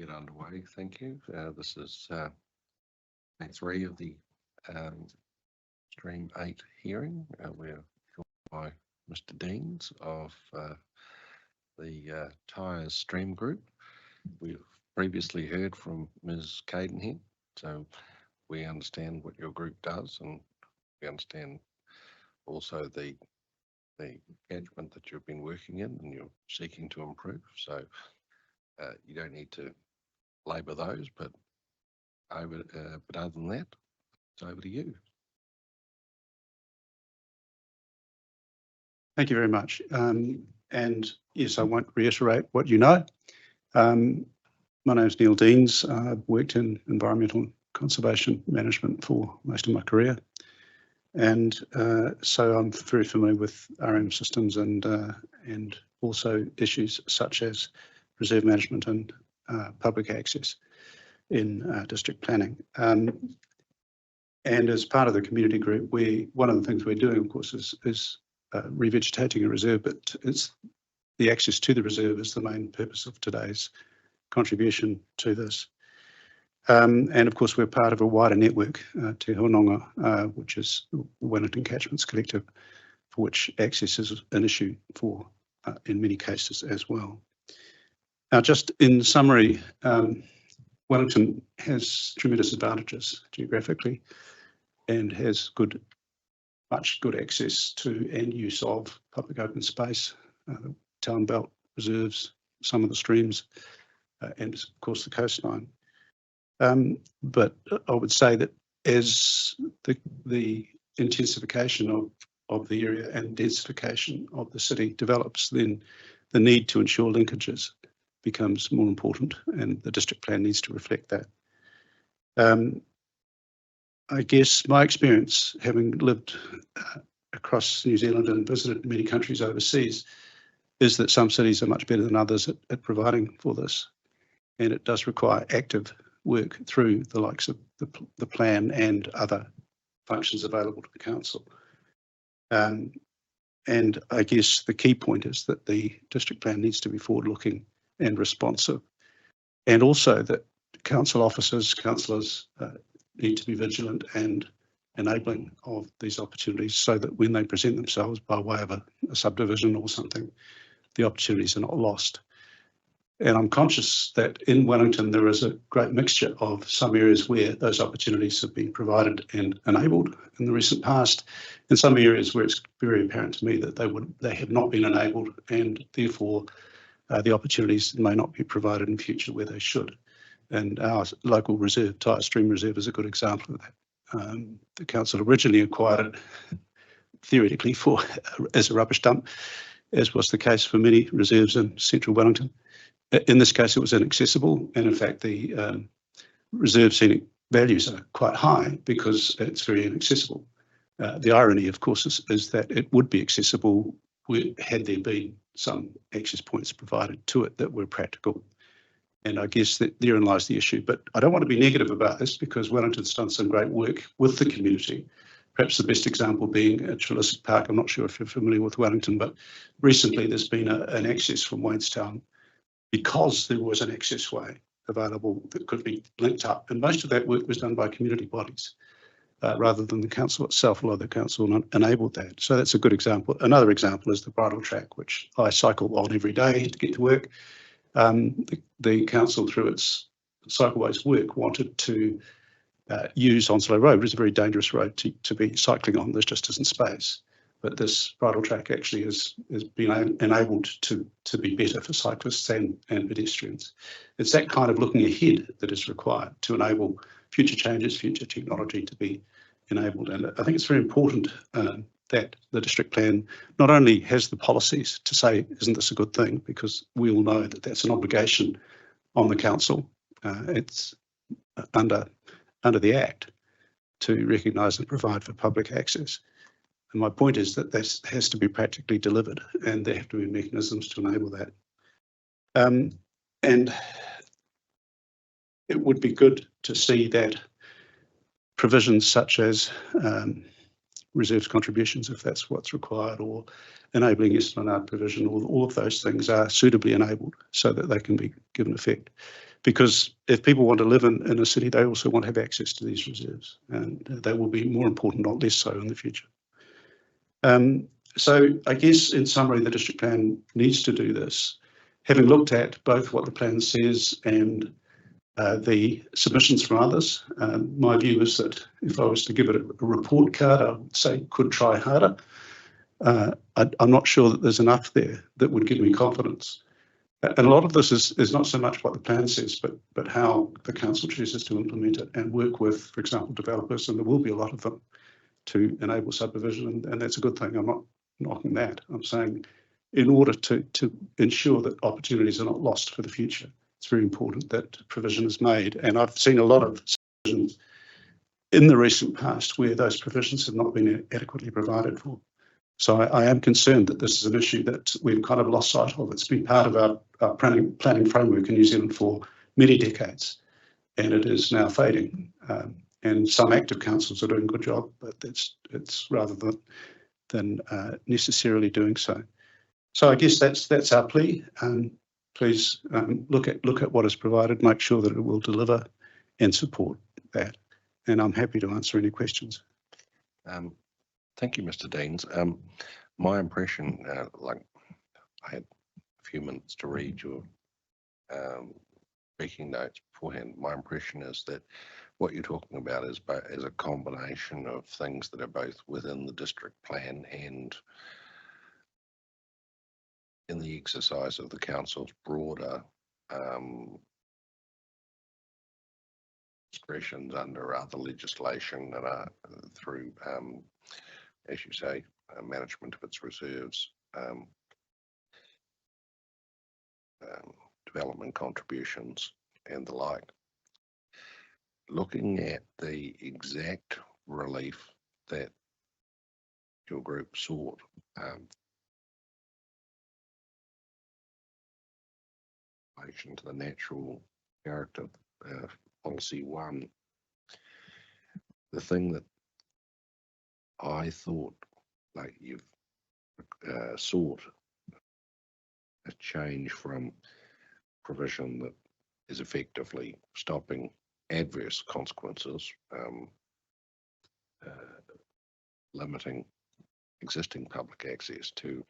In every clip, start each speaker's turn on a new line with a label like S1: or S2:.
S1: get underway. Thank you. This is day 3 of the Stream 8 hearing. We're joined by Mr. Deans of the Tyers Stream Group. We've previously heard from Ms. Cadenhead, so we understand what your group does, and we understand also the catchment that you've been working in and you're seeking to improve. So you don't need to labour those, but other than that, it's over to you.
S2: Thank you very much. And yes, I won't reiterate what you know. My name is Neil Deans. I've worked in environmental conservation management for most of my career. And so I'm very familiar with RM systems and also issues such as reserve management and public access in district planning. And as part of the community group, one of the things we're doing, of course, is revegetating a reserve, but it's the access to the reserve is the main purpose of today's contribution to this. And of course, we're part of a wider network, Te Hononga, which is the Wellington Catchments Collective, for which access is an issue for, in many cases as well. Now, just in summary, Wellington has tremendous advantages geographically and has much good access to and use of public open space, the town belt reserves, some of the streams, and of course the coastline. But I would say that as the intensification of the area and densification of the city develops, then the need to ensure linkages becomes more important, and the district plan needs to reflect that. I guess my experience, having lived across New Zealand and visited many countries overseas, is that some cities are much better than others at providing for this, and it does require active work through the likes of the plan and other functions available to the council. And I guess the key point is that the district plan needs to be forward-looking and responsive, and also that council officers, councillors need to be vigilant and enabling of these opportunities, so that when they present themselves by way of a subdivision or something, the opportunities are not lost. And I'm conscious that in Wellington there is a great mixture of some areas where those opportunities have been provided and enabled in the recent past, and some areas where it's very apparent to me that they have not been enabled, and therefore the opportunities may not be provided in future where they should. And our local reserve, Tyers Stream Reserve, is a good example of that. The council originally acquired it theoretically as a rubbish dump, as was the case for many reserves in central Wellington. In this case, it was inaccessible, and in fact, the reserve scenic values are quite high because it's very inaccessible. The irony, of course, is that it would be accessible had there been some access points provided to it that were practical. And I guess that therein lies the issue. But I don't want to be negative about this, because Wellington's done some great work with the community. Perhaps the best example being at Tiley Park. I'm not sure if you're familiar with Wellington, but recently there's been an access from Wainstown, because there was an access way available that could be linked up. And most of that work was done by community bodies rather than the council itself, although the council enabled that. So that's a good example. Another example is the bridle track, which I cycle on every day to get to work. The council, through its cycleways work, wanted to use Onslow Road, which is a very dangerous road to be cycling on. There just isn't space. But this bridle track actually has been enabled to be better for cyclists and pedestrians. It's that kind of looking ahead that is required to enable future changes, future technology to be enabled. And I think it's very important that the district plan not only has the policies to say, isn't this a good thing? Because we all know that that's an obligation on the council. It's under the Act to recognise and provide for public access. And my point is that this has to be practically delivered, and there have to be mechanisms to enable that. And it would be good to see that provisions such as reserves contributions, if that's what's required, or enabling esplanade provision, all of those things are suitably enabled so that they can be given effect. because if people want to live in a city, they also want to have access to these reserves, and they will be more important, not less so, in the future. So I guess in summary, the district plan needs to do this. Having looked at both what the plan says and the submissions from others, my view is that if I was to give it a report card, I would say could try harder. I'm not sure that there's enough there that would give me confidence. And a lot of this is not so much what the plan says, but how the council chooses to implement it and work with, for example, developers, and there will be a lot of them, to enable subdivision, and that's a good thing. I'm not knocking that. I'm saying in order to ensure that opportunities are not lost for the future, it's very important that provision is made. And I've seen a lot of subdivisions in the recent past where those provisions have not been adequately provided for. So I am concerned that this is an issue that we've kind of lost sight of. It's been part of our planning framework in New Zealand for many decades, and it is now fading. And some active councils are doing a good job, but it's rather than necessarily doing so. So I guess that's our plea. Please look at what is provided, make sure that it will deliver, and support that. And I'm happy to answer any questions.
S1: Thank you, Mr. Deans. My impression, like I had a few minutes to read your speaking notes beforehand. My impression is that what you're talking about is a combination of things that are both within the district plan and in the exercise of the council's broader discretions under other legislation and through, as you say, management of its reserves, development contributions and the like. Looking at the exact relief that your group sought, in relation to the natural character policy 1, the thing that I thought, like you've sought a change from provision that is effectively stopping adverse consequences, limiting existing public access, to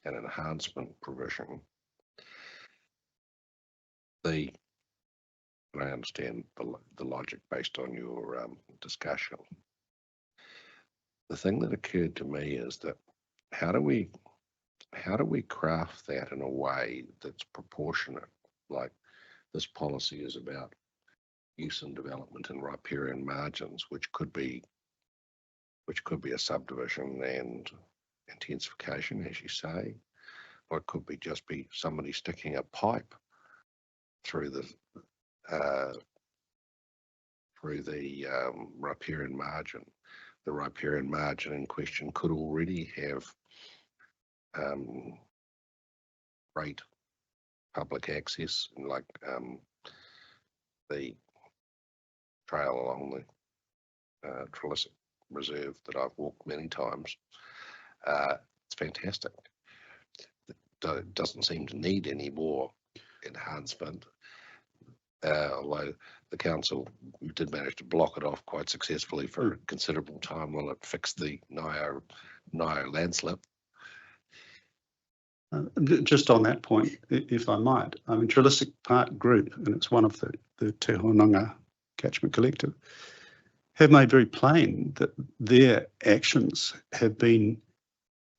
S1: an enhancement provision. I understand the logic based on your discussion. The thing that occurred to me is that how do we craft that in a way that's proportionate? Like, this policy is about use and development in riparian margins, which could be a subdivision and intensification, as you say, or it could be just somebody sticking a pipe through the riparian margin. The riparian margin in question could already have great public access, like the trail along the Tiley Reserve that I've walked many times. It's fantastic. It doesn't seem to need any more enhancement, although the council did manage to block it off quite successfully for a considerable time while it fixed the Nio landslip.
S2: Just on that point, if I might, I mean, Tiley Park Group, and it's one of the Te Honanga Catchment Collective, have made very plain that their actions have been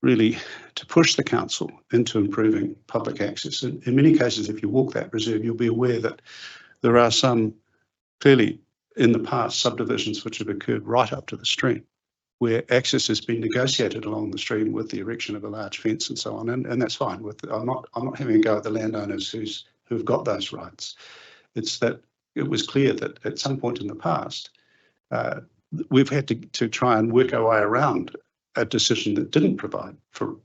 S2: really to push the council into improving public access. In many cases, if you walk that reserve, you'll be aware that there are some clearly in the past subdivisions which have occurred right up to the stream, where access has been negotiated along the stream with the erection of a large fence and so on, and that's fine. I'm not having a go at the landowners who've got those rights. It's that it was clear that at some point in the past, we've had to try and work our way around a decision that didn't provide for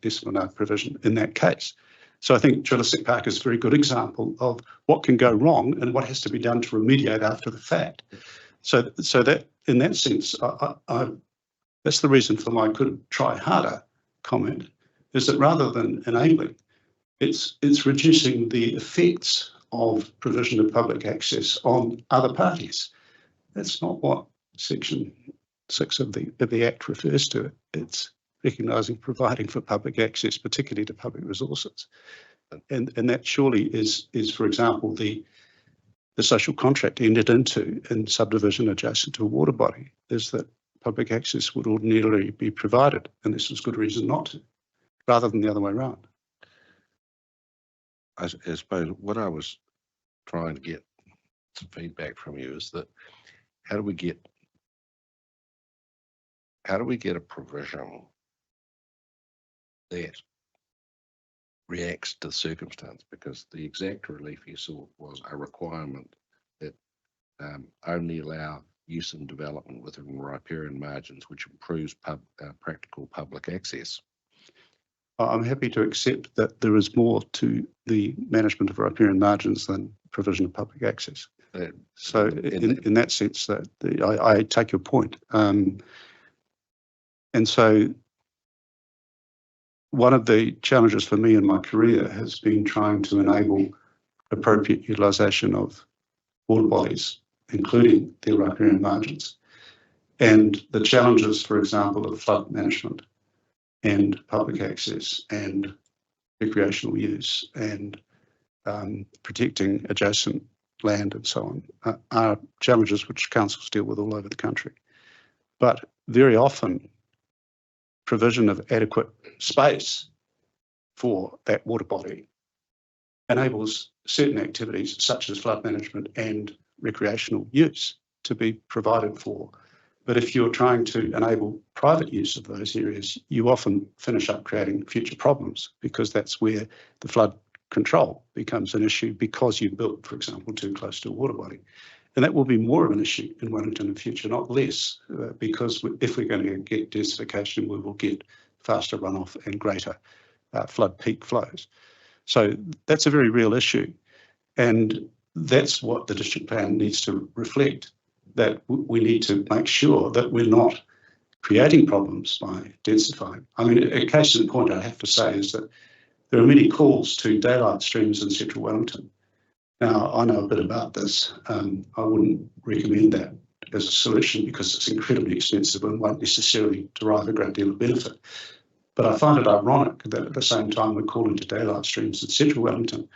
S2: esplanade provision in that case. So I think Tiley Park is a very good example of what can go wrong and what has to be done to remediate after the fact. So that in that sense, that's the reason for my could try harder comment, is that rather than enabling, it's reducing the effects of provision of public access on other parties. That's not what Section 6 of the Act refers to. It's recognising providing for public access, particularly to public resources. And that surely is, for example, the social contract entered into in subdivision adjacent to a water body, is that public access would ordinarily be provided, and this was good reason not to, rather than the other way around.
S1: I suppose what I was trying to get some feedback from you is that how do we get a provision that reacts to the circumstance? Because the exact relief you saw was a requirement that only allow use and development within riparian margins, which improves practical public access.
S2: I'm happy to accept that there is more to the management of riparian margins than provision of public access. So in that sense, that I take your point. And so one of the challenges for me in my career has been trying to enable appropriate utilisation of water bodies, including their riparian margins. And the challenges, for example, of flood management and public access and recreational use and protecting adjacent land and so on are challenges which councils deal with all over the country. But very often, provision of adequate space for that water body enables certain activities such as flood management and recreational use to be provided for. But if you're trying to enable private use of those areas, you often finish up creating future problems, because that's where the flood control becomes an issue, because you built, for example, too close to a water body. And that will be more of an issue in Wellington in future, not less, because if we're going to get desertification, we will get faster runoff and greater flood peak flows. So that's a very real issue. And that's what the district plan needs to reflect, that we need to make sure that we're not creating problems by densifying. I mean, a case in point I have to say is that there are many calls to daylight streams in central Wellington. Now, I know a bit about this. I wouldn't recommend that as a solution because it's incredibly expensive and won't necessarily derive a great deal of benefit. But I find it ironic that at the same time we're calling to daylight streams in central Wellington,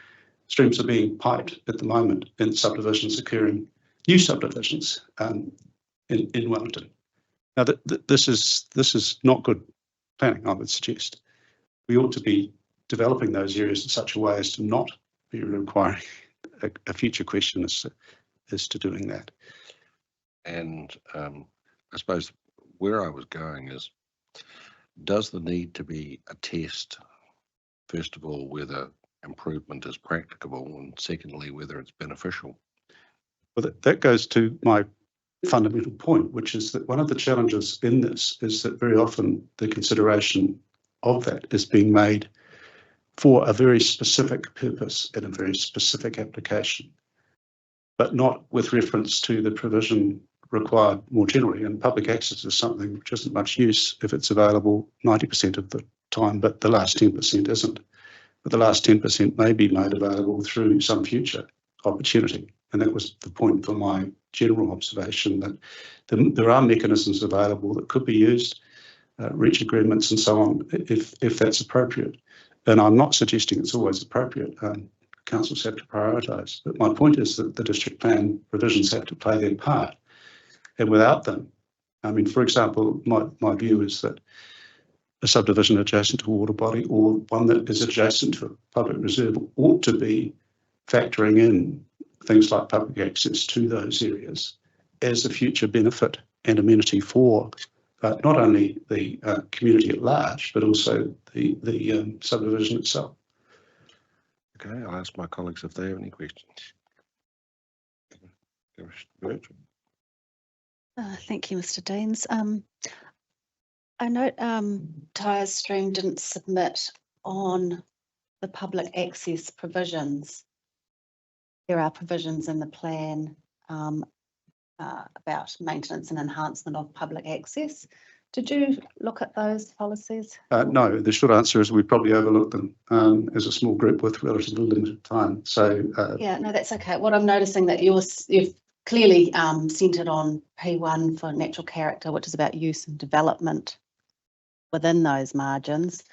S2: streams are being piped at the moment in subdivisions occurring, new subdivisions in Wellington. Now, this is not good planning, I would suggest. We ought to be developing those areas in such a way as to not be requiring a future question as to doing that.
S1: And I suppose where I was going is, does there need to be a test, first of all, whether improvement is practicable, and secondly, whether it's beneficial?
S2: Well, that goes to my fundamental point, which is that one of the challenges in this is that very often the consideration of that is being made for a very specific purpose and a very specific application, but not with reference to the provision required more generally. And public access is something which isn't much use if it's available 90% of the time, but the last 10% isn't. But the last 10% may be made available through some future opportunity. And that was the point for my general observation, that there are mechanisms available that could be used, reach agreements and so on, if that's appropriate. And I'm not suggesting it's always appropriate. Councils have to prioritise. But my point is that the district plan provisions have to play their part. And without them, I mean, for example, my view is that a subdivision adjacent to a water body, or one that is adjacent to a public reserve, ought to be factoring in things like public access to those areas as a future benefit and amenity for not only the community at large, but also the subdivision itself.
S1: Okay, I'll ask my colleagues if they have any questions.
S3: Thank you, Mr. Deans. I note Tyers Stream didn't submit on the public access provisions. There are provisions in the plan about maintenance and enhancement of public access, Did you look at those policies?
S2: No, the short answer is we probably overlooked them as a small group with relatively limited time. So
S3: Yeah, no, that's okay. What I'm noticing that you've clearly centred on P1 for natural character, which is about use and development within those margins.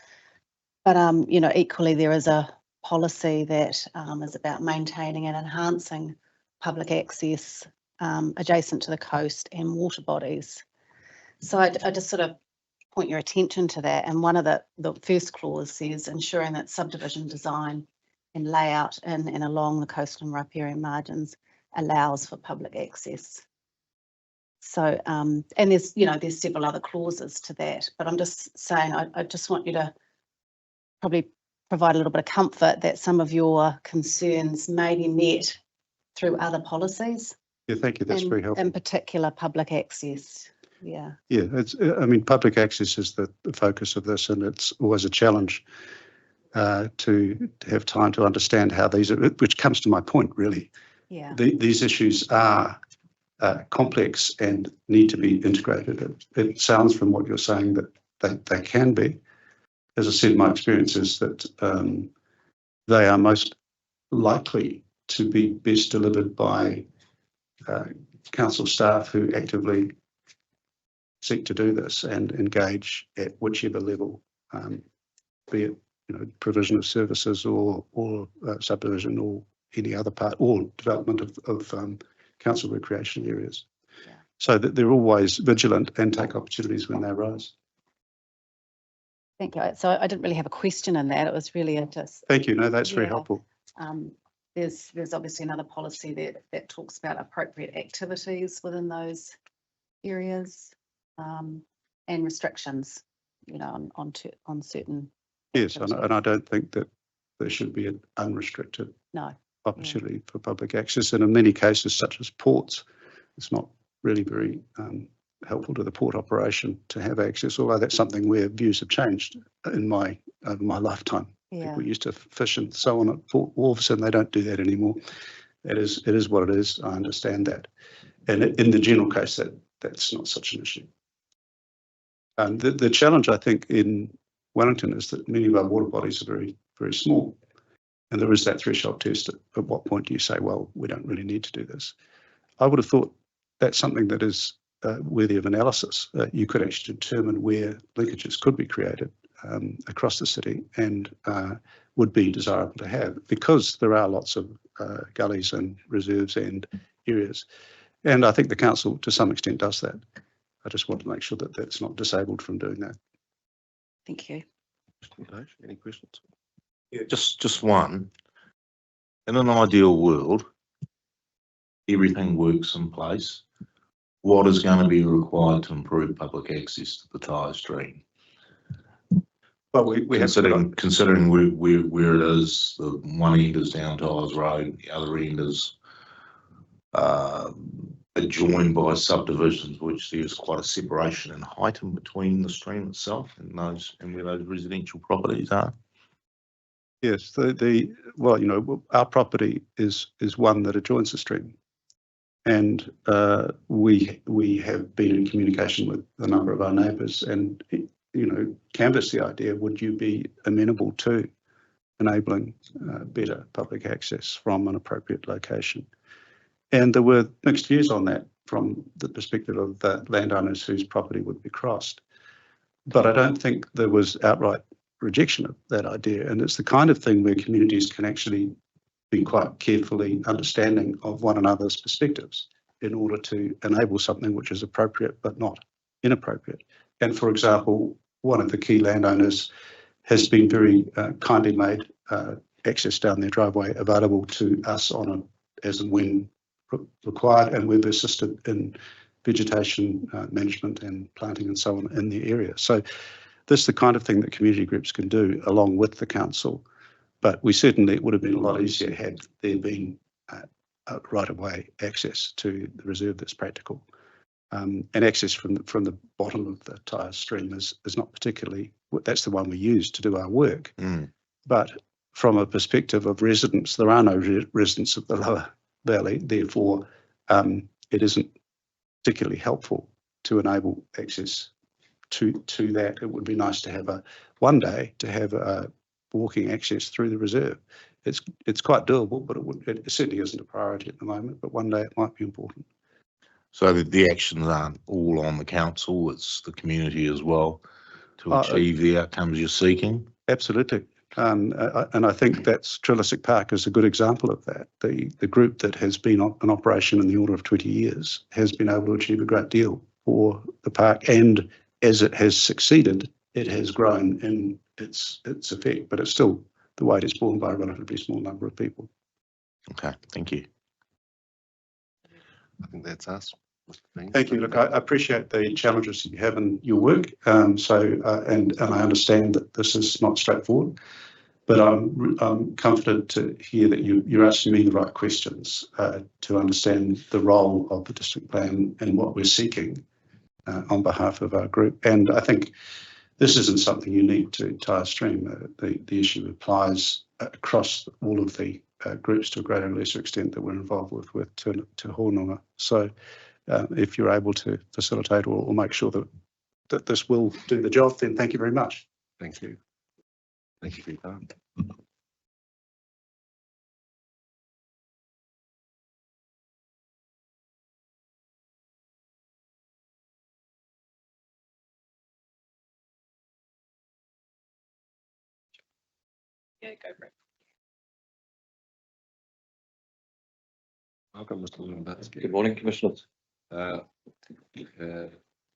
S3: But you know, equally there is a policy that is about maintaining and enhancing public access adjacent to the coast and water bodies. So I just sort of point your attention to that. And one of the first clause says ensuring that subdivision design and layout in and along the coastal and riparian margins allows for public access. So, and there's several other clauses to that, but I'm just saying, I just want you to probably provide a little bit of comfort that some of your concerns may be met through other policies.
S2: yeah, thank you. That's very helpful.
S3: In particular, public access. Yeah.
S2: Yeah, I mean, public access is the focus of this, and it's always a challenge to have time to understand how these are, which comes to my point, really.
S3: Yeah.
S2: These issues are complex and need to be integrated. It sounds from what you're saying that they can be. As I said, my experience is that they are most likely to be best delivered by council staff who actively seek to do this and engage at whichever level, be it provision of services or subdivision or any other part, or development of council recreation areas.
S3: Yeah.
S2: So that they're always vigilant and take opportunities when they arise.
S3: Thank you. So I didn't really have a question in that. It was really just.
S2: Thank you. No, that's very helpful.
S3: There's obviously another policy that talks about appropriate activities within those areas and restrictions, on certain.
S2: Yes, and I don't think that there should be an unrestricted opportunity for public access. And in many cases, such as ports, it's not really very helpful to the port operation to have access, although that's something where views have changed over my lifetime.
S3: Yeah.
S2: We used to fish and so on at port wharves, and they don't do that anymore. It is what it is. I understand that. And in the general case, that's not such an issue. The challenge, I think, in Wellington is that many of our water bodies are very, very small. And there is that threshold test. At what point do you say, well, we don't really need to do this? I would have thought that's something that is worthy of analysis. You could actually determine where linkages could be created across the city and would be desirable to have, because there are lots of gullies and reserves and areas. And I think the council to some extent does that. I just want to make sure that that's not disabled from doing that.
S3: Thank you.
S1: Any questions?
S4: Yeah, just one. In an ideal world, everything works in place. What is going to be required to improve public access to the Tyers stream?
S2: Well, we have
S4: considering where it is. The one end is down Tyers Road, the other end is adjoined by subdivisions, which there's quite a separation in height in between the stream itself and where those residential properties are.
S2: Yes, our property is one that adjoins the stream, and we have been in communication with a number of our neighbours, and canvass the idea: would you be amenable to enabling better public access from an appropriate location? And there were mixed views on that from the perspective of the landowners whose property would be crossed. But I don't think there was outright rejection of that idea. And it's the kind of thing where communities can actually be quite carefully understanding of one another's perspectives in order to enable something which is appropriate but not inappropriate. And for example, one of the key landowners has been very kindly made access down their driveway available to us on a as and when required, and we've assisted in vegetation management and planting and so on in the area. So this is the kind of thing that community groups can do along with the council, but it would have been a lot easier had there been right-of-way access to the reserve that's practical. And access from the bottom of the Tyers stream is not particularly, that's the one we use to do our work. But from a perspective of residents, there are no residents of the lower valley, therefore it isn't particularly helpful to enable access to that, it would be nice to have one day to have a walking access through the reserve. It's quite doable, but it certainly isn't a priority at the moment, but one day it might be important.
S4: So the actions aren't all on the council, it's the community as well to achieve the outcomes you're seeking?
S2: Absolutely. And I think that's Trilisic Park is a good example of that. The group that has been in operation in the order of 20 years has been able to achieve a great deal for the park, and as it has succeeded, it has grown in its effect, but it's still, the weight is borne by a relatively small number of people.
S4: Okay, thank you.
S1: I think that's us.
S2: Thank you. Look, I appreciate the challenges that you have in your work. And I understand that this is not straightforward, but I'm comforted to hear that you're asking me the right questions to understand the role of the district plan and what we're seeking on behalf of our group. And I think this isn't something unique to Tyers Stream. The issue applies across all of the groups to a greater or lesser extent that we're involved with Te Hononga. So if you're able to facilitate or make sure that this will do the job, then thank you very much.
S1: Thank you. Thank you for your time.
S5: Yeah, go for it.
S1: Welcome, Mr. Lewandowski.
S6: Good morning, Commissioners.
S1: You're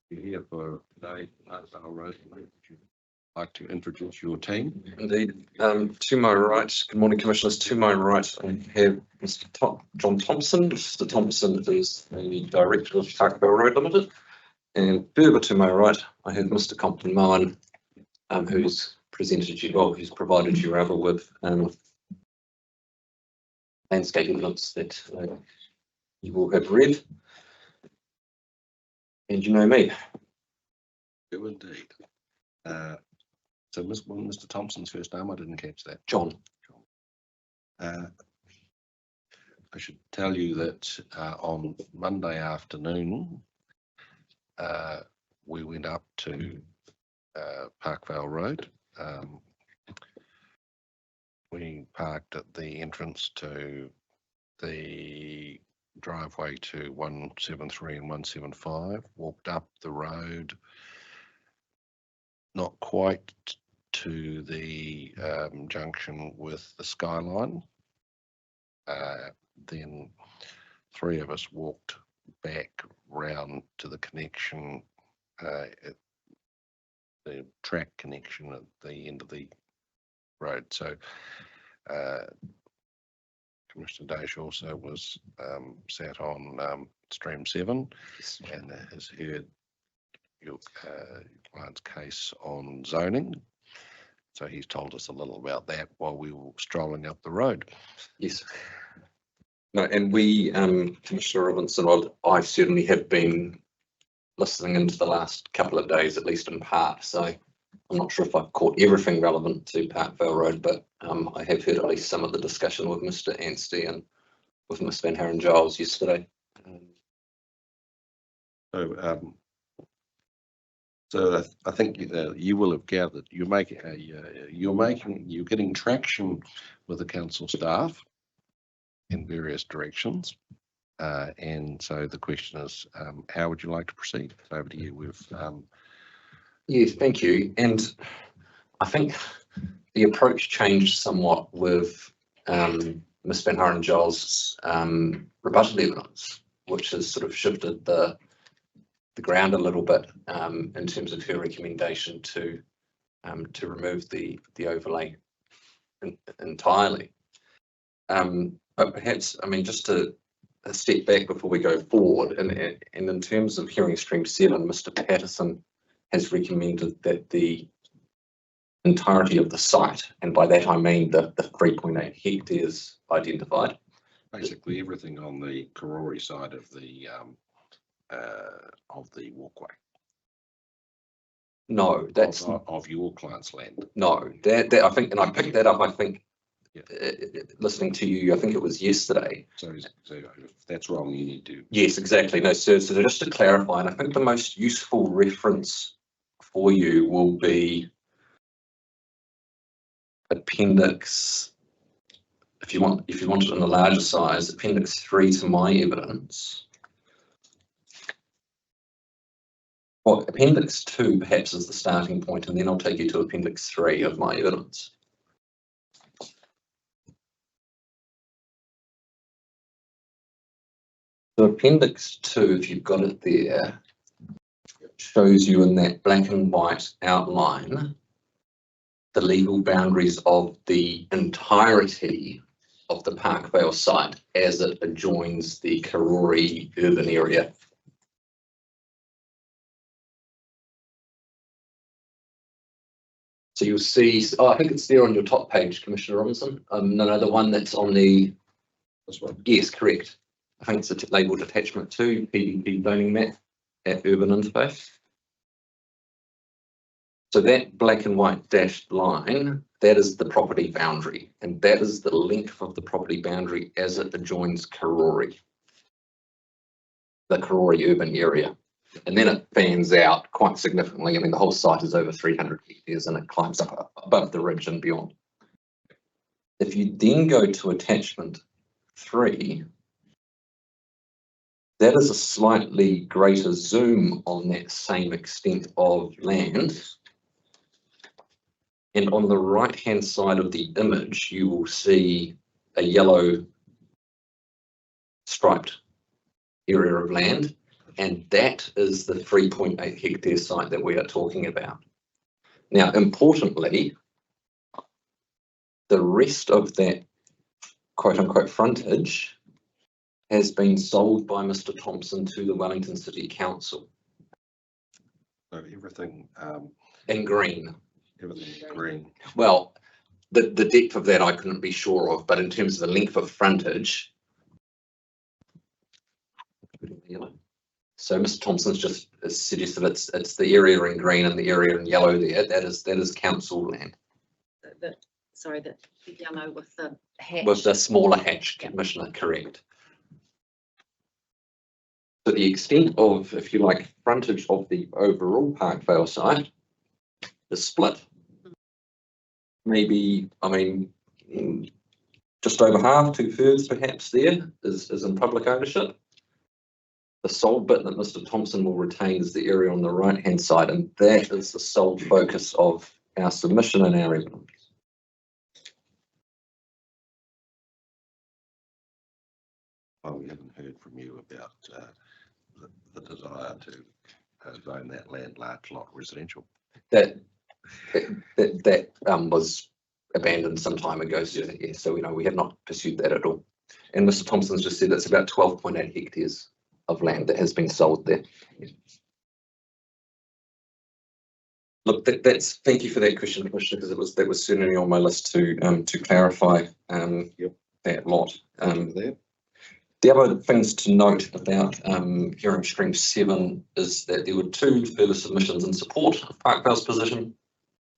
S1: here for today, Parkvale Road. Would you like to introduce your team?
S6: Indeed. To my right, good morning, Commissioners. To my right, I have Mr. John Thompson. Mr. Thompson is the Director of Parkvale Road Limited. And further to my right, I have Mr. Compton Moen, who's presented you, well, who's provided you rather with landscaping notes that you will have read. And you know me.
S1: Do indeed. So Mr. Thompson's first name, I didn't catch that.
S6: John.
S1: I should tell you that on Monday afternoon, we went up to Parkvale Road. We parked at the entrance to the driveway to 173 and 175, walked up the road, not quite to the junction with the skyline. Then three of us walked back round to the connection, at the track connection at the end of the road. So Commissioner Dash also was sat on Stream 7 and has heard your client's case on zoning. So he's told us a little about that while we were strolling up the road.
S6: Yes. No, and we, Commissioner Robinson, I certainly have been listening into the last couple of days, at least in part. So I'm not sure if I've caught everything relevant to Parkvale Road, but I have heard at least some of the discussion with Mr. Anstey and with Ms. Van Haren Giles yesterday.
S1: So I think you will have gathered you're getting traction with the council staff in various directions, and so the question is, how would you like to proceed? Over to you.
S6: Yes, thank you. And I think the approach changed somewhat with Ms. Van Haren Giles' rebuttal evidence, which has sort of shifted the ground a little bit in terms of her recommendation to remove the overlay entirely. But perhaps, I mean, just to a step back before we go forward, and in terms of hearing Stream 7, Mr. Patterson has recommended that the entirety of the site, and by that I mean the 3.8 hectares identified.
S1: Basically everything on the Karori side of the walkway.
S6: No, that's
S1: of your client's land.
S6: no. That I think, and I picked that up. I think
S1: Yeah.
S6: Listening to you, I think it was yesterday.
S1: So if that's wrong, you need to.
S6: Yes, exactly. No, so just to clarify, and I think the most useful reference for you will be appendix, if you want it in a larger size, appendix 3 to my evidence. Well, appendix 2 perhaps is the starting point, and then I'll take you to appendix 3 of my evidence. So appendix 2, if you've got it there, shows you in that black and white outline the legal boundaries of the entirety of the Parkvale site as it adjoins the Karori urban area. So you'll see, I think it's there on your top page, Commissioner Robinson. No, the one that's on the,
S1: This one.
S6: yes, correct. I think it's labelled attachment 2, PDP zoning map at urban interface. So that black and white dashed line, that is the property boundary, and that is the length of the property boundary as it adjoins Karori, the Karori urban area. And then it fans out quite significantly. I mean, the whole site is over 300 hectares and it climbs up above the ridge and beyond. If you then go to attachment 3, that is a slightly greater zoom on that same extent of land. And on the right-hand side of the image, you will see a yellow striped area of land, and that is the 3.8 hectare site that we are talking about. Now, importantly, the rest of that quote-unquote frontage has been sold by Mr. Thompson to the Wellington City Council
S1: So everything,
S6: in green.
S1: everything green.
S6: Well, the depth of that I couldn't be sure of, but in terms of the length of frontage. So Mr. Thompson's just suggested it's the area in green and the area in yellow there. That is council land.
S3: Sorry, the yellow with the hatch.
S6: With the smaller hatch, Commissioner, correct. So the extent of, if you like, frontage of the overall Parkvale site is split. Maybe, I mean, just over half, 2/3 perhaps there is in public ownership. The sole bit that Mr. Thompson will retain is the area on the right-hand side, and that is the sole focus of our submission and our evidence.
S1: Well, we haven't heard from you about the desire to zone that land large lot residential.
S6: That was abandoned some time ago, so we have not pursued that at all. And Mr. Thompson's just said it's about 12.8 hectares of land that has been sold there. Look, thank you for that question, Commissioner, because that was certainly on my list to clarify that lot. The other things to note about hearing stream 7 is that there were 2 further submissions in support of Parkvale's position.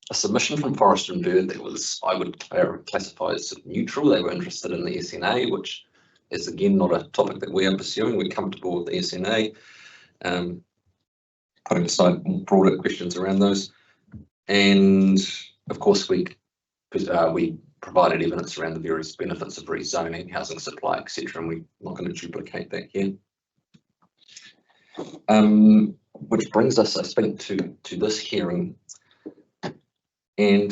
S6: A submission from Forest and Bird that was, I would classify as neutral. They were interested in the SNA, which is again not a topic that we are pursuing. We're comfortable with the SNA, putting aside broader questions around those. And of course, we provided evidence around the various benefits of rezoning, housing supply, etc. And we're not going to duplicate that here. Which brings us, I think, to this hearing. And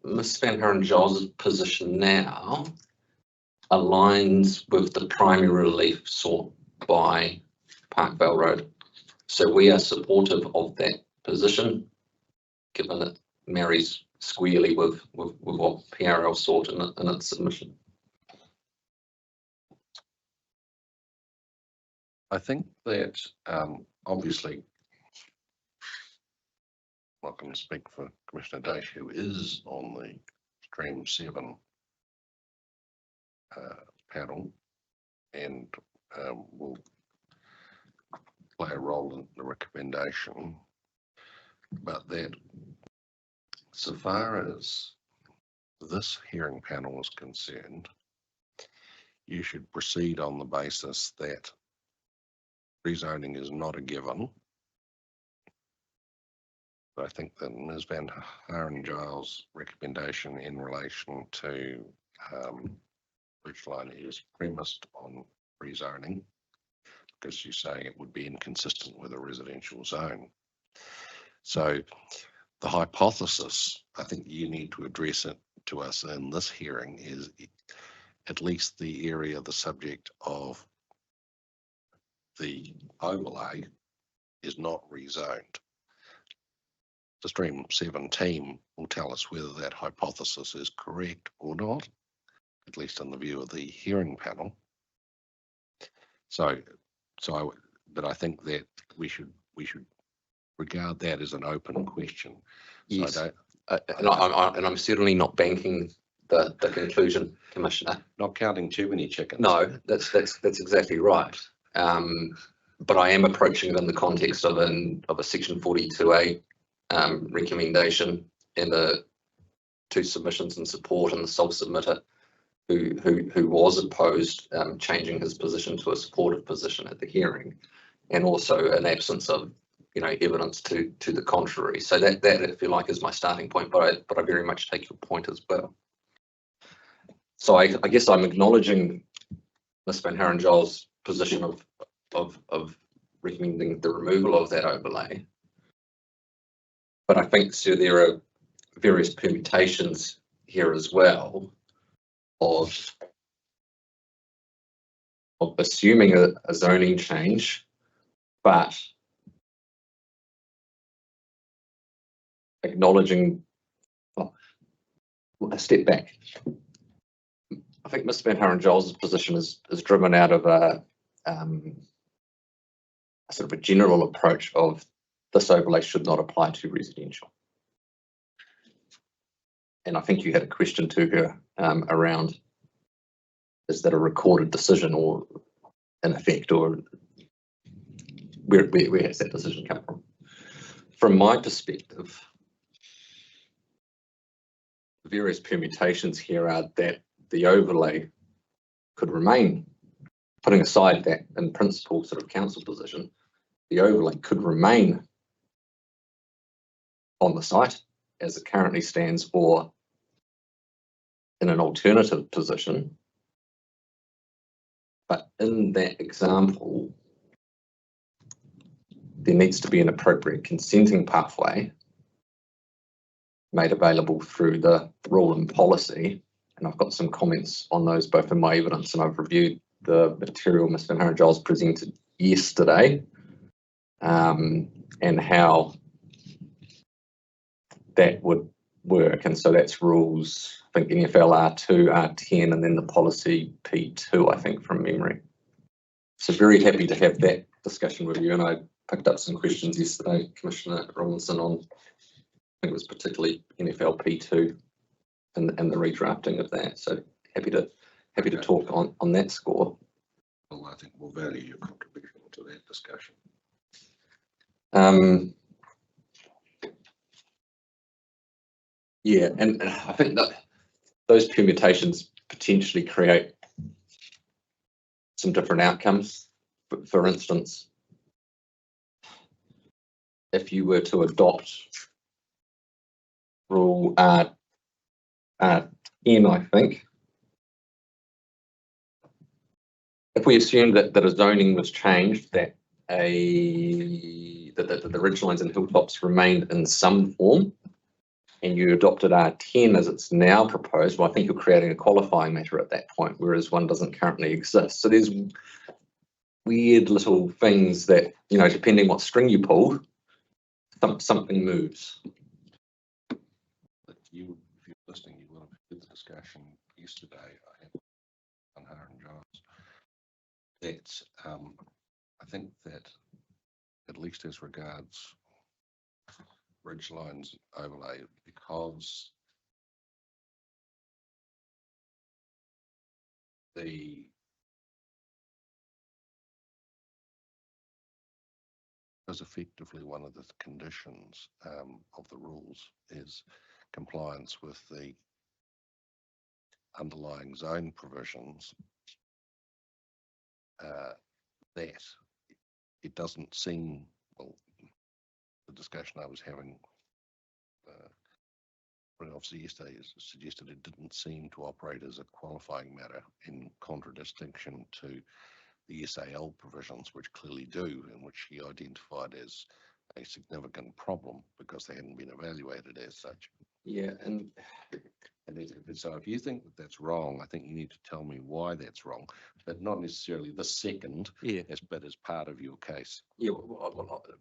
S6: Ms. Van Huren-Giles' position now aligns with the primary relief sought by Parkvale Road. So we are supportive of that position, given it marries squarely with what PRL sought in its submission.
S1: I think that obviously, I'm not going to speak for Commissioner Dace, who is on the Stream 7 panel and will play a role in the recommendation, but that so far as this hearing panel is concerned, you should proceed on the basis that rezoning is not a given I think that Ms. Van Haren-Giles' recommendation in relation to Ridgeline is premised on rezoning, because you say it would be inconsistent with a residential zone. So the hypothesis, I think you need to address it to us in this hearing, is at least the area, the subject of the overlay is not rezoned. The Stream 7 team will tell us whether that hypothesis is correct or not, at least in the view of the hearing panel. But I think that we should regard that as an open question.
S6: Yes.
S1: So
S6: And I'm certainly not banking the conclusion, Commissioner.
S1: not counting too many chickens.
S6: No, that's exactly right. But I am approaching it in the context of a Section 42A recommendation, and the two submissions in support, and the sole submitter who was opposed, changing his position to a supportive position at the hearing, and also an absence of evidence to the contrary. So that if you like is my starting point, but I very much take your point as well. So I guess I'm acknowledging Ms. Van Haren-Giles' position of recommending the removal of that overlay. But I think, sir, there are various permutations here as well of assuming a zoning change, but acknowledging a step back. I think Mr. Van Haren-Giles' position is driven out of a sort of a general approach of this overlay should not apply to residential. And I think you had a question to her around, is that a recorded decision or in effect, or where has that decision come from? From my perspective, the various permutations here are that the overlay could remain, putting aside that in principle sort of council position, the overlay could remain on the site as it currently stands, or in an alternative position. But in that example, there needs to be an appropriate consenting pathway made available through the rule and policy. And I've got some comments on those both in my evidence, and I've reviewed the material Ms. Van Haren-Giles presented yesterday, and how that would work. And so that's rules, I think NFL R2, R10, and then the policy P2, I think, from memory. So very happy to have that discussion with you. And I picked up some questions yesterday, Commissioner Robinson, on, I think it was particularly NFL P2 and the redrafting of that. So happy to talk on that score.
S1: Well, I think we'll value your contribution to that discussion.
S6: Yeah, and I think that those permutations potentially create some different outcomes. For instance, if you were to adopt rule R10, I think, if we assume that a zoning was changed, that the ridgelines and hilltops remained in some form, and you adopted R10 as it's now proposed, well, I think you're creating a qualifying matter at that point, whereas one doesn't currently exist. So there's weird little things that, depending what string you pull, something moves.
S1: If you're listening, you will have heard the discussion yesterday. I have on Haren-Giles. That's, I think that at least as regards ridgelines overlay, because effectively one of the conditions of the rules is compliance with the underlying zone provisions, that it doesn't seem, well, the discussion I was having obviously yesterday suggested it didn't seem to operate as a qualifying matter in contradistinction to the SAL provisions, which clearly do, and which he identified as a significant problem because they hadn't been evaluated as such.
S6: Yeah, and
S1: So if you think that that's wrong, I think you need to tell me why that's wrong, but not necessarily the second, but as part of your case.
S6: yeah,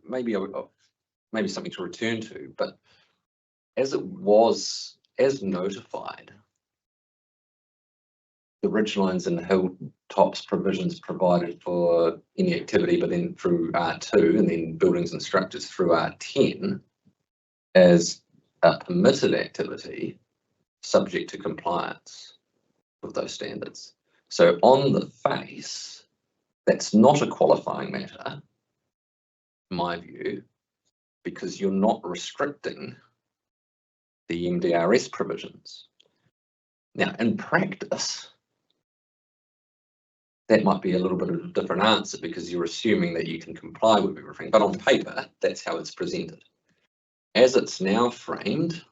S6: maybe maybe something to return to, but as it was, as notified, the ridgelines and hilltops provisions provided for any activity, but then through R2 and then buildings and structures through R10 as a permitted activity subject to compliance with those standards. So on the face, that's not a qualifying matter, in my view, because you're not restricting the MDRS provisions. Now, in practice, that might be a little bit of a different answer because you're assuming that you can comply with everything, but on paper, that's how it's presented. As it's now framed,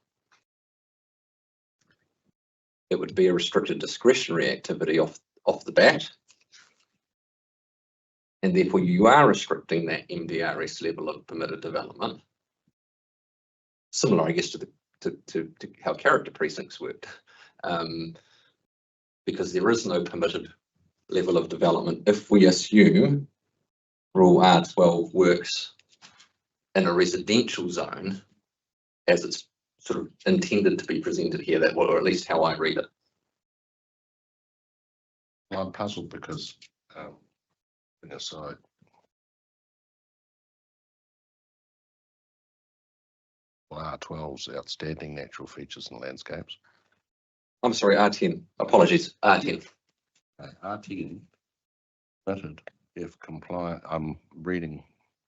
S6: it would be a restricted discretionary activity off the bat. And therefore you are restricting that MDRS level of permitted development. Similar, I guess, to how character precincts worked. Because there is no permitted level of development if we assume Rule R12 works in a residential zone as it's sort of intended to be presented here, that, or at least how I read it.
S1: Well, I'm puzzled because, an aside, R12's outstanding natural features and landscapes.
S6: I'm sorry, R10. Apologies, R10.
S1: R10 permitted if compliant. I'm reading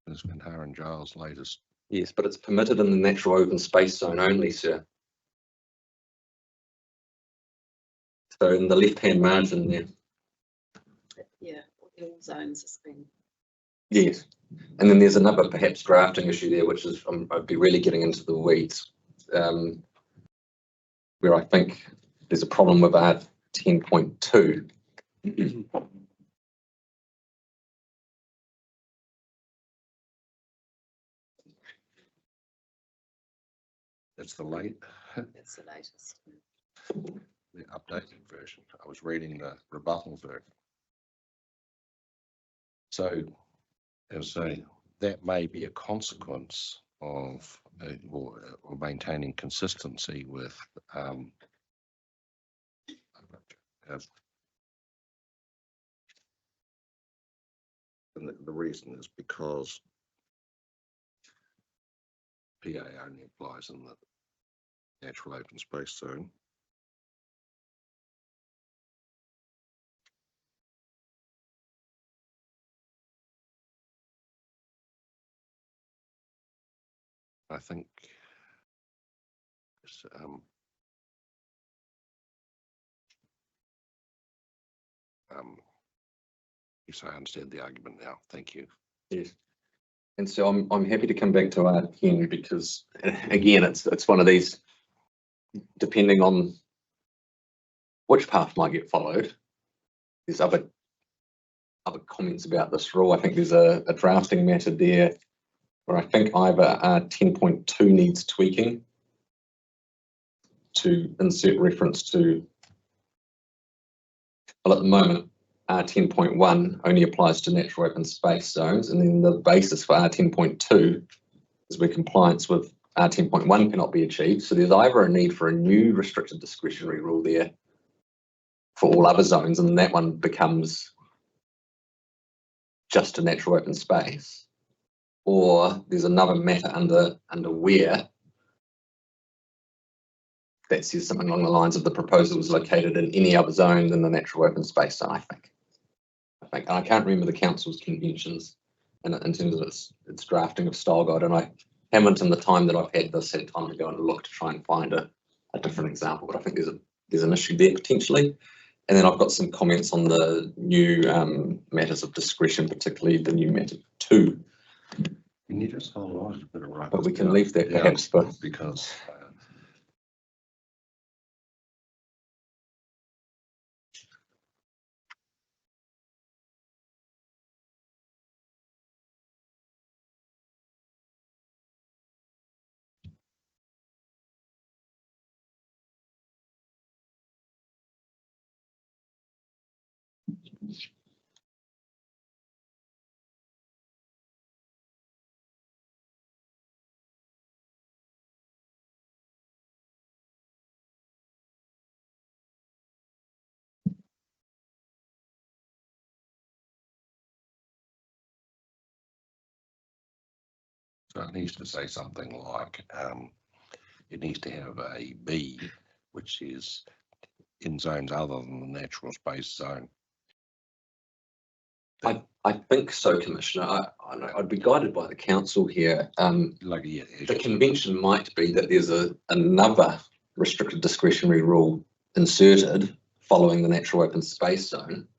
S1: Ms. Van Haren Giles' latest.
S6: Yes, but it's permitted in the natural open space zone only, sir. So in the left-hand margin there.
S5: Yeah, all zones has been.
S6: Yes, and then there's another perhaps drafting issue there, which is I'd be really getting into the weeds, where I think there's a problem with R10.2.
S1: That's the
S5: That's the latest.
S1: the updated version. I was reading the rebuttal version. So, as that may be a consequence of or maintaining consistency with and the reason is because PA only applies in the natural open space zone. I think yes, I understand the argument now. Thank you.
S6: Yes. And so I'm happy to come back to R10 because again, it's one of these, depending on which path might get followed. There's other comments about this rule. I think there's a drafting matter there where I think either R10.2 needs tweaking to insert reference to, well, at the moment, R10.1 only applies to natural open space zones, and then the basis for R10.2 is where compliance with R10.1 cannot be achieved. So there's either a need for a new restricted discretionary rule there for all other zones, and that one becomes just a natural open space, or there's another matter under where that says something along the lines of the proposal was located in any other zone than the natural open space zone, I think. And I can't remember the council's conventions in terms of its drafting of style guide, and I haven't in the time that I've had this had time to go and look to try and find a different example, but I think there's an issue there potentially. And then I've got some comments on the new matters of discretion, particularly the new matter 2.
S1: Can you just hold on a bit of right?
S6: But we can leave that perhaps, but
S1: because So it needs to say something like, it needs to have a B, which is in zones other than the natural space zone.
S6: I think so, Commissioner. I'd be guided by the council here.
S1: Like, yeah,
S6: The convention might be that there's another restricted discretionary rule inserted following the natural open space zone,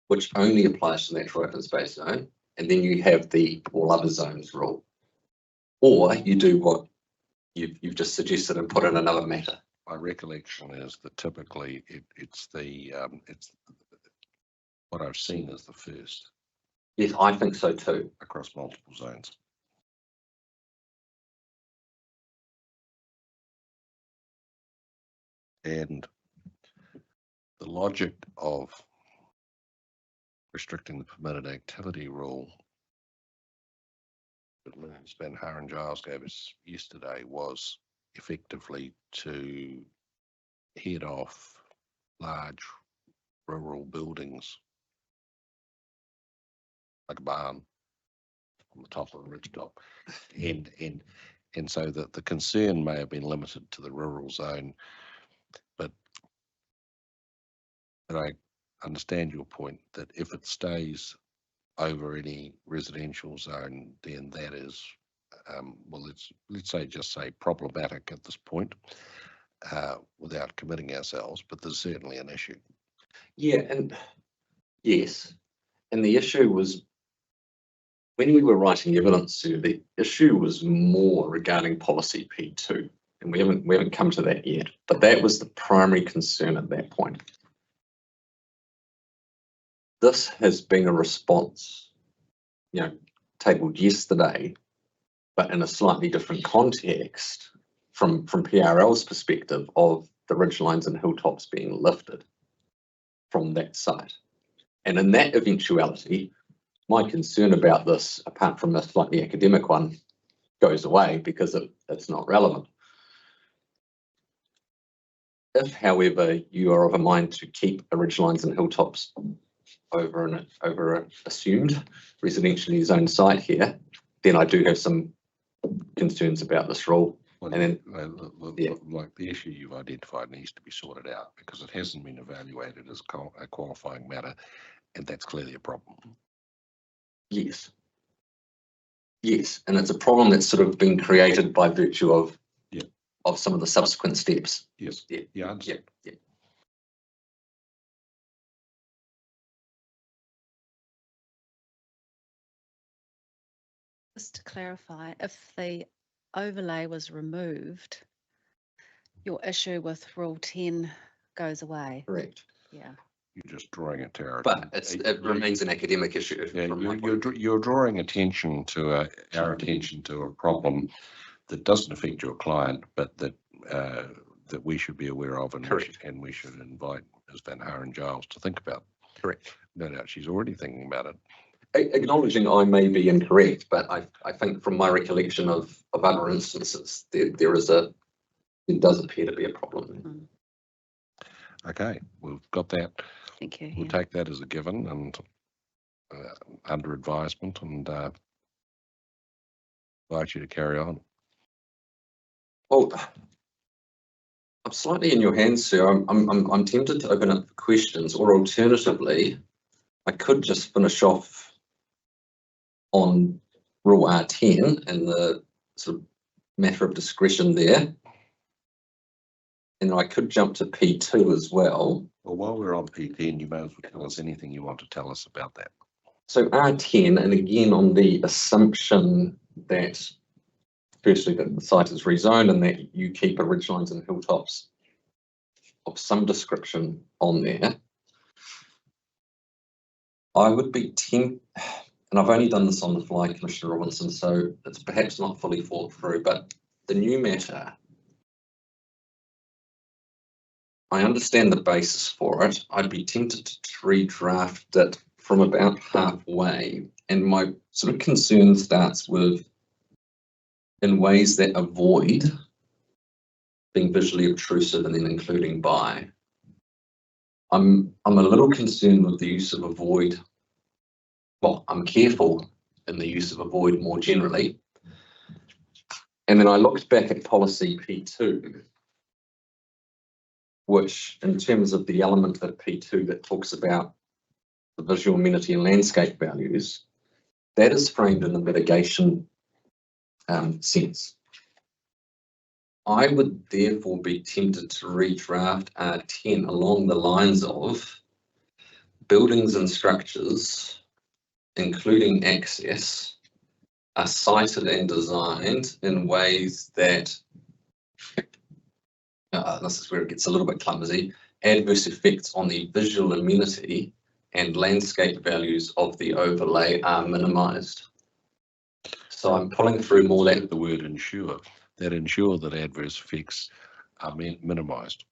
S6: which only applies to the natural open space zone, and then you have the all other zones rule. Or you do what you've just suggested and put in another matter.
S1: my recollection is that typically it's what I've seen is the first
S6: Yes, I think so too.
S1: across multiple zones. And the logic of restricting the permitted activity rule that Lynn Van Giles gave us yesterday was effectively to head off large rural buildings like a barn on the top of a ridgetop, and so that the concern may have been limited to the rural zone, but I understand your point that if it stays over any residential zone, then that is, well, let's say problematic at this point, without committing ourselves, but there's certainly an issue.
S6: Yeah, and yes, and the issue was when we were writing evidence, the issue was more regarding policy P2, and we haven't come to that yet. But that was the primary concern at that point. This has been a response, tabled yesterday, but in a slightly different context from PRL's perspective of the ridgelines and hilltops being lifted from that site. And in that eventuality, my concern about this, apart from a slightly academic one, goes away because it's not relevant. If, however, you are of a mind to keep ridgelines and hilltops over an assumed residentially zoned site here, then I do have some concerns about this rule.
S1: Well,
S6: And then,
S1: like the issue you've identified needs to be sorted out because it hasn't been evaluated as a qualifying matter, and that's clearly a problem.
S6: yes, and it's a problem that's sort of been created by virtue of some of the subsequent steps.
S1: Yes.
S6: Yeah.
S1: I understand.
S6: Yeah.
S3: Just to clarify, if the overlay was removed, your issue with Rule 10 goes away.
S6: Correct.
S3: Yeah.
S1: You're just drawing a terror.
S6: But it remains an academic issue.
S1: Yeah,
S6: from my point of view.
S1: you're drawing attention to our attention to a problem that doesn't affect your client, but that we should be aware of, and we should invite Ms. Van Giles to think about.
S6: Correct.
S1: No doubt she's already thinking about it.
S6: Acknowledging I may be incorrect, but I think from my recollection of other instances, there does appear to be a problem.
S1: Okay, we've got that.
S3: Thank you.
S1: We'll take that as a given and under advisement, and invite you to carry on.
S6: Well, I'm slightly in your hands, sir. I'm tempted to open up for questions, or alternatively, I could just finish off on Rule R10 and the sort of matter of discretion there. And I could jump to P2 as well.
S1: Well, while we're on P10, you may as well tell us anything you want to tell us about that.
S6: So R10, and again on the assumption that firstly that the site is rezoned and that you keep ridgelines and hilltops of some description on there, I would be tempted, and I've only done this on the fly, Commissioner Robinson, so it's perhaps not fully thought through, but the new matter I understand the basis for it. I'd be tempted to redraft it from about halfway. And my sort of concern starts with in ways that avoid being visually obtrusive and then including by. I'm a little concerned with the use of avoid. Well, I'm careful in the use of avoid more generally. And then I looked back at policy P2, which in terms of the element of P2 that talks about the visual amenity and landscape values, that is framed in the mitigation sense. I would therefore be tempted to redraft R10 along the lines of buildings and structures, including access, are sited and designed in ways that, this is where it gets a little bit clumsy, adverse effects on the visual amenity and landscape values of the overlay are minimised. So I'm pulling through more that
S1: The word ensure that adverse effects are minimised.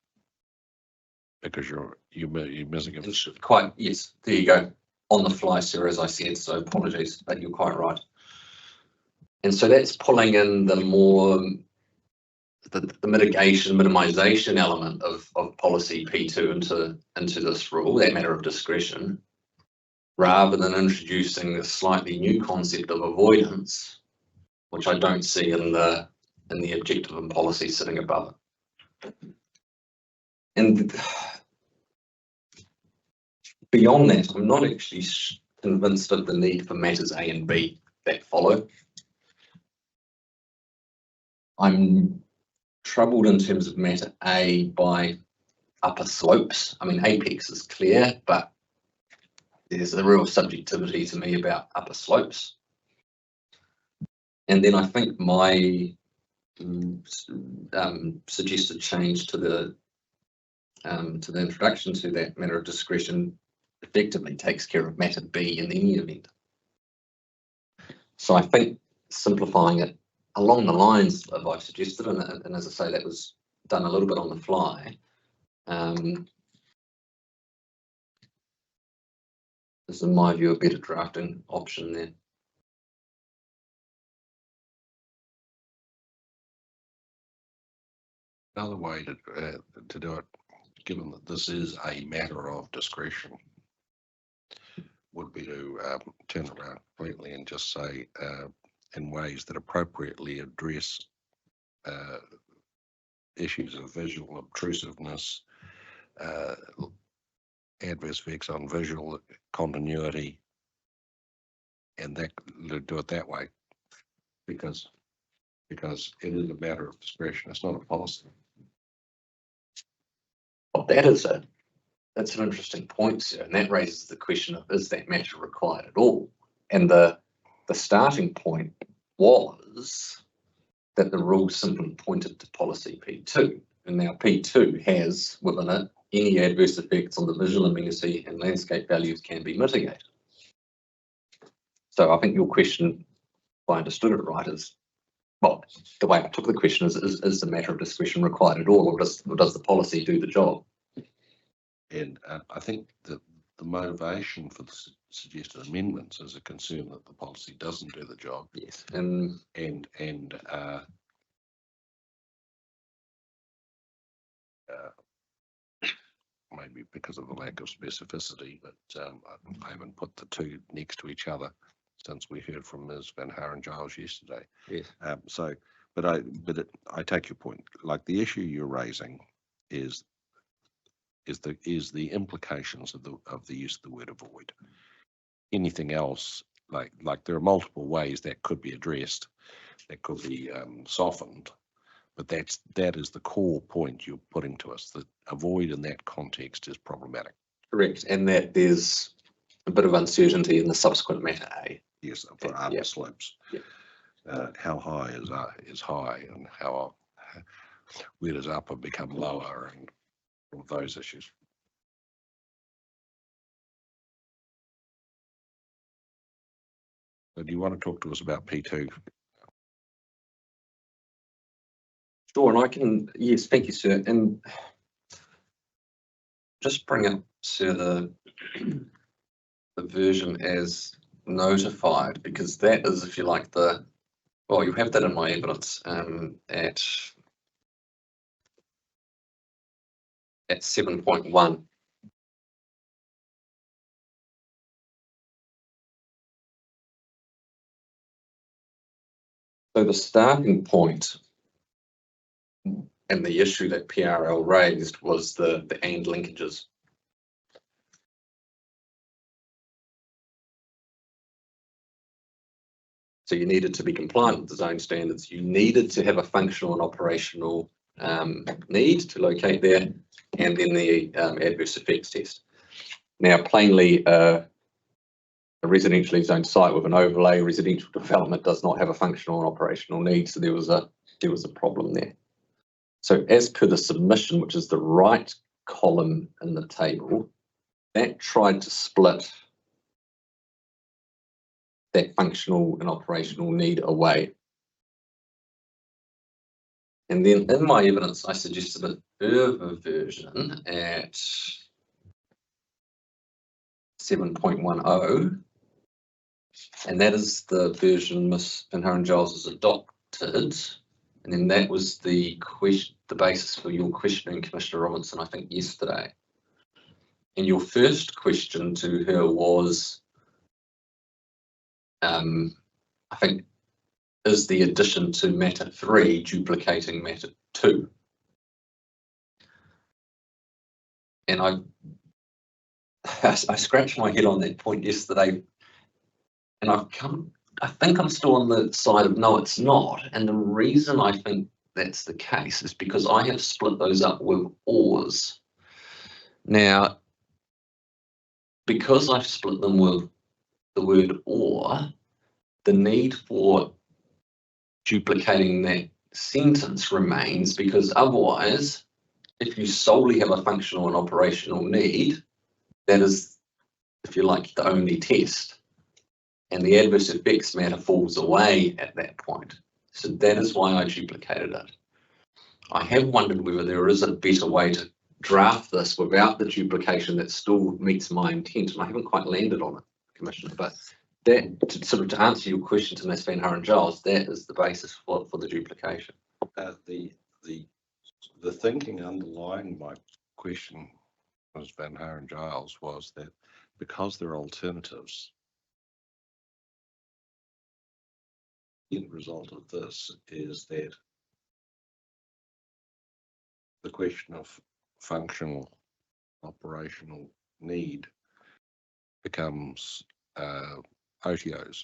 S1: Because you're missing it.
S6: quite, yes, there you go. On the fly, sir, as I said, so apologies, but you're quite right. And so that's pulling in the more, the mitigation, minimisation element of policy P2 into this rule, that matter of discretion, rather than introducing a slightly new concept of avoidance, which I don't see in the objective and policy sitting above it. And beyond that, I'm not actually convinced of the need for matters A and B that follow. I'm troubled in terms of matter A by upper slopes. I mean, apex is clear, but there's a real subjectivity to me about upper slopes. And then I think my suggested change to the introduction to that matter of discretion effectively takes care of matter B in any event. So I think simplifying it along the lines of I've suggested, and as I say, that was done a little bit on the fly, is in my view a better drafting option there.
S1: Another way to do it, given that this is a matter of discretion, would be to turn around completely and just say in ways that appropriately address issues of visual obtrusiveness, adverse effects on visual continuity, and that do it that way, because it is a matter of discretion. It's not a policy.
S6: Well, that's an interesting point, sir, and that raises the question of, is that matter required at all? And the starting point was that the rule simply pointed to policy P2, and now P2 has within it any adverse effects on the visual amenity and landscape values can be mitigated. So I think your question, if I understood it right, is, well, the way I took the question is the matter of discretion required at all, or does the policy do the job?
S1: And I think that the motivation for the suggested amendments is a concern that the policy doesn't do the job.
S6: Yes. And
S1: maybe because of the lack of specificity, but I haven't put the two next to each other since we heard from Ms. Van Haren-Giles yesterday.
S6: yes.
S1: But I take your point. Like, the issue you're raising is the implications of the use of the word avoid. Anything else, like there are multiple ways that could be addressed, that could be softened, but that is the core point you're putting to us. That avoid in that context is problematic.
S6: Correct, and that there's a bit of uncertainty in the subsequent matter A.
S1: Yes, for upper slopes.
S6: Yeah.
S1: How high is high, and where does upper become lower, and all those issues. So do you want to talk to us about P2?
S6: Sure, and I can, yes, thank you, sir. And just bring it to the version as notified, because that is, if you like, well, you have that in my evidence at 7.1. So the starting point and the issue that PRL raised was the and linkages. So you needed to be compliant with the zone standards. You needed to have a functional and operational need to locate there, and then the adverse effects test. Now, plainly, a residentially zoned site with an overlay residential development does not have a functional and operational need, so there was a problem there. So as per the submission, which is the right column in the table, that tried to split that functional and operational need away. And then in my evidence, I suggested an further version at 7.10, and that is the version Ms. Van Giles has adopted. And then that was the basis for your questioning, Commissioner Robinson, I think yesterday. And your first question to her was, I think, is the addition to matter 3 duplicating matter 2? And I scratched my head on that point yesterday, and I think I'm still on the side of no, it's not. And the reason I think that's the case is because I have split those up with ors. Now, because I've split them with the word or, the need for duplicating that sentence remains, because otherwise, if you solely have a functional and operational need, that is, if you like, the only test, and the adverse effects matter falls away at that point. So that is why I duplicated it. I have wondered whether there is a better way to draft this without the duplication that still meets my intent, and I haven't quite landed on it, Commissioner, but that, to answer your question to Ms. Van Giles, that is the basis for the duplication.
S1: The thinking underlying my question, Ms. Van Giles, was that because there are alternatives, the end result of this is that the question of functional operational need becomes OTOs.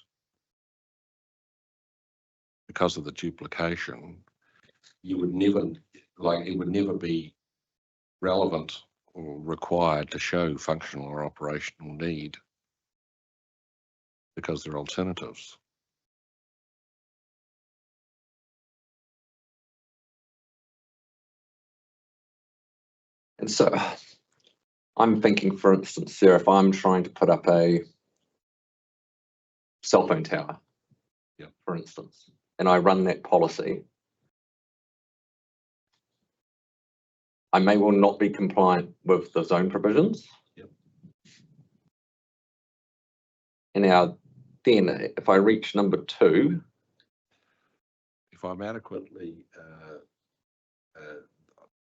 S1: Because of the duplication, you would never, it would never be relevant or required to show functional or operational need because they're alternatives.
S6: And so I'm thinking, for instance, Sarah, if I'm trying to put up a cell phone tower, for instance, and I run that policy, I may well not be compliant with the zone provisions. And now, then, if I reach number 2,
S1: if I'm adequately,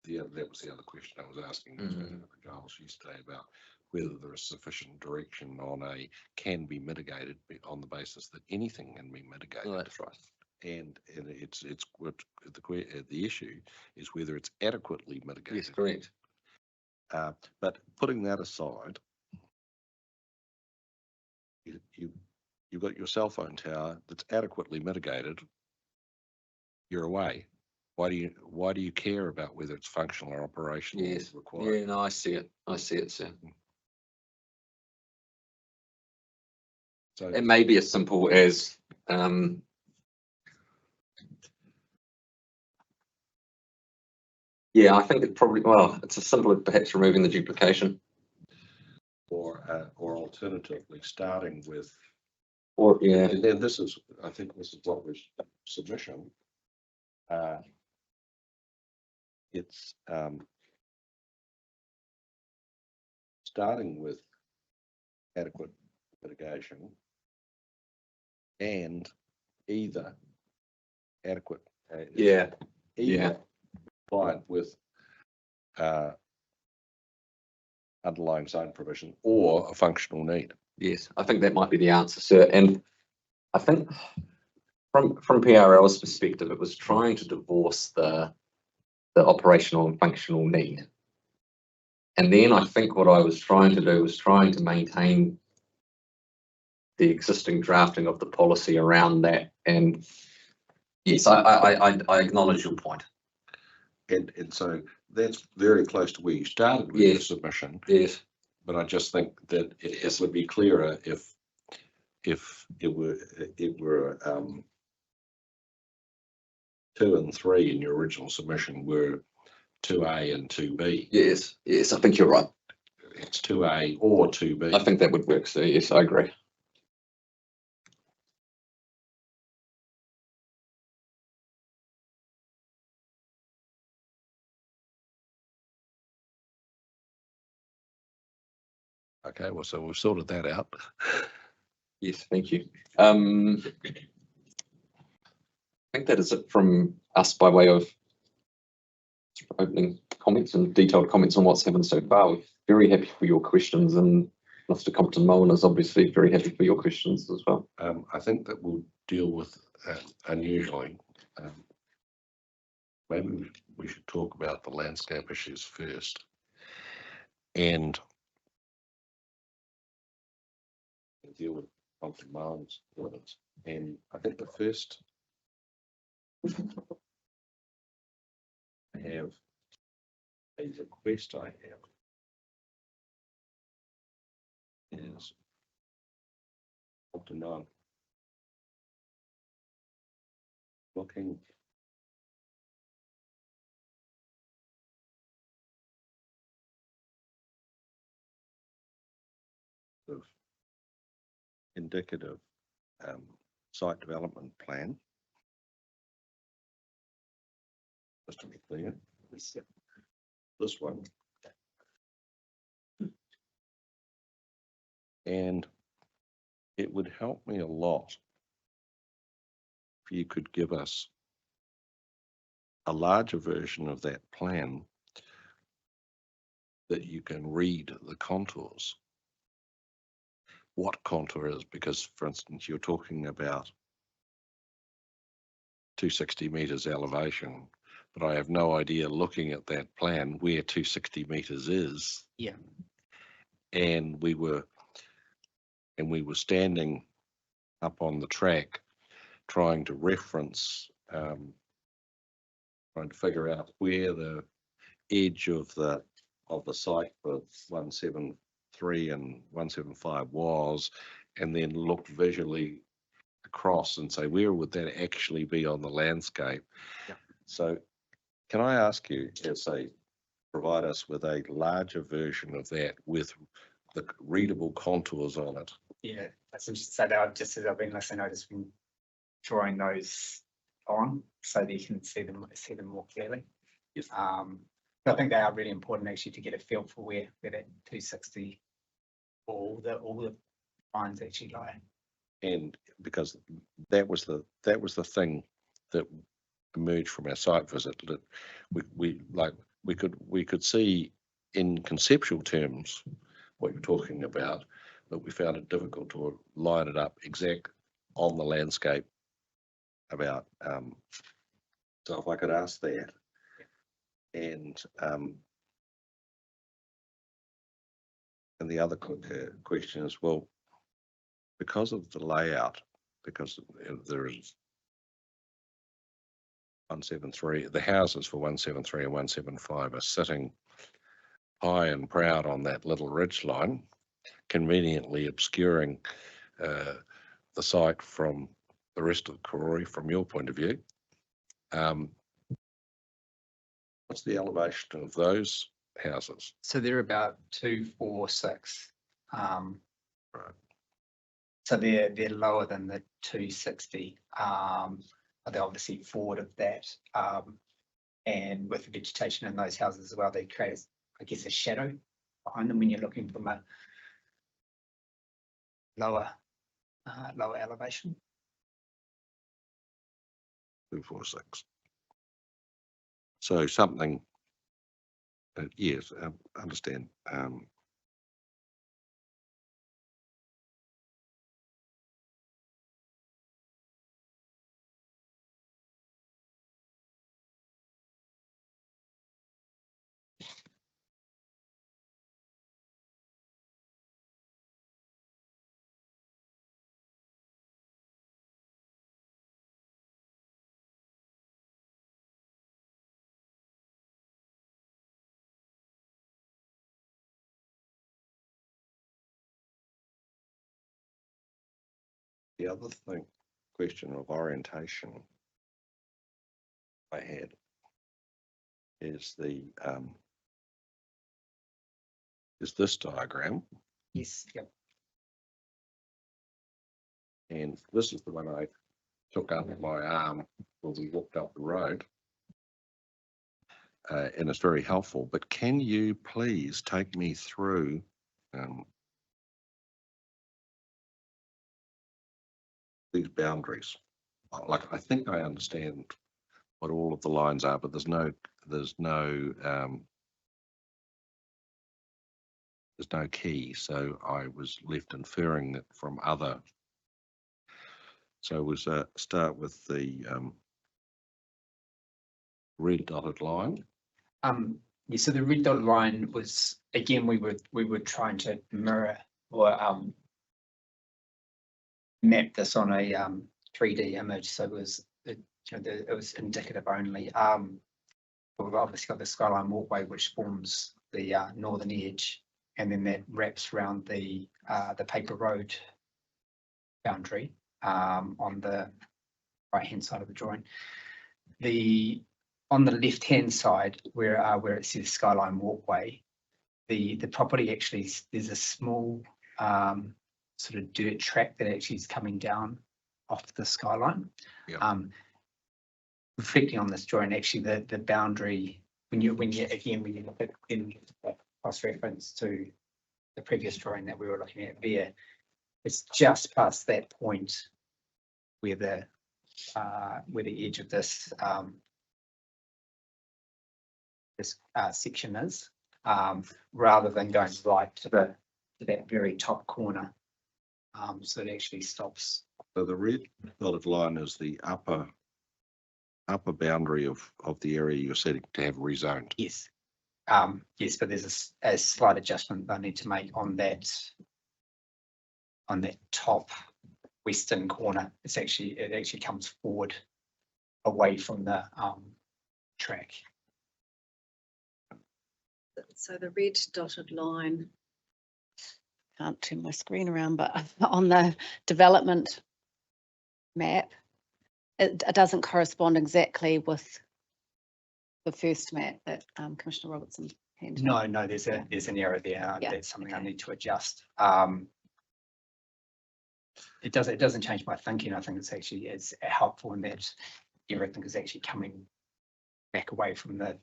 S1: that was the other question I was asking Giles yesterday about whether there is sufficient direction on a can be mitigated on the basis that anything can be mitigated.
S6: oh, that's right.
S1: And it's what the issue is, whether it's adequately mitigated.
S6: Yes, correct.
S1: But putting that aside, you've got your cell phone tower that's adequately mitigated. You're away. Why do you care about whether it's functional or operational?
S6: Yes.
S1: Required?
S6: Yeah, no, I see it. I see it, sir.
S1: So
S6: It may be as simple as yeah, I think it probably, well, it's as simple as perhaps removing the duplication.
S1: or alternatively starting with,
S6: Or, yeah.
S1: and then this is, I think this is what was submission. It's starting with adequate mitigation and either adequate.
S6: Yeah.
S1: Either compliant with underlying zone provision or a functional need.
S6: Yes, I think that might be the answer, sir. And I think from PRL's perspective, it was trying to divorce the operational and functional need. And then I think what I was trying to do was trying to maintain the existing drafting of the policy around that. And yes, I acknowledge your point.
S1: And so that's very close to where you started with your
S6: Yes.
S1: submission.
S6: Yes.
S1: But I just think that it would be clearer if it were 2 and 3 in your original submission were 2A and 2B.
S6: Yes. Yes, I think you're right.
S1: It's 2A or 2B.
S6: I think that would work, sir. Yes, I agree.
S1: Okay, well, so we've sorted that out.
S6: Yes, thank you. I think that is it from us by way of opening comments and detailed comments on what's happened so far. We're very happy for your questions, and Mr. Compton Mullen is obviously very happy for your questions as well.
S1: I think that we'll deal with unusually. Maybe we should talk about the landscape issues first. And deal with Compton Mullen's orders. And I think the first I have a request I have is Compton Mullen looking of indicative site development plan. Just to be clear, this one. And it would help me a lot if you could give us a larger version of that plan that you can read the contours. What contour is, because for instance, you're talking about 260 meters elevation, but I have no idea looking at that plan where 260 meters is.
S7: Yeah.
S1: And we were standing up on the track trying to reference, trying to figure out where the edge of the site for 173 and 175 was, and then look visually across and say, where would that actually be on the landscape?
S7: Yeah.
S1: So can I ask you, provide us with a larger version of that with the readable contours on it?
S7: Yeah, that's interesting. So now, just as I've been listening, I've just been drawing those on so that you can see them more clearly.
S1: Yes.
S7: I think they are really important actually to get a feel for where that 260 all the lines actually lie.
S1: And because that was the thing that emerged from our site visit, that we could see in conceptual terms what you're talking about, but we found it difficult to line it up exact on the landscape about. So if I could ask that, and the other question is, well, because of the layout, because there is 173, the houses for 173 and 175 are sitting high and proud on that little ridge line, conveniently obscuring the site from the rest of Karori from your point of view. What's the elevation of those houses?
S7: So they're about 246.
S1: Right.
S7: So they're lower than the 260. But they're obviously forward of that. And with the vegetation in those houses as well, they create, I guess, a shadow behind them when you're looking from a lower elevation.
S1: 246. So something, yes, understand. The other thing, question of orientation I had is is this diagram,
S7: Yes, yep.
S1: and this is the one I took under my arm when we walked up the road. And it's very helpful, but can you please take me through these boundaries? Like, I think I understand what all of the lines are, but there's no key. So I was left inferring that from other. So was start with the red dotted line.
S7: Yeah, so the red dotted line was, again, we were trying to mirror or map this on a 3D image, so it was it was indicative only. We've obviously got the Skyline Walkway, which forms the northern edge, and then that wraps around the paper road boundary on the right hand side of the drawing. On the left hand side, where it says Skyline Walkway, the property actually, there's a small sort of dirt track that actually is coming down off the skyline.
S1: Yeah.
S7: Reflecting on this drawing, actually the boundary, when you look at in cross reference to the previous drawing that we were looking at there, it's just past that point where the edge of this section is, rather than going right to that very top corner. So it actually stops.
S1: So the red dotted line is the upper boundary of the area you're setting to have rezoned.
S7: Yes. Yes, but there's a slight adjustment I need to make on that top western corner. It actually comes forward away from the track.
S5: So the red dotted line,
S3: Can't turn my screen around, but on the development map, it doesn't correspond exactly with the first map that Commissioner Robertson handed.
S7: No, there's an error there.
S3: Yeah,
S7: That's something I
S3: okay.
S7: need to adjust. It doesn't change my thinking. I think it's helpful in that everything is actually coming back away from the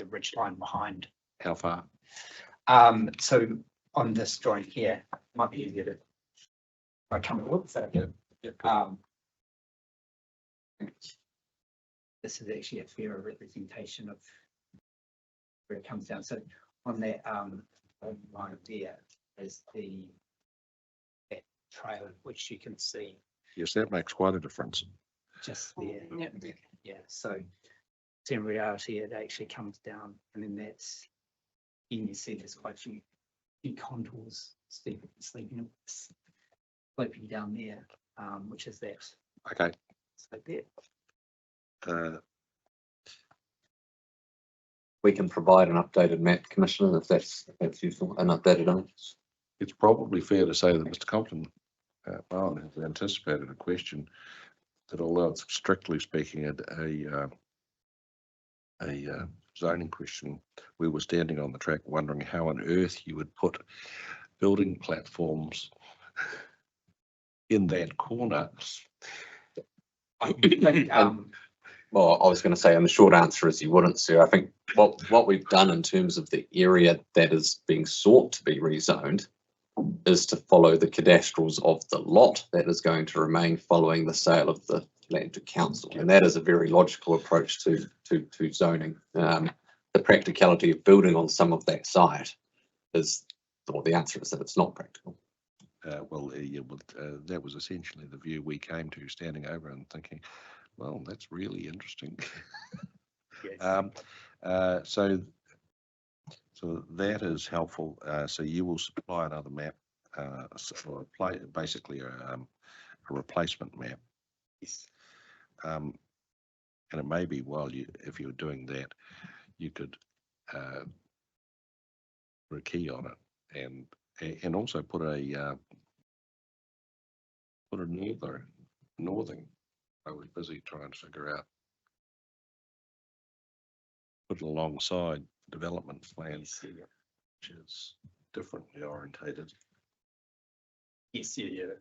S7: ridge line behind.
S1: How far?
S7: So on this drawing here, might be easier to come with that. This is actually a fairer representation of where it comes down. So on that line there is that trail which you can see
S1: Yes, that makes quite a difference.
S7: just there. Yeah. So in reality, it actually comes down, and then that's, you see there's quite a few contours sloping down there, which is that.
S1: Okay.
S7: So there.
S6: We can provide an updated map, Commissioner, if that's useful, an updated image.
S1: It's probably fair to say that Mr. Compton Bowen has anticipated a question that, although it's strictly speaking a zoning question, we were standing on the track wondering how on earth you would put building platforms in that corner.
S7: I think,
S6: Well, I was going to say, and the short answer is you wouldn't, sir. I think what we've done in terms of the area that is being sought to be rezoned is to follow the cadastrals of the lot that is going to remain following the sale of the land to council. And that is a very logical approach to zoning. The practicality of building on some of that site is, well, the answer is that it's not practical.
S1: That was essentially the view we came to, standing over and thinking, well, that's really interesting. So that is helpful. So you will supply another map, basically a replacement map.
S7: Yes.
S1: And it may be, if you're doing that, you could put a key on it and also put a northing. I was busy trying to figure out, put it alongside development plans, which is differently orientated.
S7: Yes, yeah.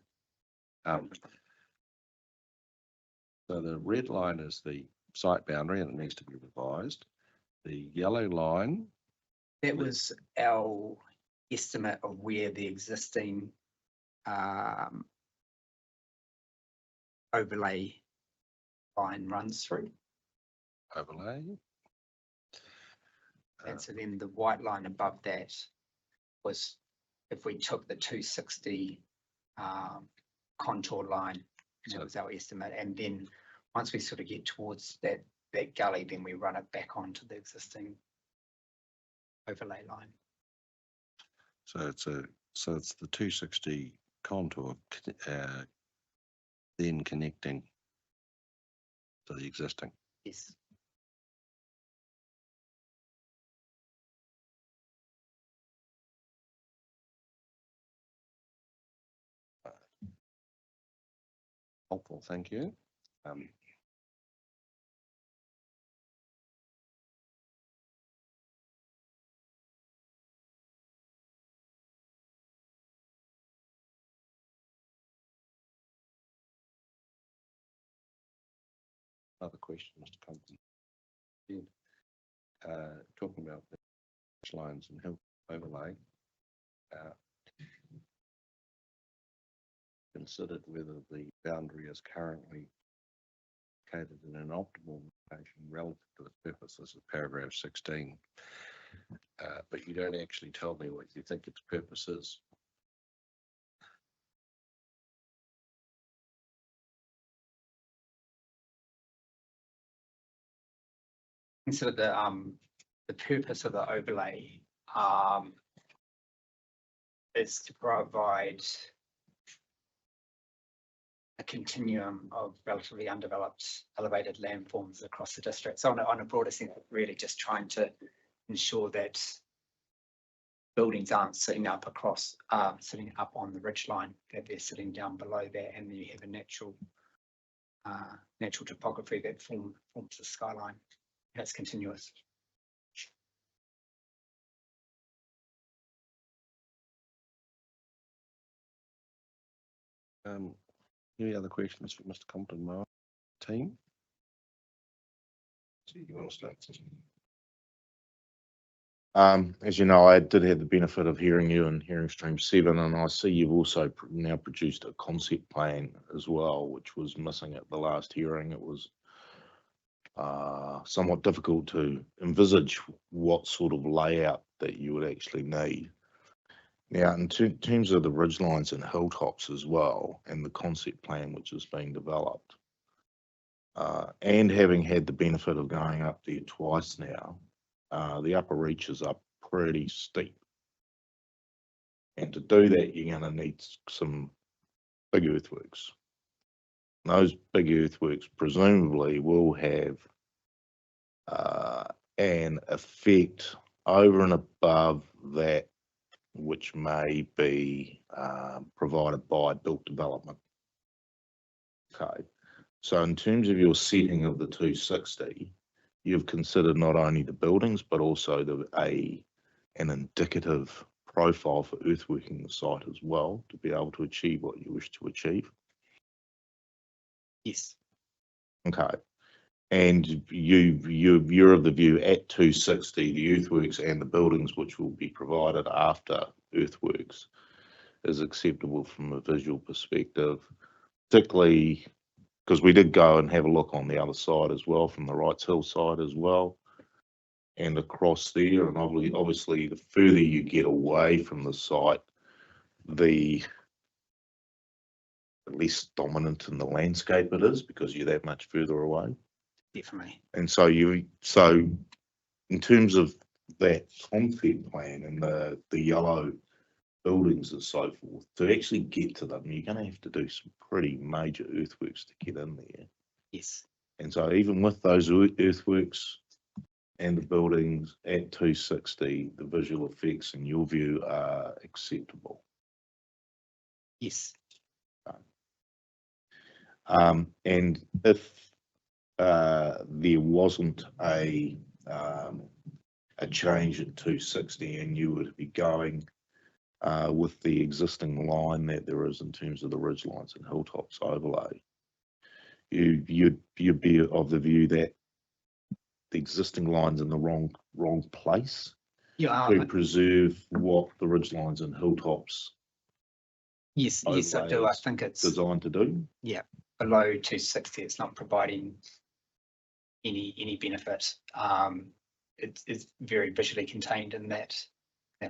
S1: So the red line is the site boundary and it needs to be revised. The yellow line.
S7: That was our estimate of where the existing overlay line runs through.
S1: Overlay.
S7: And so then the white line above that was, if we took the 260 contour line, that was our estimate. And then once we sort of get towards that gully, then we run it back onto the existing overlay line.
S1: So it's the 260 contour, then connecting to the existing.
S7: Yes.
S1: Helpful, thank you. Another question, Mr. Compton. Talking about the lines and hill overlay, considered whether the boundary is currently located in an optimal location relative to its purpose. This is paragraph 16. But you don't actually tell me what you think its purpose is.
S7: So the purpose of the overlay is to provide a continuum of relatively undeveloped elevated landforms across the district. So on a broader sense, really just trying to ensure that buildings aren't sitting up on the ridge line, that they're sitting down below that, and then you have a natural topography that forms the skyline. That's continuous.
S1: Any other questions for Mr. Compton, Mark, team? So you want to start?
S4: As you know, I did have the benefit of hearing you in hearing stream 7, and I see you've also now produced a concept plan as well, which was missing at the last hearing. It was somewhat difficult to envisage what sort of layout that you would actually need. Now, in terms of the ridgelines and hilltops as well, and the concept plan which is being developed, and having had the benefit of going up there twice now, the upper reaches are pretty steep. And to do that, you're going to need some big earthworks. Those big earthworks presumably will have an effect over and above that which may be provided by built development. Okay, so in terms of your setting of the 260, you've considered not only the buildings but also an indicative profile for earthworking the site as well to be able to achieve what you wish to achieve.
S7: Yes.
S4: Okay. And you're of the view at 260, the earthworks and the buildings which will be provided after earthworks is acceptable from a visual perspective, particularly because we did go and have a look on the other side as well, from the Wrights Hill side as well, and across there. And obviously, the further you get away from the site, the less dominant in the landscape it is, because you're that much further away.
S7: Definitely.
S4: And so in terms of that concept plan and the yellow buildings and so forth, to actually get to them, you're going to have to do some pretty major earthworks to get in there.
S7: Yes.
S4: And so even with those earthworks and the buildings at 260, the visual effects in your view are acceptable.
S7: Yes.
S4: And if there wasn't a change at 260 and you would be going with the existing line that there is in terms of the ridge lines and hilltops overlay, you'd be of the view that the existing line's in the wrong place
S7: Yeah.
S4: to preserve what the ridge lines and hilltops
S7: Yes. Yes, I do. I
S4: overlays
S7: think it's
S4: designed to do.
S7: below 260. It's not providing any benefit. It's very visually contained in that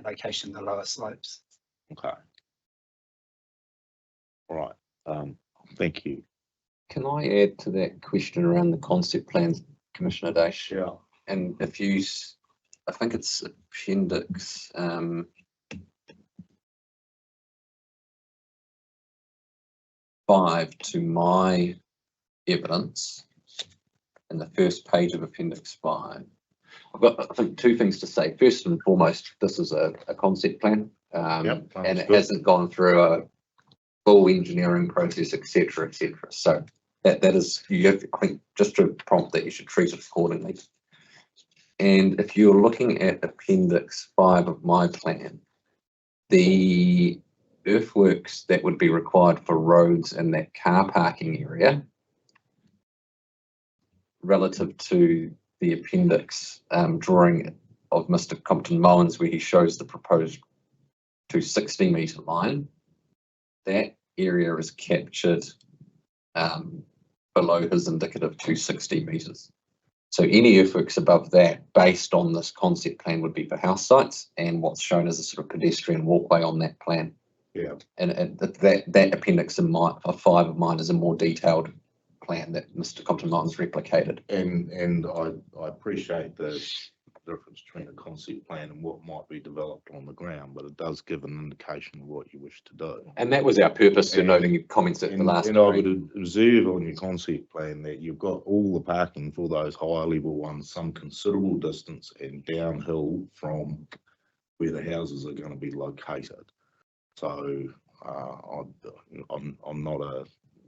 S7: location, the lower slopes.
S4: Okay. All right. Thank you.
S6: Can I add to that question around the concept plans, Commissioner Dash?
S4: Yeah.
S6: And if you, I think it's appendix 5 to my evidence, in the first page of appendix 5. I've got, I think, two things to say. First and foremost, this is a concept plan,
S4: Yep,
S6: and it
S4: understood.
S6: hasn't gone through a full engineering process, etc., etc. So that is, you have, I think, just to prompt that you should treat it accordingly. And if you're looking at appendix 5 of my plan, the earthworks that would be required for roads in that car parking area relative to the appendix drawing of Mr. Compton Mowens, where he shows the proposed 260 metre line, that area is captured below his indicative 260 metres. So any earthworks above that, based on this concept plan, would be for house sites and what's shown as a sort of pedestrian walkway on that plan.
S4: Yeah.
S6: And that appendix in of 5 of mine is a more detailed plan that Mr. Compton Mowens replicated.
S4: And I appreciate the difference between a concept plan and what might be developed on the ground, but it does give an indication of what you wish to do.
S6: And that was our purpose in
S4: And-
S6: noting your comments at the last.
S4: And I would observe on your concept plan that you've got all the parking for those higher level ones, some considerable distance and downhill from where the houses are going to be located. So I'm not a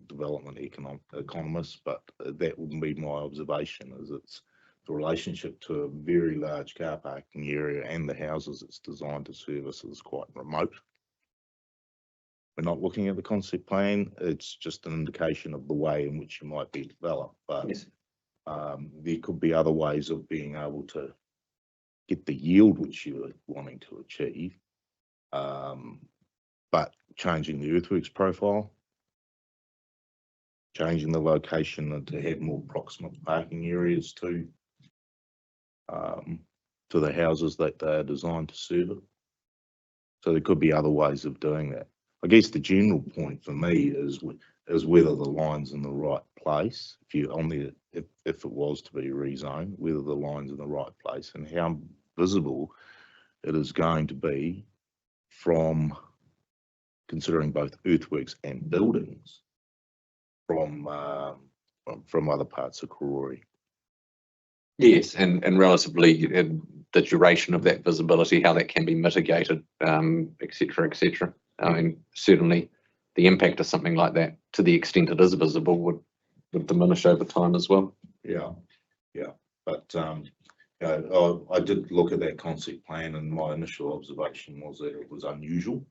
S4: development economist, but that would be my observation, is it's the relationship to a very large car parking area and the houses it's designed to service is quite remote. We're not looking at the concept plan, it's just an indication of the way in which you might be developed, but
S6: Yes.
S4: there could be other ways of being able to get the yield which you're wanting to achieve, but changing the earthworks profile, changing the location and to have more proximate parking areas to the houses that they are designed to serve it. So there could be other ways of doing that. I guess the general point for me is whether the line's in the right place. If it was to be rezoned, whether the line's in the right place and how visible it is going to be from considering both earthworks and buildings from other parts of Karori.
S6: Yes, and relatively the duration of that visibility, how that can be mitigated, et cetera, et cetera. I mean, certainly the impact of something like that, to the extent it is visible, would diminish over time as well.
S4: Yeah. But I did look at that concept plan, and my initial observation was that it was unusual.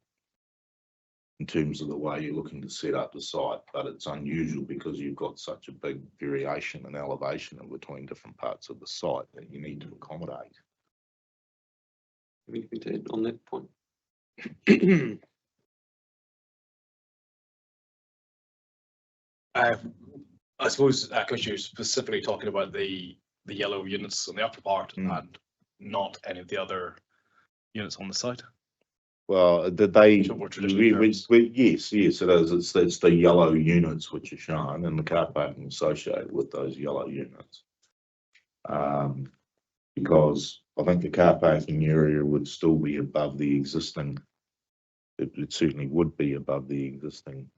S4: in terms of the way you're looking to set up the site, but it's unusual because you've got such a big variation in elevation in between different parts of the site that you need to accommodate.
S6: Anything to add on that point?
S8: I suppose, because you're specifically talking about the yellow units on the upper part and not any of the other units on the site.
S4: Well, did they,
S8: So more traditional terms.
S4: yes, it is. It's the yellow units which are shown and the car parking associated with those yellow units. Because I think the car parking area would still be above the existing, it certainly would be above the existing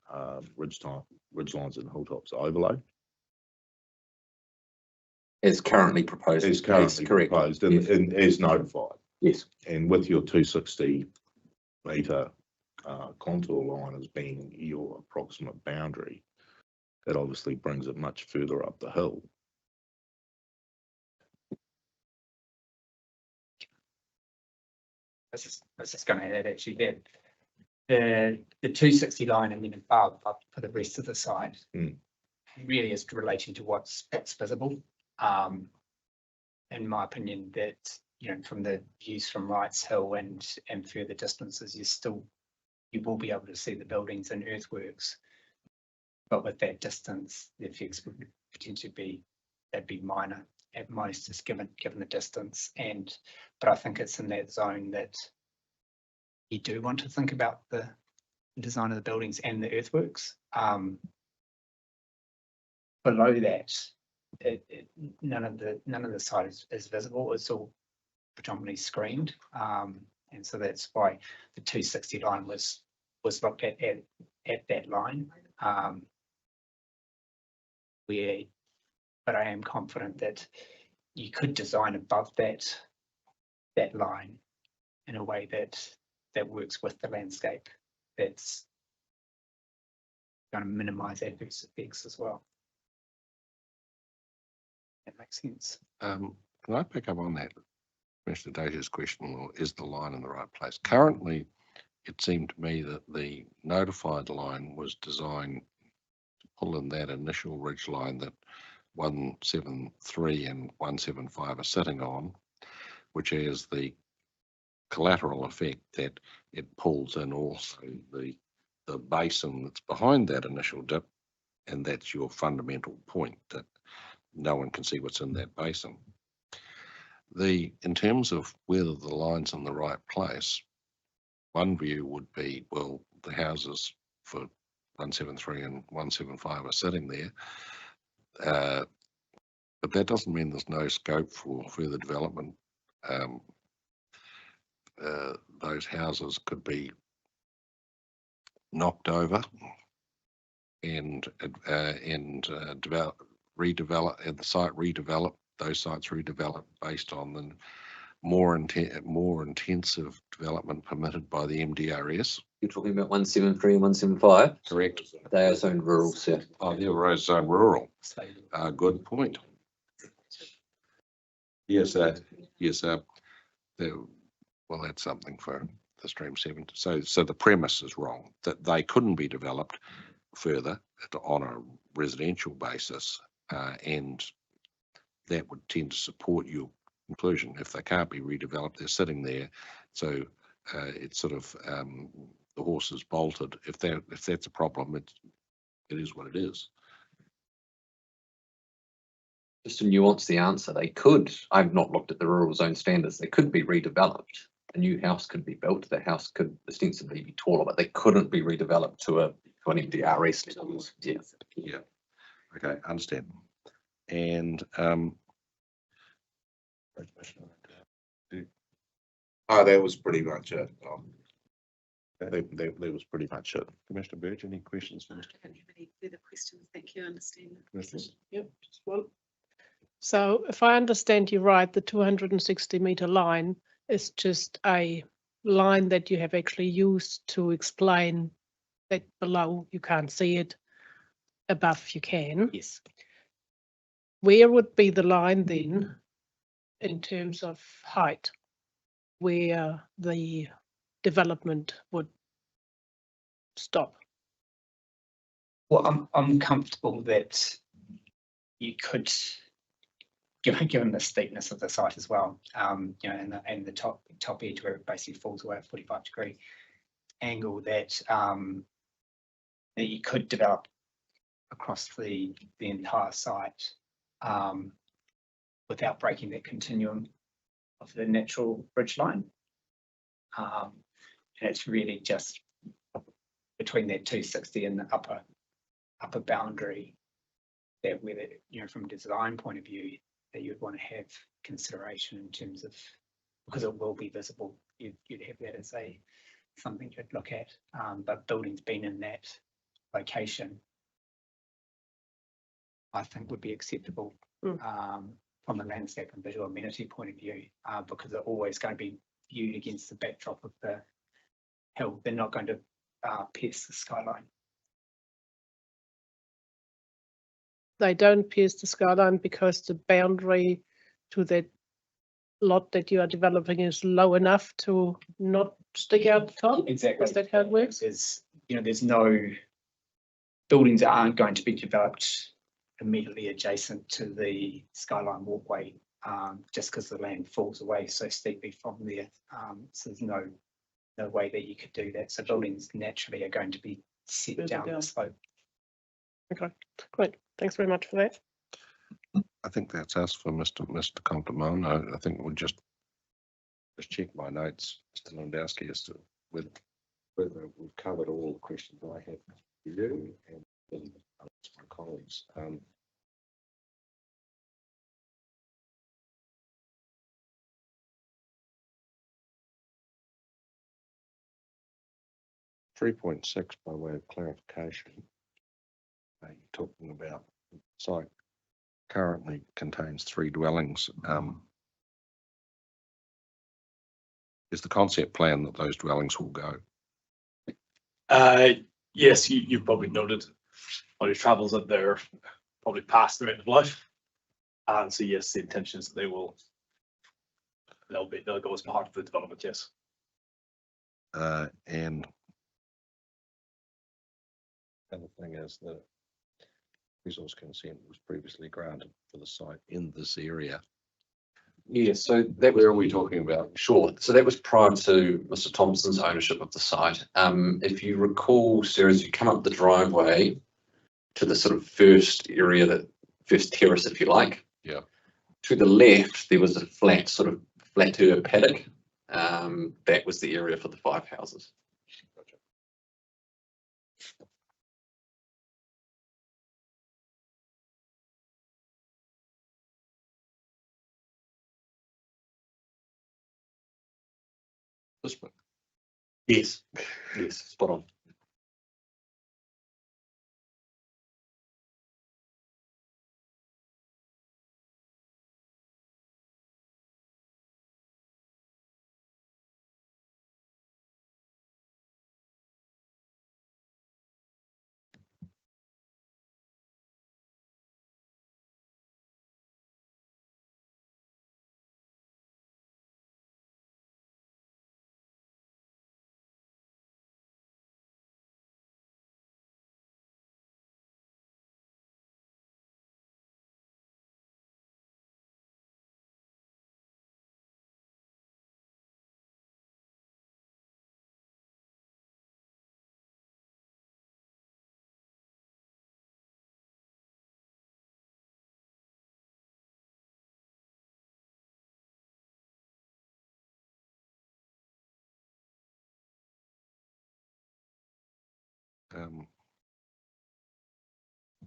S4: ridgelines and hilltops overlay.
S6: As currently proposed.
S4: Is currently
S6: correct.
S4: proposed
S6: Yes.
S4: and as notified.
S6: Yes.
S4: And with your 260 metre contour line as being your approximate boundary, that obviously brings it much further up the hill.
S7: I was just going to add actually that the 260 line and then above for the rest of the site really is relating to what's visible. In my opinion, that from the views from Wrights Hill and further distances, you will be able to see the buildings and earthworks, but with that distance, the effects would potentially be minor at most, just given the distance. But I think it's in that zone that you do want to think about the design of the buildings and the earthworks. Below that, none of the site is visible. It's all predominantly screened, and so that's why the 260 line was looked at that line. But I am confident that you could design above that line in a way that works with the landscape. That's going to minimise adverse effects as well. That makes sense.
S1: Can I pick up on that? Mr. Data's question, well, is the line in the right place? Currently, it seemed to me that the notified line was designed to pull in that initial ridge line that 173 and 175 are sitting on, which has the collateral effect that it pulls in also the basin that's behind that initial dip, and that's your fundamental point, that no one can see what's in that basin. In terms of whether the line's in the right place, one view would be, well, the houses for 173 and 175 are sitting there, but that doesn't mean there's no scope for further development. Those houses could be knocked over and redevelop, and the site redeveloped, those sites redeveloped based on the more intensive development permitted by the MDRS.
S6: You're talking about 173 and 175?
S1: Correct.
S6: They are zoned rural, sir.
S1: Oh, they're zone rural. Good point. Yes, well, that's something for the Stream 7. So the premise is wrong, that they couldn't be developed further on a residential basis, and that would tend to support your conclusion. If they can't be redeveloped, they're sitting there. So it's sort of the horse is bolted. If that's a problem, it is what it is.
S6: Just to nuance the answer, they could, I've not looked at the rural zone standards, they could be redeveloped. A new house could be built, the house could ostensibly be taller, but they couldn't be redeveloped to an MDRS level.
S1: Yeah. Okay, understand. And
S4: That was pretty much it. That was pretty much it.
S1: Commissioner Burge, any questions for Mr.
S5: I don't have any further questions. Thank you. I understand.
S9: Yep, just one. So if I understand you right, the 260 meter line is just a line that you have actually used to explain that below you can't see it, above you can.
S7: Yes.
S9: Where would be the line then in terms of height, where the development would stop.
S7: Well, I'm comfortable that you could, given the steepness of the site as well, you know, and the top edge where it basically falls away at 45-degree angle, that that you could develop across the entire site without breaking that continuum of the natural ridge line. And it's really just between that 260 and the upper boundary that, whether, you know, from a design point of view, that you'd want to have consideration in terms of, because it will be visible, you'd have that as something you'd look at. But buildings being in that location, I think would be acceptable from a landscape and visual amenity point of view, because they're always going to be viewed against the backdrop of the hill. They're not going to pierce the skyline.
S9: They don't pierce the skyline because the boundary to that lot that you are developing is low enough to not stick out the top.
S7: Exactly.
S9: Is that how it works?
S7: There's no buildings that aren't going to be developed immediately adjacent to the skyline walkway, just because the land falls away so steeply from there. So there's no way that you could do that. So buildings naturally are going to be set
S9: Further
S7: down the
S9: down.
S7: slope.
S9: Okay, great. Thanks very much for that.
S1: I think that's us for Mr. Complimon. I think we'll just check my notes, Mr. Lewandowski, as to whether we've covered all the questions I have for you and then my colleagues. 3.6 by way of clarification. You're talking about the site currently contains 3 dwellings. Is the concept plan that those dwellings will go?
S8: Yes, you've probably noted on your travels that they're probably past their end of life. And so yes, the intention is that they'll go as part of the development, yes.
S1: And the other thing is that resource consent was previously granted for the site in this area.
S6: Yeah, so that
S1: Where are we talking about?
S6: Sure. So that was prior to Mr. Thompson's ownership of the site. If you recall, Sarah, as you come up the driveway to the sort of first area, that first terrace, if you like.
S1: Yeah.
S6: To the left, there was a flatter paddock. That was the area for the 5 houses.
S1: Gotcha. This one.
S6: Yes, spot on.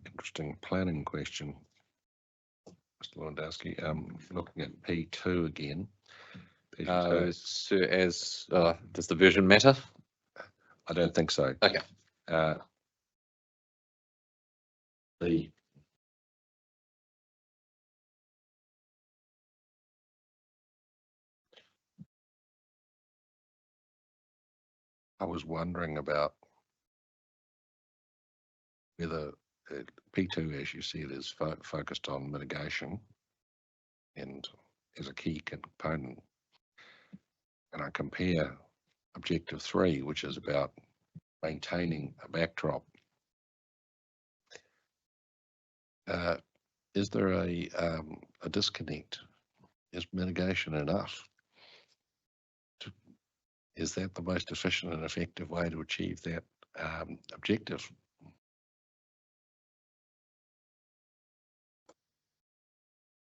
S1: Interesting planning question, Mr. Lewandowski. Looking at P2 again. P2.
S6: So does the version matter?
S1: I don't think so.
S6: Okay.
S1: I was wondering about whether P2, as you see it, is focused on mitigation and is a key component. And I compare objective 3, which is about maintaining a backdrop. Is there a disconnect? Is mitigation enough? Is that the most efficient and effective way to achieve that objective?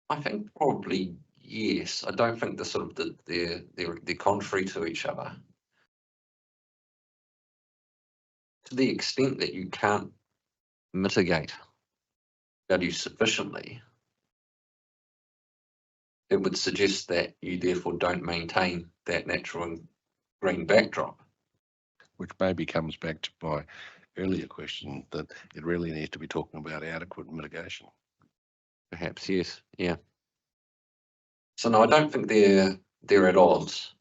S6: I think probably yes. I don't think the sort of they're contrary to each other. To the extent that you can't mitigate value sufficiently, it would suggest that you therefore don't maintain that natural and green backdrop.
S1: Which maybe comes back to my earlier question that it really needs to be talking about adequate mitigation.
S6: Perhaps, yes, yeah. So no, I don't think they're at odds.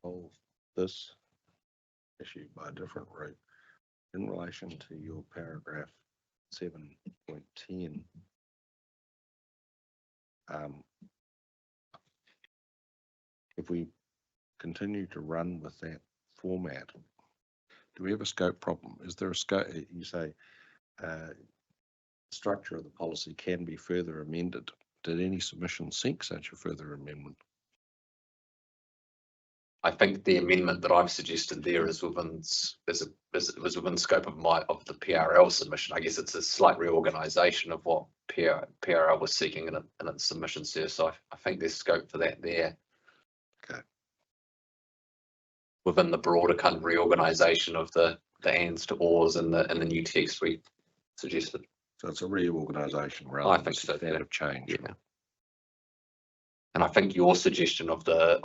S1: Solve this issue by a different route in relation to your paragraph 7.10. If we continue to run with that format, do we have a scope problem? Is there a scope? You say structure of the policy can be further amended. Did any submission seek such a further amendment?
S6: I think the amendment that I've suggested there is within was within scope of the PRL submission. I guess it's a slight reorganisation of what PRL was seeking in its submissions there. So I think there's scope for that there.
S1: Okay.
S6: Within the broader kind of reorganisation of the ands to ors in the new text we suggested.
S1: So it's a reorganisation rather
S6: I
S1: than
S6: think so,
S1: substantive change.
S6: Yeah. And I think your suggestion of the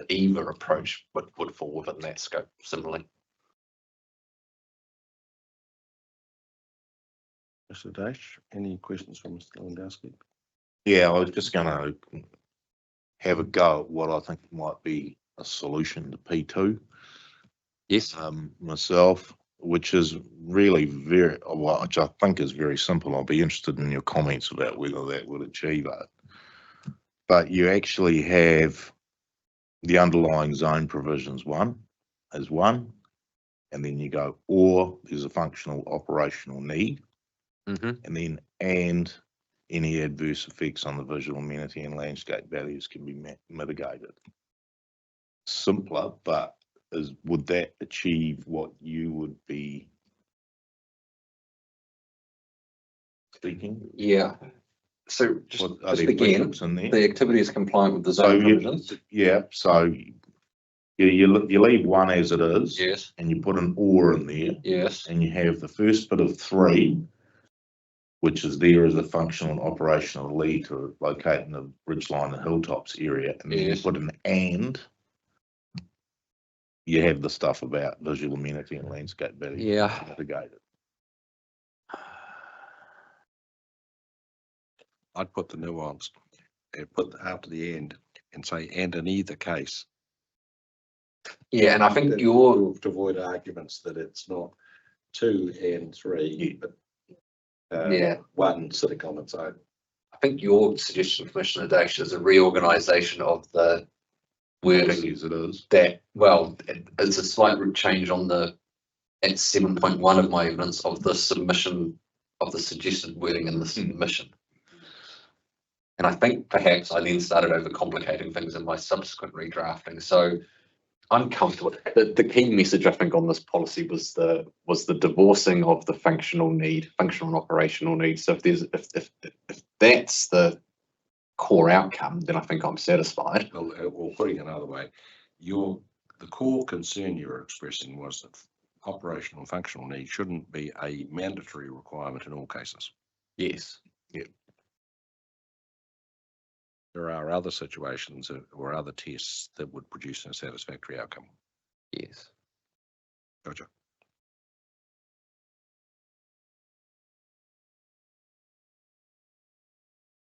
S6: EVA approach would fall within that scope similarly.
S1: Mr. Dash, any questions from Mr. Lewandowski?
S4: Yeah, I was just going to have a go at what I think might be a solution to P2.
S6: Yes.
S4: Myself, which is really which I think is very simple. I'll be interested in your comments about whether that would achieve it. But you actually have the underlying zone provisions one, and then you go, or there's a functional operational need, and then and any adverse effects on the visual amenity and landscape values can be mitigated. Simpler, but would that achieve what you would be seeking?
S6: Yeah. So just again,
S4: in there?
S6: the activity is compliant with the zone provisions.
S4: Yeah, so you leave one as it is.
S6: Yes.
S4: And you put an or in there.
S6: Yes.
S4: And you have the first bit of 3, which is there as a functional and operational lead to locate in the ridgeline and hilltops area. And then you put an and. You have the stuff about visual amenity and landscape value.
S6: Yeah.
S4: Mitigated.
S1: I'd put the nuance, put after the end and say, and in either case.
S6: Yeah, and I think
S1: to avoid arguments that it's not 2 and 3, but 1 sitting on its own.
S6: I think your suggestion, Commissioner Dash, is a reorganisation of the wording
S4: As it is.
S6: that, well, it's a slight change on at 7.1 of my evidence of the submission of the suggested wording in the submission. And I think perhaps I then started overcomplicating things in my subsequent redrafting. So I'm comfortable. The key message I think on this policy was the divorcing of the functional and operational need. So if that's the core outcome, then I think I'm satisfied.
S1: Well, putting it another way, the core concern you were expressing was that operational and functional need shouldn't be a mandatory requirement in all cases.
S4: Yes.
S1: There are other situations or other tests that would produce a satisfactory outcome.
S6: Yes.
S1: Gotcha.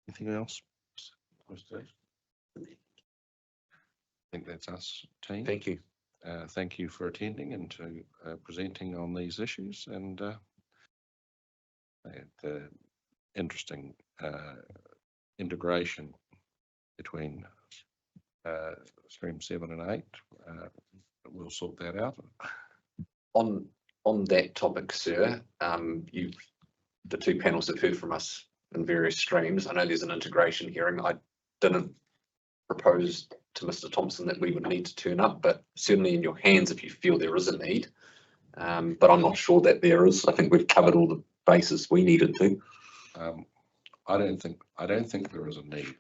S1: Anything else? I think that's us, team.
S6: Thank you.
S1: Thank you for attending and to presenting on these issues, and the interesting integration between stream 7 and 8. We'll sort that out.
S6: On that topic, sir, the two panels have heard from us in various streams. I know there's an integration hearing. I didn't propose to Mr. Thompson that we would need to turn up, but certainly in your hands if you feel there is a need. But I'm not sure that there is. I think we've covered all the bases we needed to.
S1: I don't think there is a need.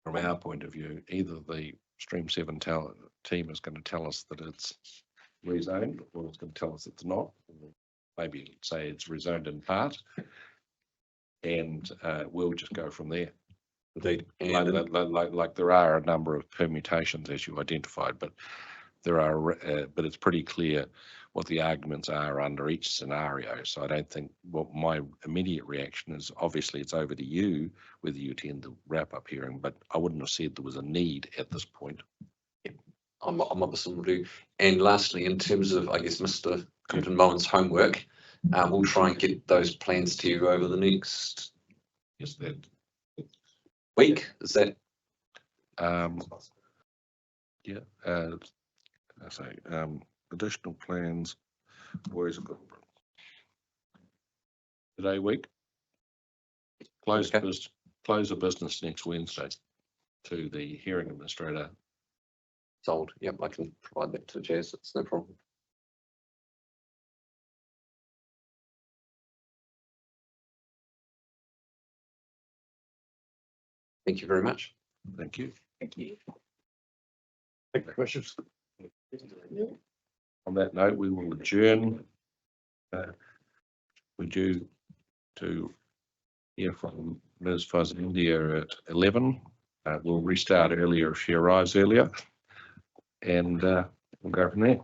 S1: From our point of view, either the Stream 7 team is going to tell us that it's rezoned, or it's going to tell us it's not. Maybe say it's rezoned in part, and we'll just go from there.
S6: Indeed.
S1: Like there are a number of permutations as you identified, but there are, but it's pretty clear what the arguments are under each scenario. So I don't think, well, my immediate reaction is obviously it's over to you whether you attend the wrap-up hearing, but I wouldn't have said there was a need at this point.
S6: I'm of a similar view. And lastly, in terms of, I guess, Mr. Compton Mowen's homework, we'll try and get those plans to you over the next week. Is that?
S1: Yeah. I say additional plans. Where's it got? Today week. Close of business next Wednesday to the hearing administrator.
S6: Sold. Yep, I can provide that to Jazz. It's no problem. Thank you very much.
S1: Thank you.
S5: Thank you.
S2: Any questions?
S1: On that note, we will adjourn. We're due to hear from Ms. Fazindia at 11. We'll restart earlier if she arrives earlier, and we'll go from there.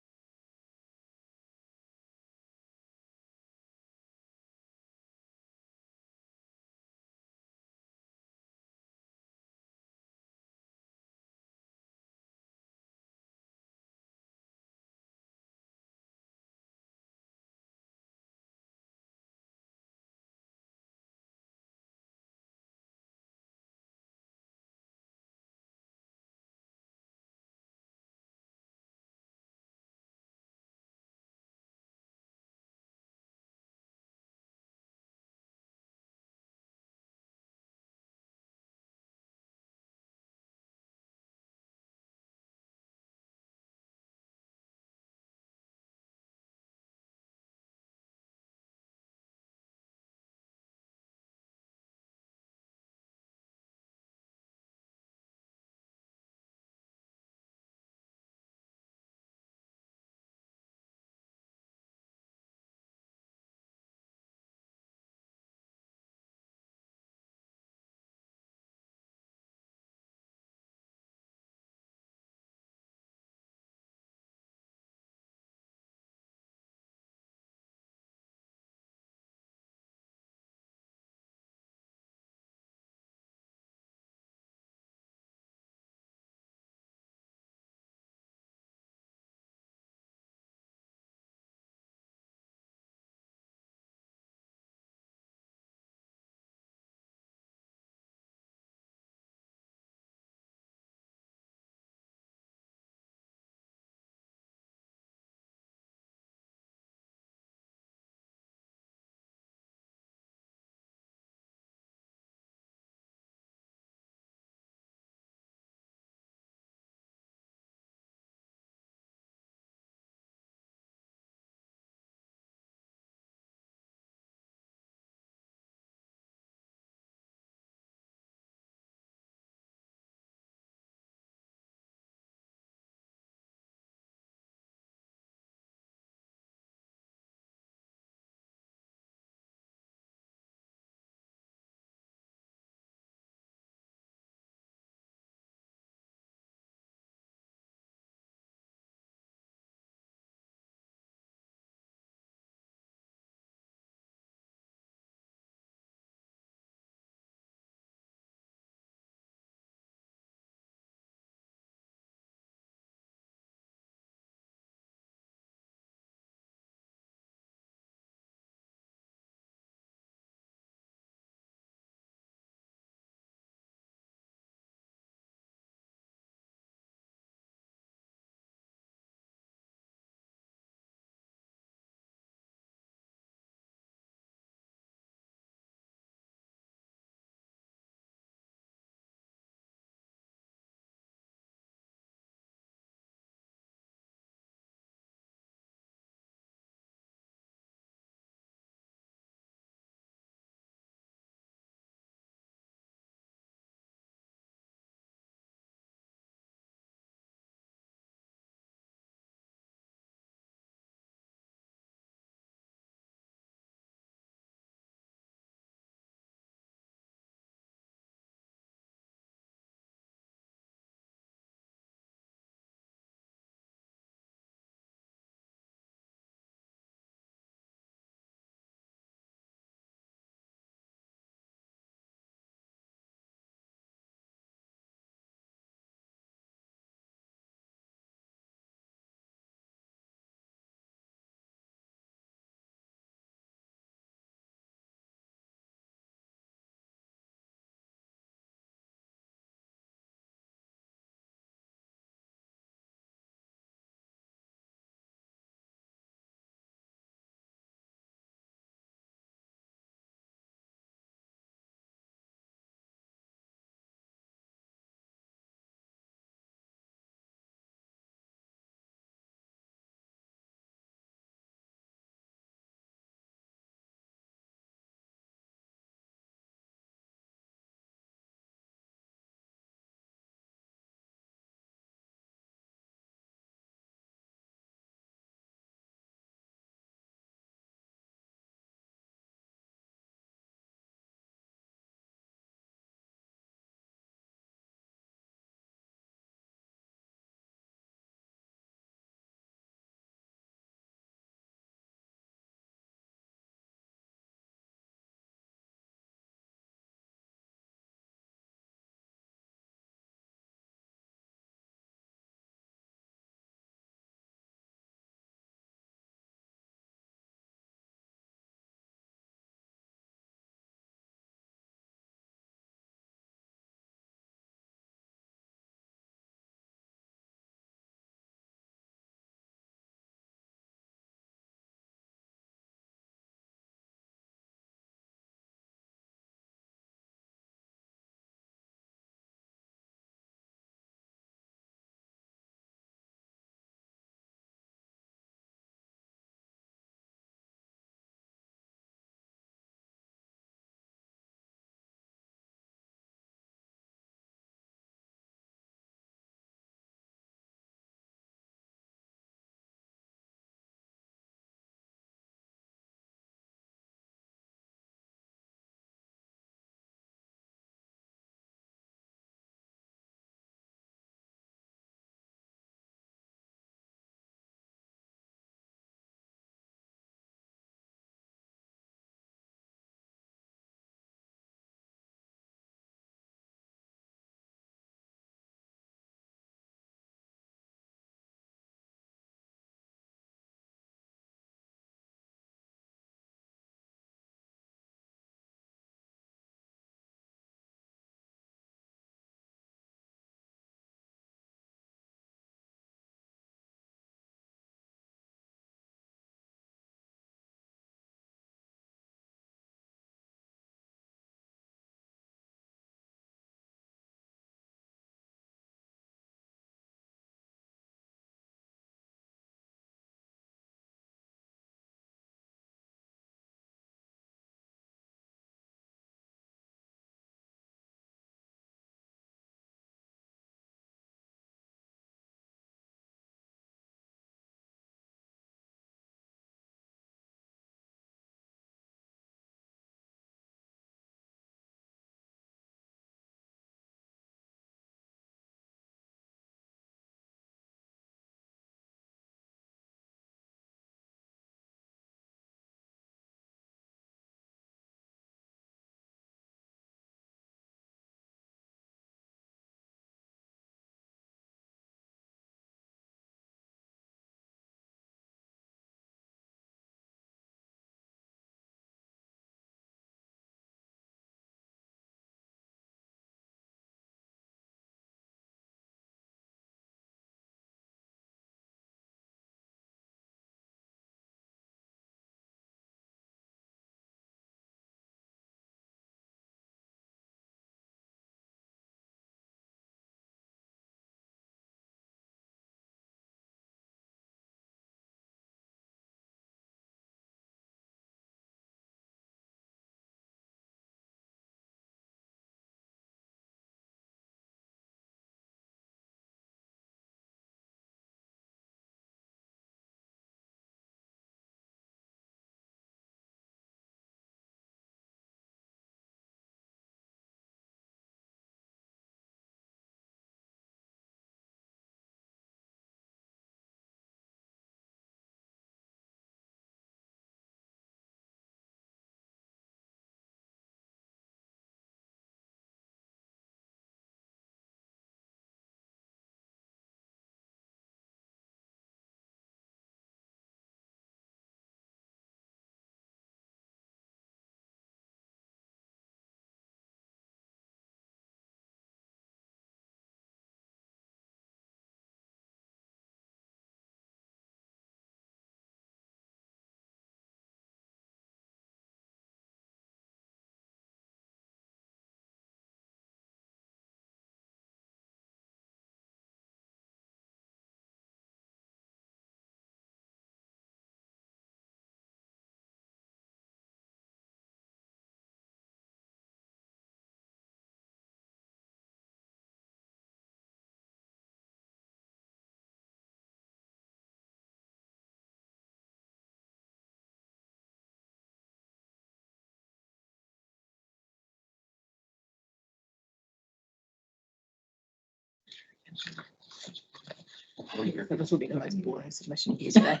S5: This will be the most boring submission here today.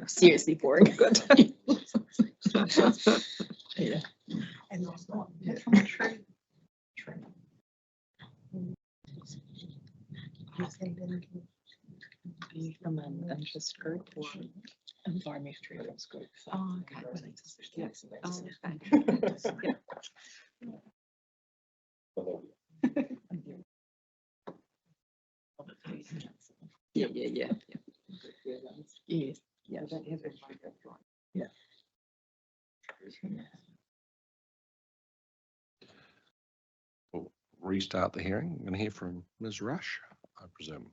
S5: Seriously boring. Good. Yeah. And that's not. Are you from an interest group or environmental reference group? Oh, okay. Yeah. Yeah. Yes. Yeah. Yeah.
S1: We'll restart the hearing. I'm going to hear from Ms. Rush, I presume.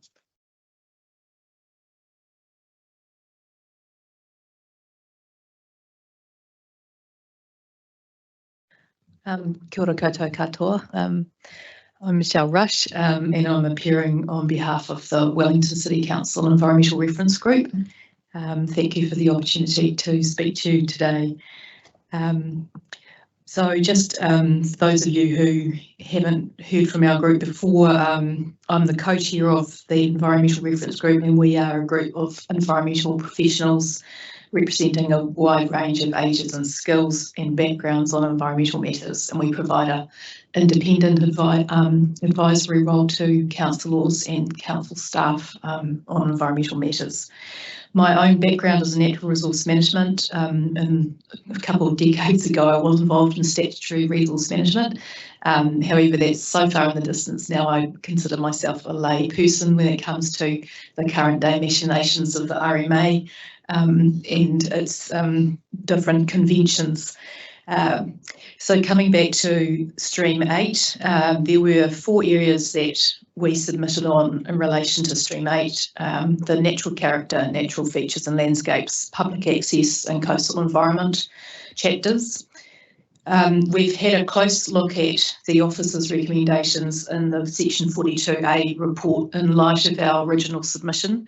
S10: Kia ora koutou katoa. I'm Michelle Rush, and I'm appearing on behalf of the Wellington City Council Environmental Reference Group. Thank you for the opportunity to speak to you today. So just for those of you who haven't heard from our group before, I'm the co-chair of the Environmental Reference Group, and we are a group of environmental professionals representing a wide range of ages and skills and backgrounds on environmental matters, and we provide an independent advisory role to councillors and council staff on environmental matters. My own background is in natural resource management, and a couple of decades ago I was involved in statutory resource management. However, that's so far in the distance now. I consider myself a lay person when it comes to the current day machinations of the RMA and its different conventions. So coming back to Stream 8, there were 4 areas that we submitted on in relation to Stream 8, the natural character, natural features and landscapes, public access and coastal environment chapters. We've had a close look at the officer's recommendations in the Section 42A report in light of our original submission.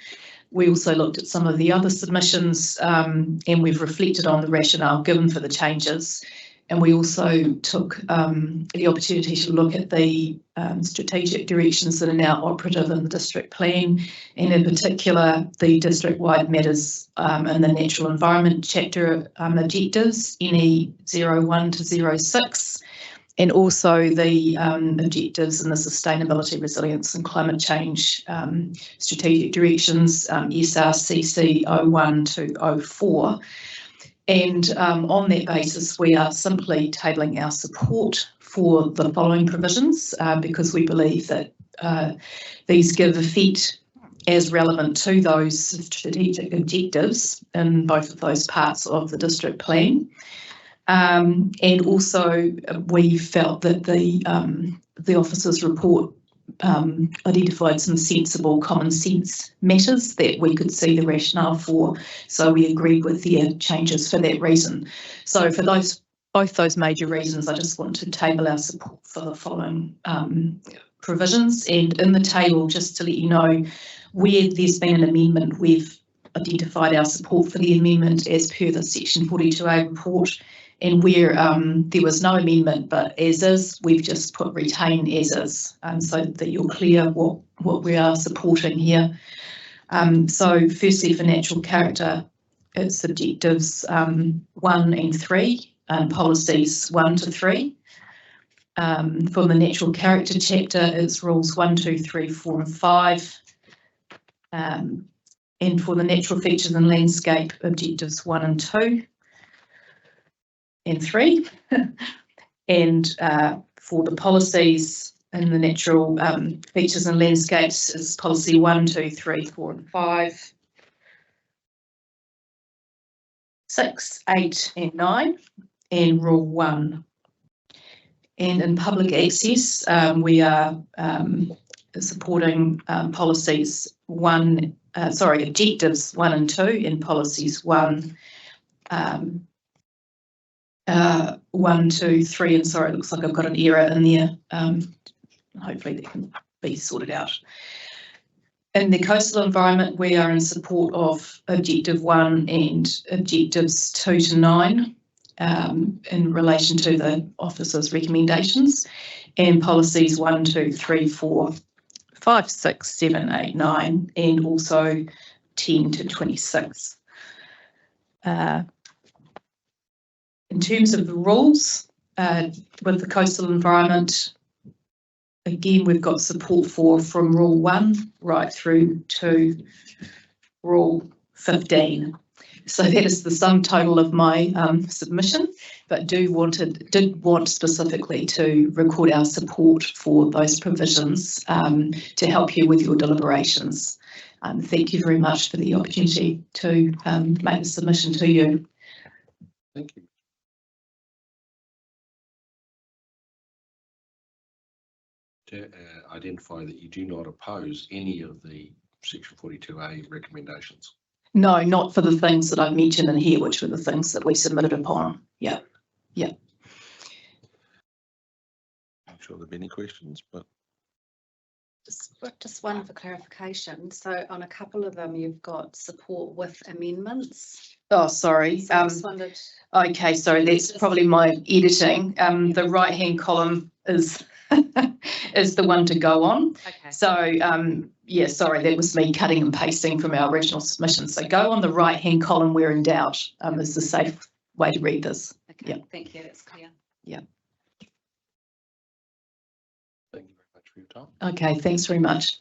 S10: We also looked at some of the other submissions and we've reflected on the rationale given for the changes. And we also took the opportunity to look at the strategic directions that are now operative in the district plan, and in particular the district-wide matters and the natural environment chapter objectives, NE 01 to 06, and also the objectives in the sustainability, resilience and climate change strategic directions, SRCC 01 to 04. And on that basis, we are simply tabling our support for the following provisions because we believe that these give effect as relevant to those strategic objectives in both of those parts of the district plan. And also we felt that the officer's report identified some sensible common sense matters that we could see the rationale for, so we agreed with their changes for that reason. So for both those major reasons, I just want to table our support for the following provisions. And in the table, just to let you know, where there's been an amendment, we've identified our support for the amendment as per the Section 42A report. And where there was no amendment, but as is, we've just put retain as is, so that you're clear what we are supporting here. So firstly, for natural character, it's objectives 1 and 3 and policies 1 to 3. For the natural character chapter, it's rules 1, 2, 3, 4 and 5. And for the natural features and landscape, objectives 1 and 2. And 3, and for the policies and the natural features and landscapes is policy 1, 2, 3, 4 and 5, 6, 8 and 9, and rule 1. And in public access, we are supporting policies objectives 1 and 2 in policies 1, 1, 2, 3, and sorry, it looks like I've got an error in there. Hopefully that can be sorted out. In the coastal environment, we are in support of objective 1 and objectives 2 to 9 in relation to the officer's recommendations, and policies 1, 2, 3, 4, 5, 6, 7, 8, 9, and also 10 to 26. In terms of the rules, with the coastal environment, again, we've got support from Rule 1 right through to Rule 15. So that is the sum total of my submission, but did want specifically to record our support for those provisions to help you with your deliberations. Thank you very much for the opportunity to make the submission to you.
S1: Thank you. To identify that you do not oppose any of the Section 42A recommendations.
S10: No, not for the things that I've mentioned in here, which were the things that we submitted upon. Yeah, yeah.
S1: I'm sure there'll be any questions, but
S3: Just one for clarification. So on a couple of them, you've got support with amendments.
S10: Oh, sorry.
S3: So I just wondered.
S10: Okay, sorry, that's probably my editing. The right-hand column is is the one to go on.
S3: Okay.
S10: So, yeah, sorry, that was me cutting and pasting from our original submission. So go on the right-hand column where in doubt is the safe way to read this.
S3: Okay,
S10: Yeah.
S3: thank you. That's clear.
S1: thank you very much for your time.
S10: Okay, thanks very much.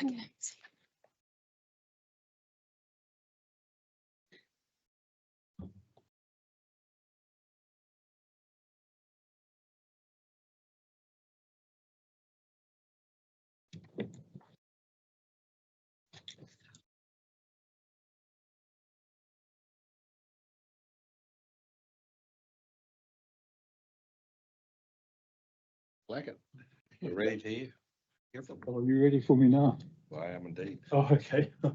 S10: Okay.
S1: Like it. We're ready to hear from you.
S11: Are you ready for me now?
S1: I am indeed.
S11: Oh, okay.
S1: Our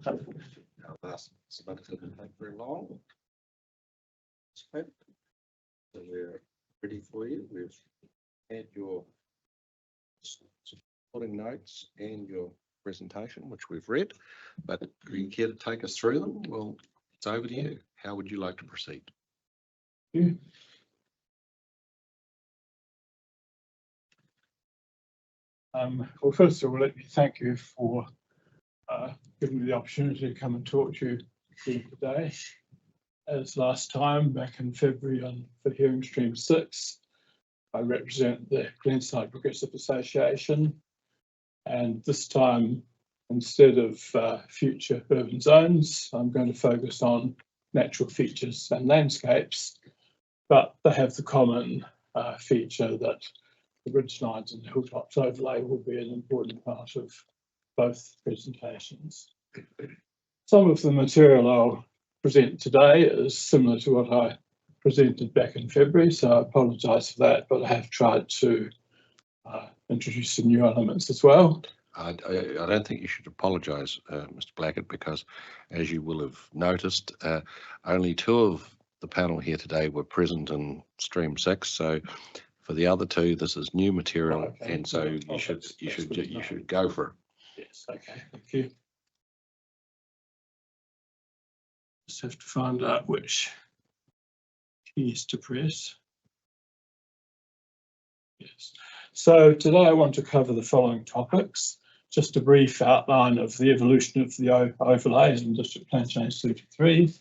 S1: last submitted didn't take very long. So we're ready for you. We've had your supporting notes and your presentation, which we've read, but are you care to take us through them? Well, it's over to you. How would you like to proceed?
S11: Yeah. Well, first of all, let me thank you for giving me the opportunity to come and talk to you here today. As last time, back in February for hearing stream 6, I represent the Glenside Progressive Association, and this time, instead of future urban zones, I'm going to focus on natural features and landscapes, but they have the common feature that the ridgelines and hilltops overlay will be an important part of both presentations. Some of the material I'll present today is similar to what I presented back in February, so I apologise for that, but I have tried to introduce some new elements as well.
S1: I don't think you should apologise, Mr. Blackett, because as you will have noticed, only 2 of the panel here today were present in stream 6. So for the other 2, this is new material,
S11: Okay.
S1: and so you should go for it.
S11: Yes, okay, thank you. Just have to find out which keys to press. Yes. So today I want to cover the following topics. Just a brief outline of the evolution of the overlays in District Plan Change 33,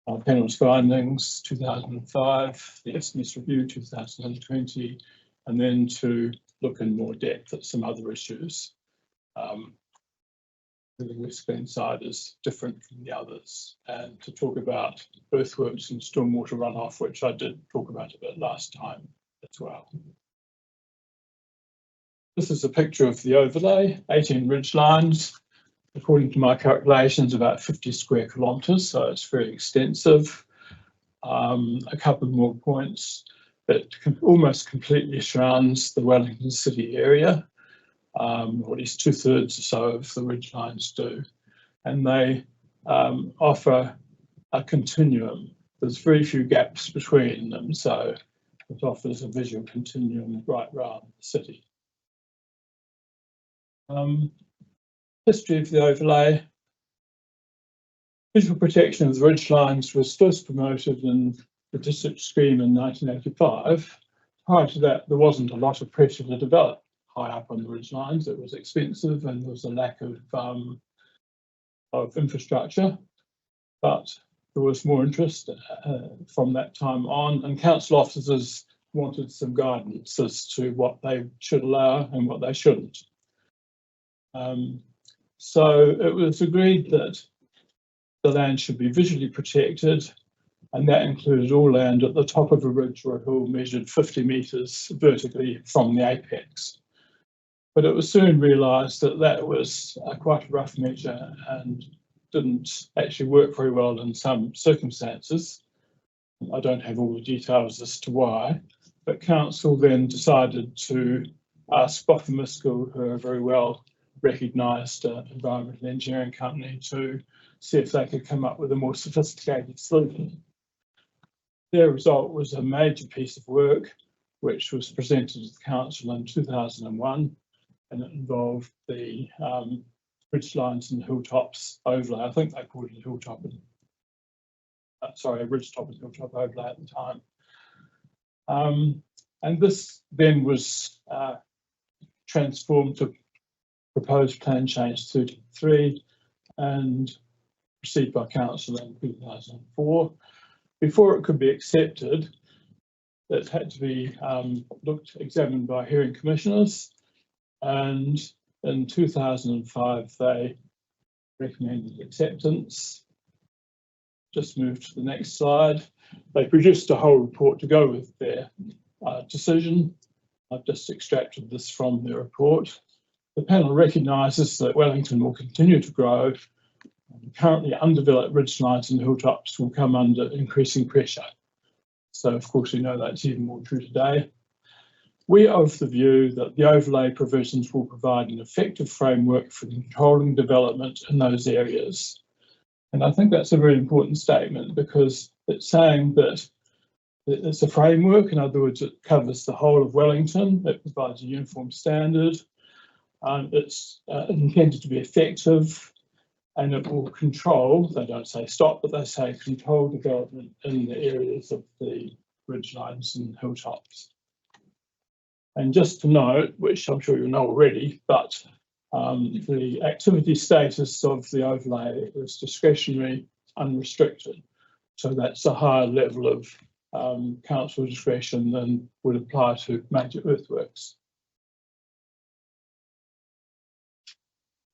S11: our panel's findings 2005, the SMS review 2020, and then to look in more depth at some other issues. The West Glenside is different from the others, and to talk about earthworks and stormwater runoff, which I did talk about a bit last time as well. This is a picture of the overlay, 18 ridge lines. According to my calculations, about 50 square kilometres, so it's very extensive. a couple more points. It almost completely surrounds the Wellington city area, or at least 2/3 or so of the ridgelines do, and they offer a continuum. There's very few gaps between them, so it offers a visual continuum right round the city. History of the overlay. Visual protection of the ridgelines was first promoted in the district scheme in 1985. Prior to that, there wasn't a lot of pressure to develop high up on the ridgelines. It was expensive and there was a lack of infrastructure, but there was more interest from that time on, and council officers wanted some guidance as to what they should allow and what they shouldn't. So it was agreed that the land should be visually protected, and that included all land at the top of a ridge or a hill measured 50 metres vertically from the apex. But it was soon realised that that was quite a rough measure and didn't actually work very well in some circumstances. I don't have all the details as to why, but council then decided to ask Boffa-Miskell, who are a very well recognised environmental engineering company, to see if they could come up with a more sophisticated solution. Their result was a major piece of work which was presented to the council in 2001, and it involved the ridgelines and hilltops overlay. I think they called it a hilltop, a ridgetop and hilltop overlay at the time. And this then was transformed to proposed plan change 33 and received by council in 2004. Before it could be accepted, it had to be examined by hearing commissioners, and in 2005 they recommended acceptance. Just move to the next slide. They produced a whole report to go with their decision. I've just extracted this from their report. The panel recognises that Wellington will continue to grow. Currently undeveloped ridgelines and hilltops will come under increasing pressure. So of course we know that's even more true today. We are of the view that the overlay provisions will provide an effective framework for controlling development in those areas. And I think that's a very important statement, because it's saying that it's a framework. In other words, it covers the whole of Wellington. It provides a uniform standard. It's intended to be effective, and it will control, they don't say stop, but they say control development in the areas of the ridgelines and hilltops. And just to note, which I'm sure you know already, but the activity status of the overlay is discretionary, unrestricted. So that's a higher level of council discretion than would apply to major earthworks.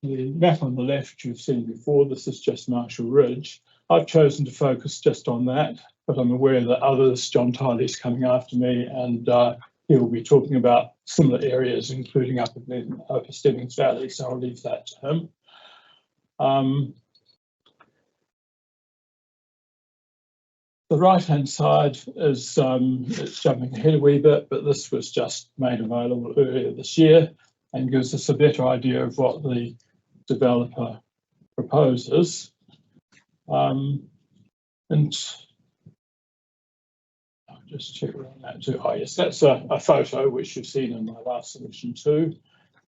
S11: The map on the left you've seen before, this is just Marshall Ridge. I've chosen to focus just on that, but I'm aware that others, John Tiley's coming after me, and he will be talking about similar areas, including Upper Stebbings Valley, so I'll leave that to him. The right-hand side is it's jumping ahead a wee bit, but this was just made available earlier this year and gives us a better idea of what the developer proposes. And I'll just check around that too. Oh yes, that's a photo which you've seen in my last submission too,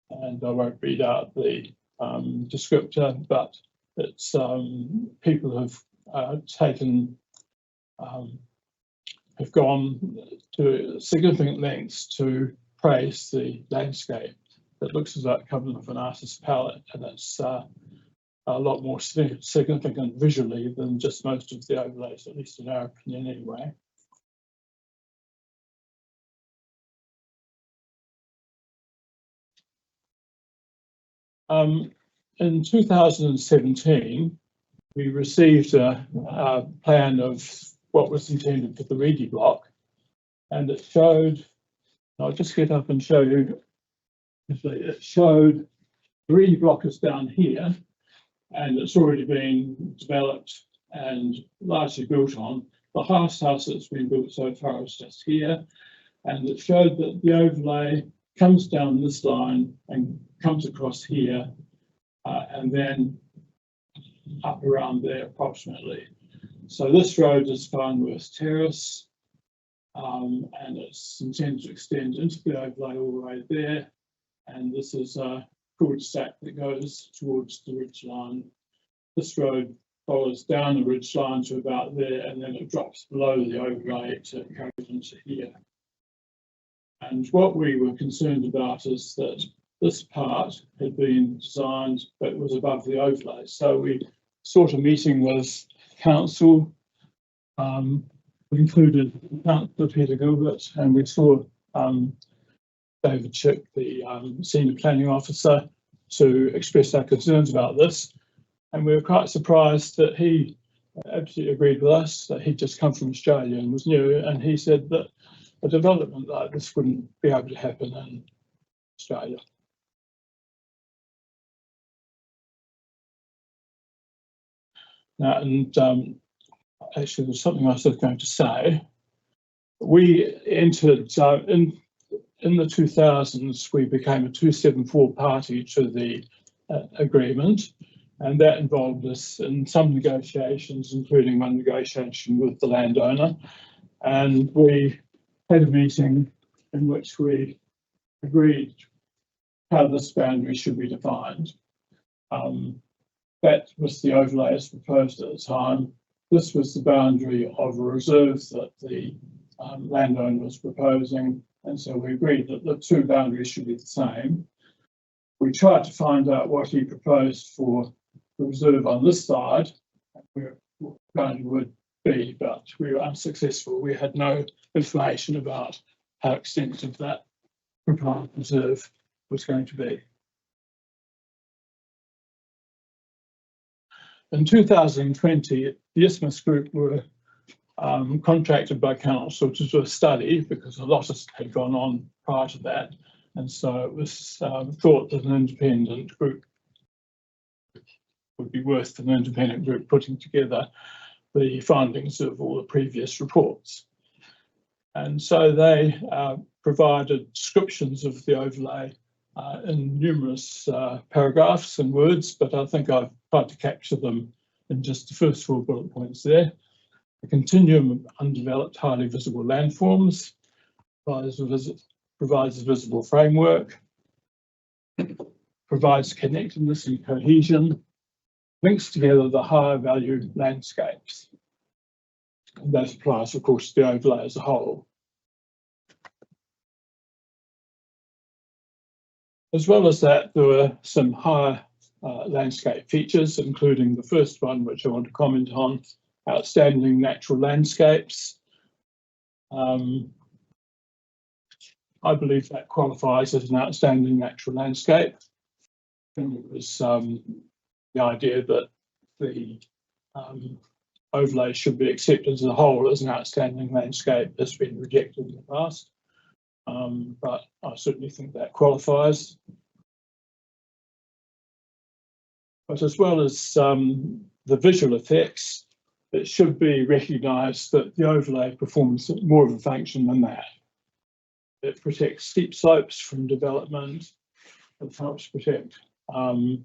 S11: and I won't read out the descriptor, but it's people have taken have gone to significant lengths to praise the landscape. It looks as though it comes off an artist's palette, and it's a lot more significant visually than just most of the overlays, at least in our opinion anyway. In 2017, we received a plan of what was intended for the Reedy block, and it showed, I'll just get up and show you, it showed the Reedy block is down here, and it's already been developed and largely built on, the highest house that's been built so far is just here. And it showed that the overlay comes down this line and comes across here, and then up around there approximately. So this road is Farnworth Terrace, and it's intended to extend into the overlay all the way there. And this is a cul-de-sac that goes towards the ridge line. This road follows down the ridge line to about there, and then it drops below the overlay to go into here. And what we were concerned about is that this part had been designed, but was above the overlay. So we sought a meeting with council, included Councillor Peter Gilbert, and we saw David Chick, the Senior Planning Officer, to express our concerns about this. And we were quite surprised that he absolutely agreed with us, that he'd just come from Australia and was new, and he said that a development like this wouldn't be able to happen in Australia. Now, and actually there's something else I was going to say. We entered, in the 2000s, we became a 274 party to the agreement, and that involved us in some negotiations, including one negotiation with the landowner. And we had a meeting in which we agreed how this boundary should be defined. That was the overlay as proposed at the time. This was the boundary of a reserve that the landowner was proposing, and so we agreed that the two boundaries should be the same. We tried to find out what he proposed for the reserve on this side, where what the boundary would be, but we were unsuccessful. We had no information about how extensive that proposed reserve was going to be. In 2020, the Isthmus Group were contracted by council to do a study because a lot had gone on prior to that, and so it was thought that an independent group would be worth an independent group putting together the findings of all the previous reports. And so they provided descriptions of the overlay in numerous paragraphs and words, but I think I've tried to capture them in just the first 4 bullet points there. A continuum of undeveloped, highly visible landforms provides a visible framework, provides connectedness and cohesion, links together the higher value landscapes. And that applies, of course, to the overlay as a whole. As well as that, there were some higher landscape features, including the first one, which I want to comment on, outstanding natural landscapes. I believe that qualifies as an outstanding natural landscape. And it was the idea that the overlay should be accepted as a whole as an outstanding landscape has been rejected in the past. But I certainly think that qualifies. But as well as the visual effects, it should be recognised that the overlay performs more of a function than that. It protects steep slopes from development. It helps protect the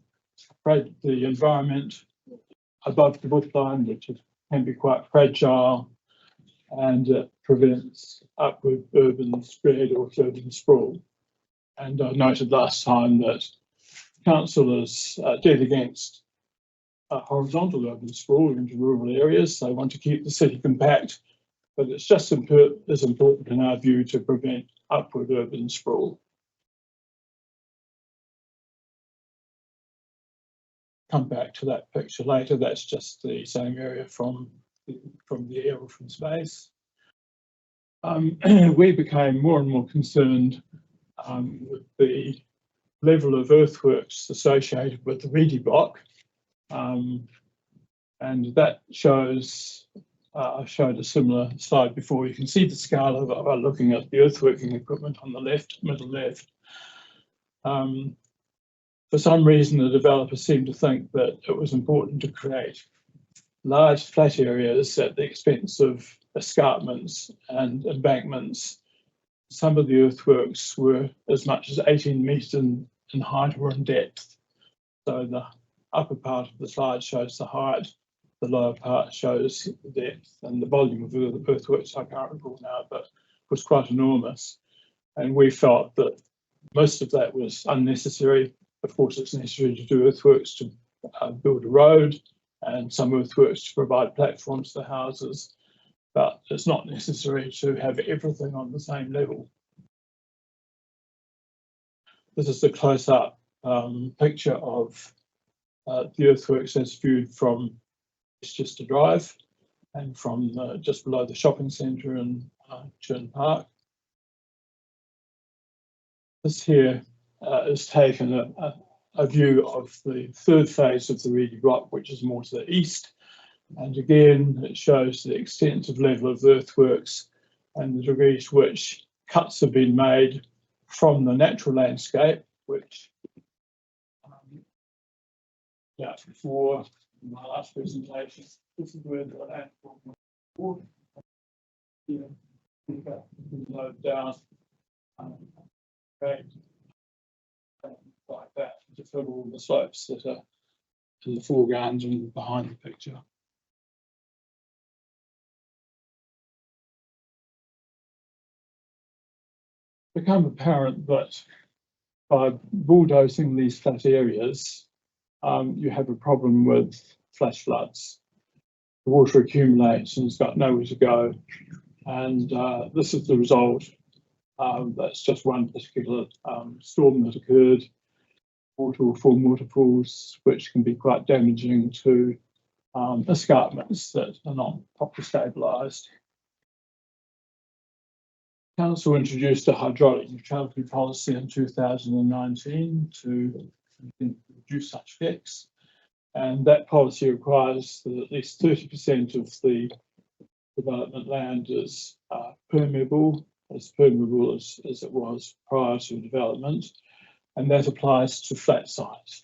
S11: environment above the bushline, which can be quite fragile, and it prevents upward urban spread or urban sprawl. And I noted last time that council is dead against horizontal urban sprawl into rural areas. They want to keep the city compact, but it's just as important in our view to prevent upward urban sprawl. Come back to that picture later. That's just the same area from the air or from space. We became more and more concerned with the level of earthworks associated with the Reedy block. And that shows, I showed a similar slide before. You can see the scale of it by looking at the earthworking equipment on the left, middle left. For some reason, the developer seemed to think that it was important to create large flat areas at the expense of escarpments and embankments. Some of the earthworks were as much as 18 metres in height or in depth. So the upper part of the slide shows the height, the lower part shows the depth, and the volume of the earthworks I can't recall now, but was quite enormous. And we felt that most of that was unnecessary. Of course, it's necessary to do earthworks to build a road and some earthworks to provide platforms for houses, but it's not necessary to have everything on the same level. This is the close-up picture of the earthworks as viewed from Westchester Drive and from just below the shopping centre in Churn Park. This here is taken a view of the third phase of the Reedy Block, which is more to the east. And again, it shows the extensive level of earthworks and the degree to which cuts have been made from the natural landscape, which before my last presentation, this is where the landform was. Here, low down, right, like that to fill all the slopes that are in the foreground and behind the picture. Become apparent that by bulldozing these flat areas, you have a problem with flash floods. The water accumulates and it's got nowhere to go. And this is the result. That's just one particular storm that occurred. Water will form waterfalls, which can be quite damaging to escarpments that are not properly stabilised. Council introduced a hydraulic neutrality policy in 2019 to reduce such effects, and that policy requires that at least 30% of the development land is permeable as it was prior to development, and that applies to flat sites,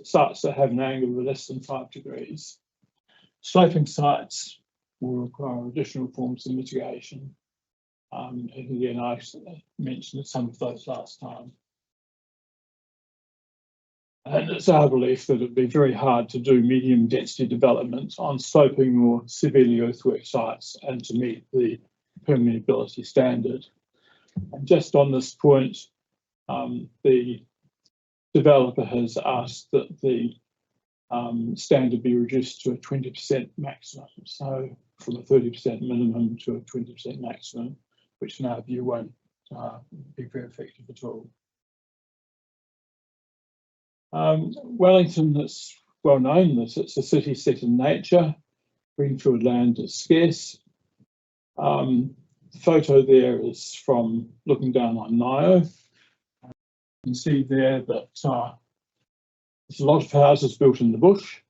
S11: sites that have an angle of less than 5 degrees. Sloping sites will require additional forms of mitigation. And again, I mentioned some of those last time. And it's our belief that it would be very hard to do medium density development on sloping or severely earthwork sites and to meet the permeability standard. And just on this point, the developer has asked that the standard be reduced to a 20% maximum. So from a 30% minimum to a 20% maximum, which in our view won't be very effective at all. Wellington is well known that it's a city set in nature. Greenfield land is scarce. The photo there is from looking down on Nio. You can see there that there's a lot of houses built in the bush.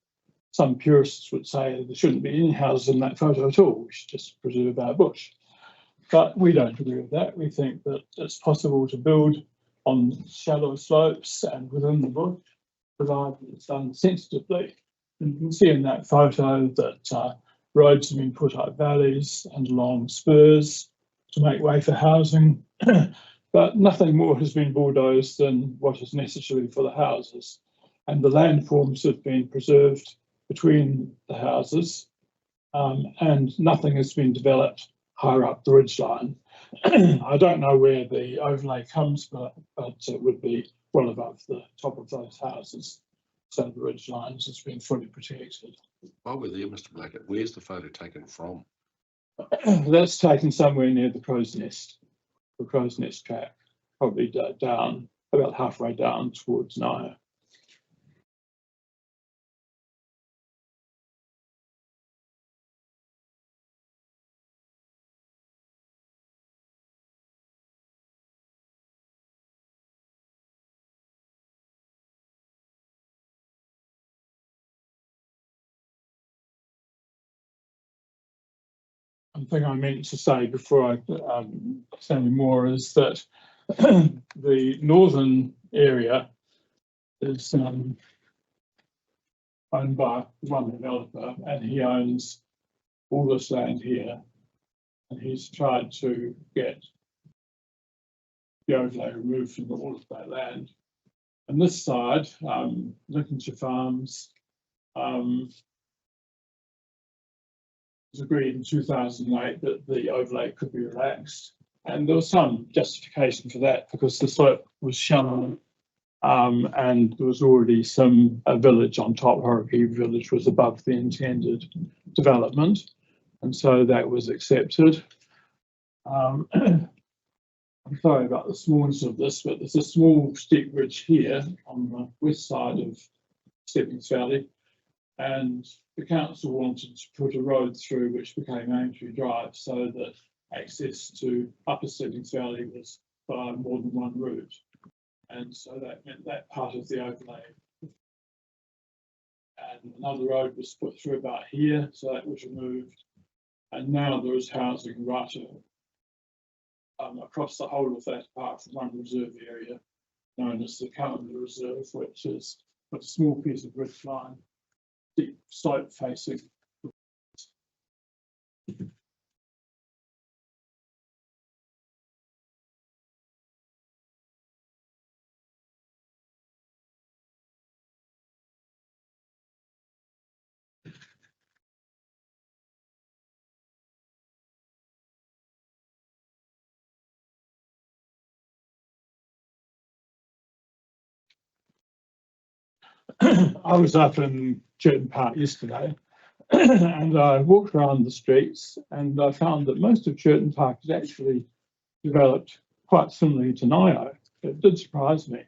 S11: Some purists would say there shouldn't be any houses in that photo at all. We should just preserve our bush. But we don't agree with that. We think that it's possible to build on shallow slopes and within the bush, provided it's done sensitively. And you can see in that photo that roads have been put up valleys and along spurs to make way for housing, but nothing more has been bulldozed than what is necessary for the houses. And the landforms have been preserved between the houses, and nothing has been developed higher up the ridgeline. I don't know where the overlay comes, but it would be well above the top of those houses. So the ridgelines has been fully protected.
S1: While we're there, Mr. Blackett, where's the photo taken from?
S11: That's taken somewhere near the Crow's Nest track, probably down, about halfway down towards Nio. One thing I meant to say before I say any more is that the northern area is owned by one developer, and he owns all this land here. And he's tried to get the overlay removed from all of that land. And this side, Lincolnshire Farms, was agreed in 2008 that the overlay could be relaxed. And there was some justification for that because the slope was shallow, and there was already a village on top. Horrockie Village was above the intended development, and so that was accepted. I'm sorry about the smallness of this, but there's a small steep ridge here on the west side of Steppings Valley, and the council wanted to put a road through which became Aintree Drive so that access to Upper Steppings Valley was by more than one route. And so that meant that part of the overlay. And another road was put through about here, so that was removed. And now there is housing right across the whole of that apart from one reserve area known as the Calendar Reserve, which is a small piece of ridge line, deep slope facing. I was up in Churton Park yesterday and I walked around the streets and I found that most of Churton Park is actually developed quite similarly to Nio. It did surprise me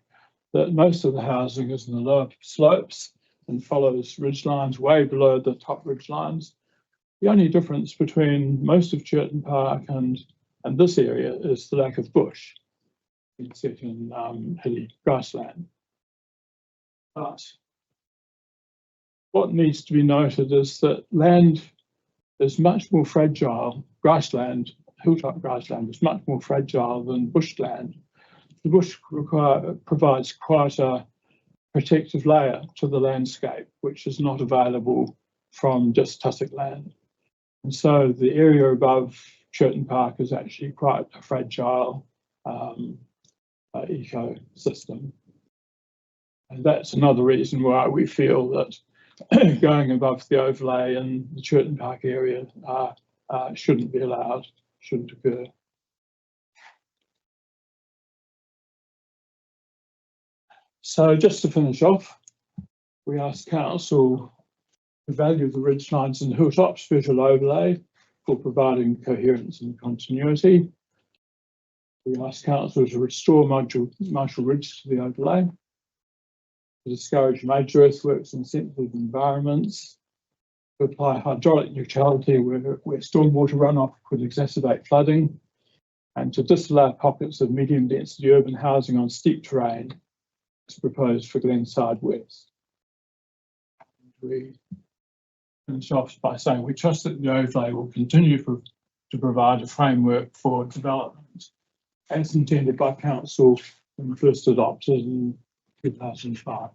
S11: that most of the housing is in the lower slopes and follows ridge lines way below the top ridge lines. The only difference between most of Churton Park and this area is the lack of bush. It's set in hilly grassland. But what needs to be noted is that land is much more fragile. Grassland, hilltop grassland, is much more fragile than bushland. The bush provides quite a protective layer to the landscape, which is not available from just tussock land. And so the area above Churton Park is actually quite a fragile ecosystem. And that's another reason why we feel that going above the overlay in the Churton Park area shouldn't be allowed, shouldn't occur. So just to finish off, we asked council to value the ridge lines and hilltops visual overlay for providing coherence and continuity. We asked council to restore Marshall Ridge to the overlay, to discourage major earthworks in sensitive environments, to apply hydraulic neutrality where stormwater runoff could exacerbate flooding, and to disallow pockets of medium density urban housing on steep terrain as proposed for Glenside West. We finish off by saying we trust that the overlay will continue to provide a framework for development as intended by council when first adopted in 2005.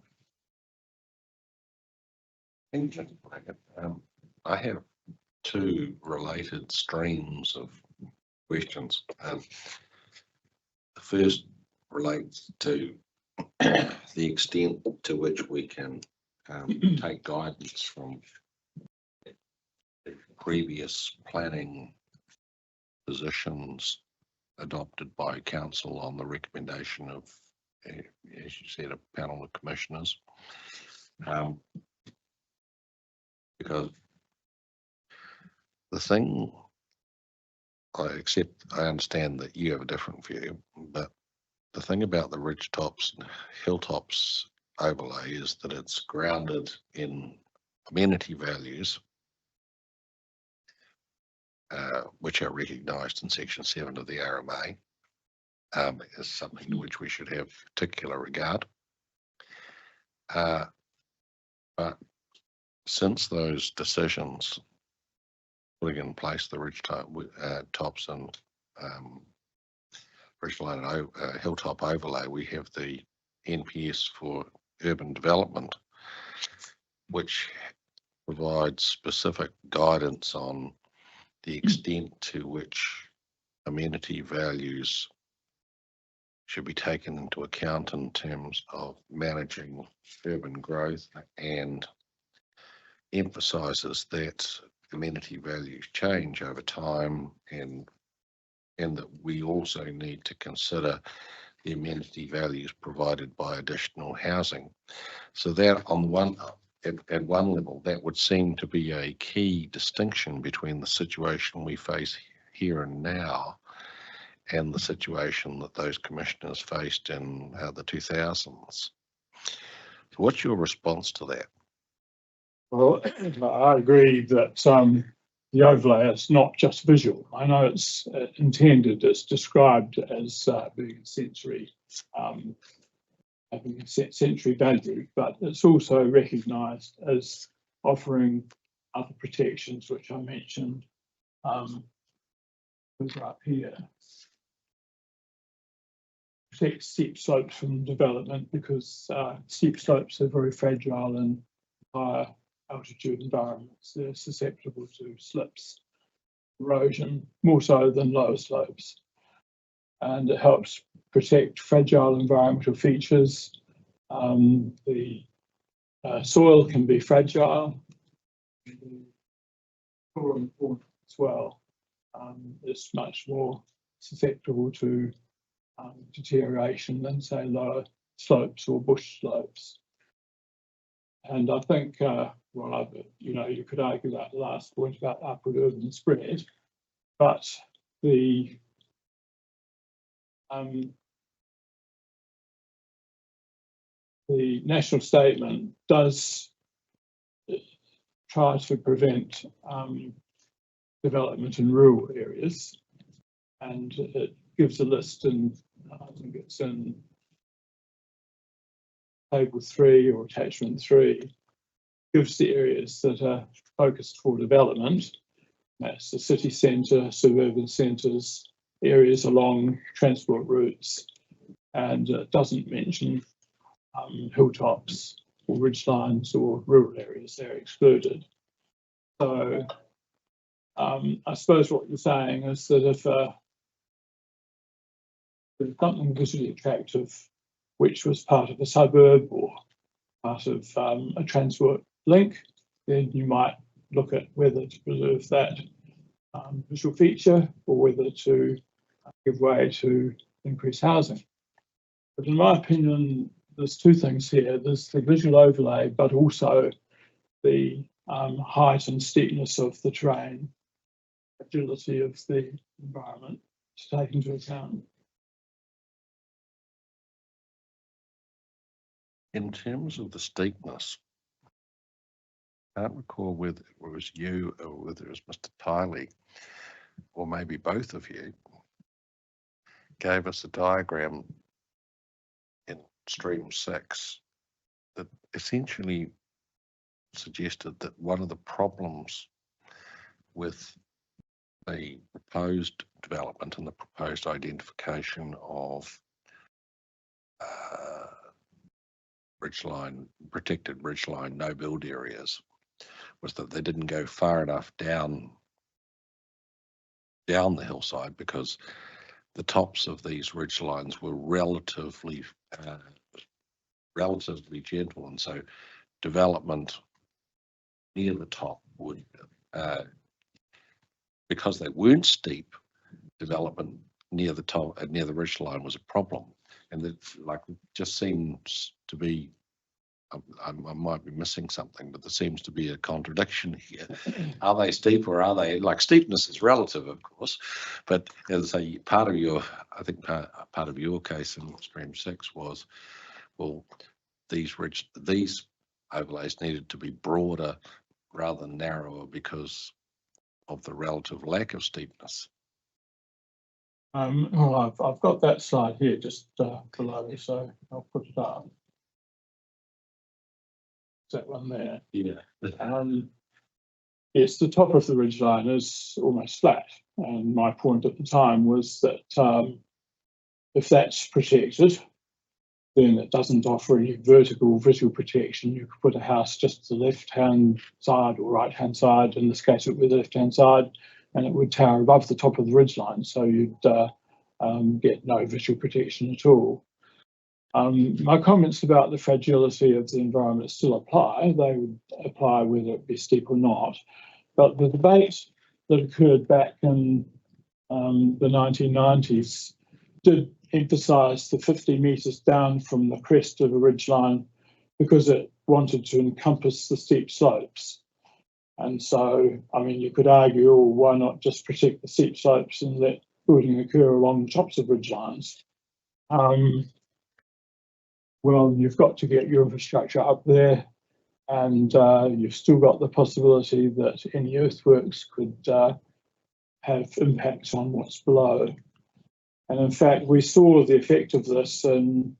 S1: I have two related streams of questions. The first relates to the extent to which we can take guidance from previous planning positions adopted by council on the recommendation of, as you said, a panel of commissioners. Because the thing, I understand that you have a different view, but the thing about the ridgetops and hilltops overlay is that it's grounded in amenity values, which are recognised in Section 7 of the RMA, as something to which we should have particular regard. But since those decisions putting in place the ridgetops and ridgeline and hilltop overlay, we have the NPS for urban development. which provides specific guidance on the extent to which amenity values should be taken into account in terms of managing urban growth, and emphasises that amenity values change over time, and that we also need to consider the amenity values provided by additional housing. So that on one, at one level, that would seem to be a key distinction between the situation we face here and now and the situation that those commissioners faced in the 2000s. So what's your response to that?
S11: Well, I agree that the overlay is not just visual. I know it's it's described as being sensory, having a sensory value, but it's also recognised as offering other protections, which I mentioned up here. Protect steep slopes from development, because steep slopes are very fragile in higher altitude environments. They're susceptible to slips, erosion, more so than lower slopes. And it helps protect fragile environmental features. The soil can be fragile. As well, it's much more susceptible to deterioration than, say, lower slopes or bush slopes. And I think, you could argue that last point about upward urban spread, but the national statement does try to prevent development in rural areas, and it gives a list, and I think it's in table 3 or attachment 3, gives the areas that are focused for development. That's the city centre, suburban centres, areas along transport routes, and it doesn't mention hilltops or ridgelines or rural areas. They're excluded. So I suppose what you're saying is that if there's something visually attractive which was part of a suburb or part of a transport link, then you might look at whether to preserve that visual feature or whether to give way to increased housing. But in my opinion, there's two things here. There's the visual overlay, but also the height and steepness of the terrain, agility of the environment to take into account.
S1: In terms of the steepness, I can't recall whether it was you or whether it was Mr. Tyler, or maybe both of you, gave us a diagram in stream 6 that essentially suggested that one of the problems with the proposed development and the proposed identification of ridgeline, protected ridgeline no build areas was that they didn't go far enough down the hillside, because the tops of these ridgelines were relatively gentle, and so development near the top would, because they weren't steep, development near the top, near the ridgeline was a problem. And that, like, just seems to be, I might be missing something, but there seems to be a contradiction here. Are they steep, or are they, like, steepness is relative, of course, but as a part of your, I think part of your case in stream 6 was, well, these overlays needed to be broader rather than narrower because of the relative lack of steepness.
S11: Well, I've got that slide here just below, so I'll put it up. That one there.
S1: Yeah.
S11: Yes, the top of the ridgeline is almost flat, and my point at the time was that if that's protected, then it doesn't offer any vertical visual protection. You could put a house just to the left-hand side or right-hand side. In this case, it would be the left-hand side, and it would tower above the top of the ridgeline, so you'd get no visual protection at all. My comments about the fragility of the environment still apply. They would apply whether it be steep or not. But the debate that occurred back in the 1990s did emphasise the 50 metres down from the crest of a ridgeline because it wanted to encompass the steep slopes. And so, I mean, you could argue, oh, why not just protect the steep slopes and let building occur along the tops of ridgelines? Well, you've got to get your infrastructure up there, and you've still got the possibility that any earthworks could have impacts on what's below. And in fact, we saw the effect of this in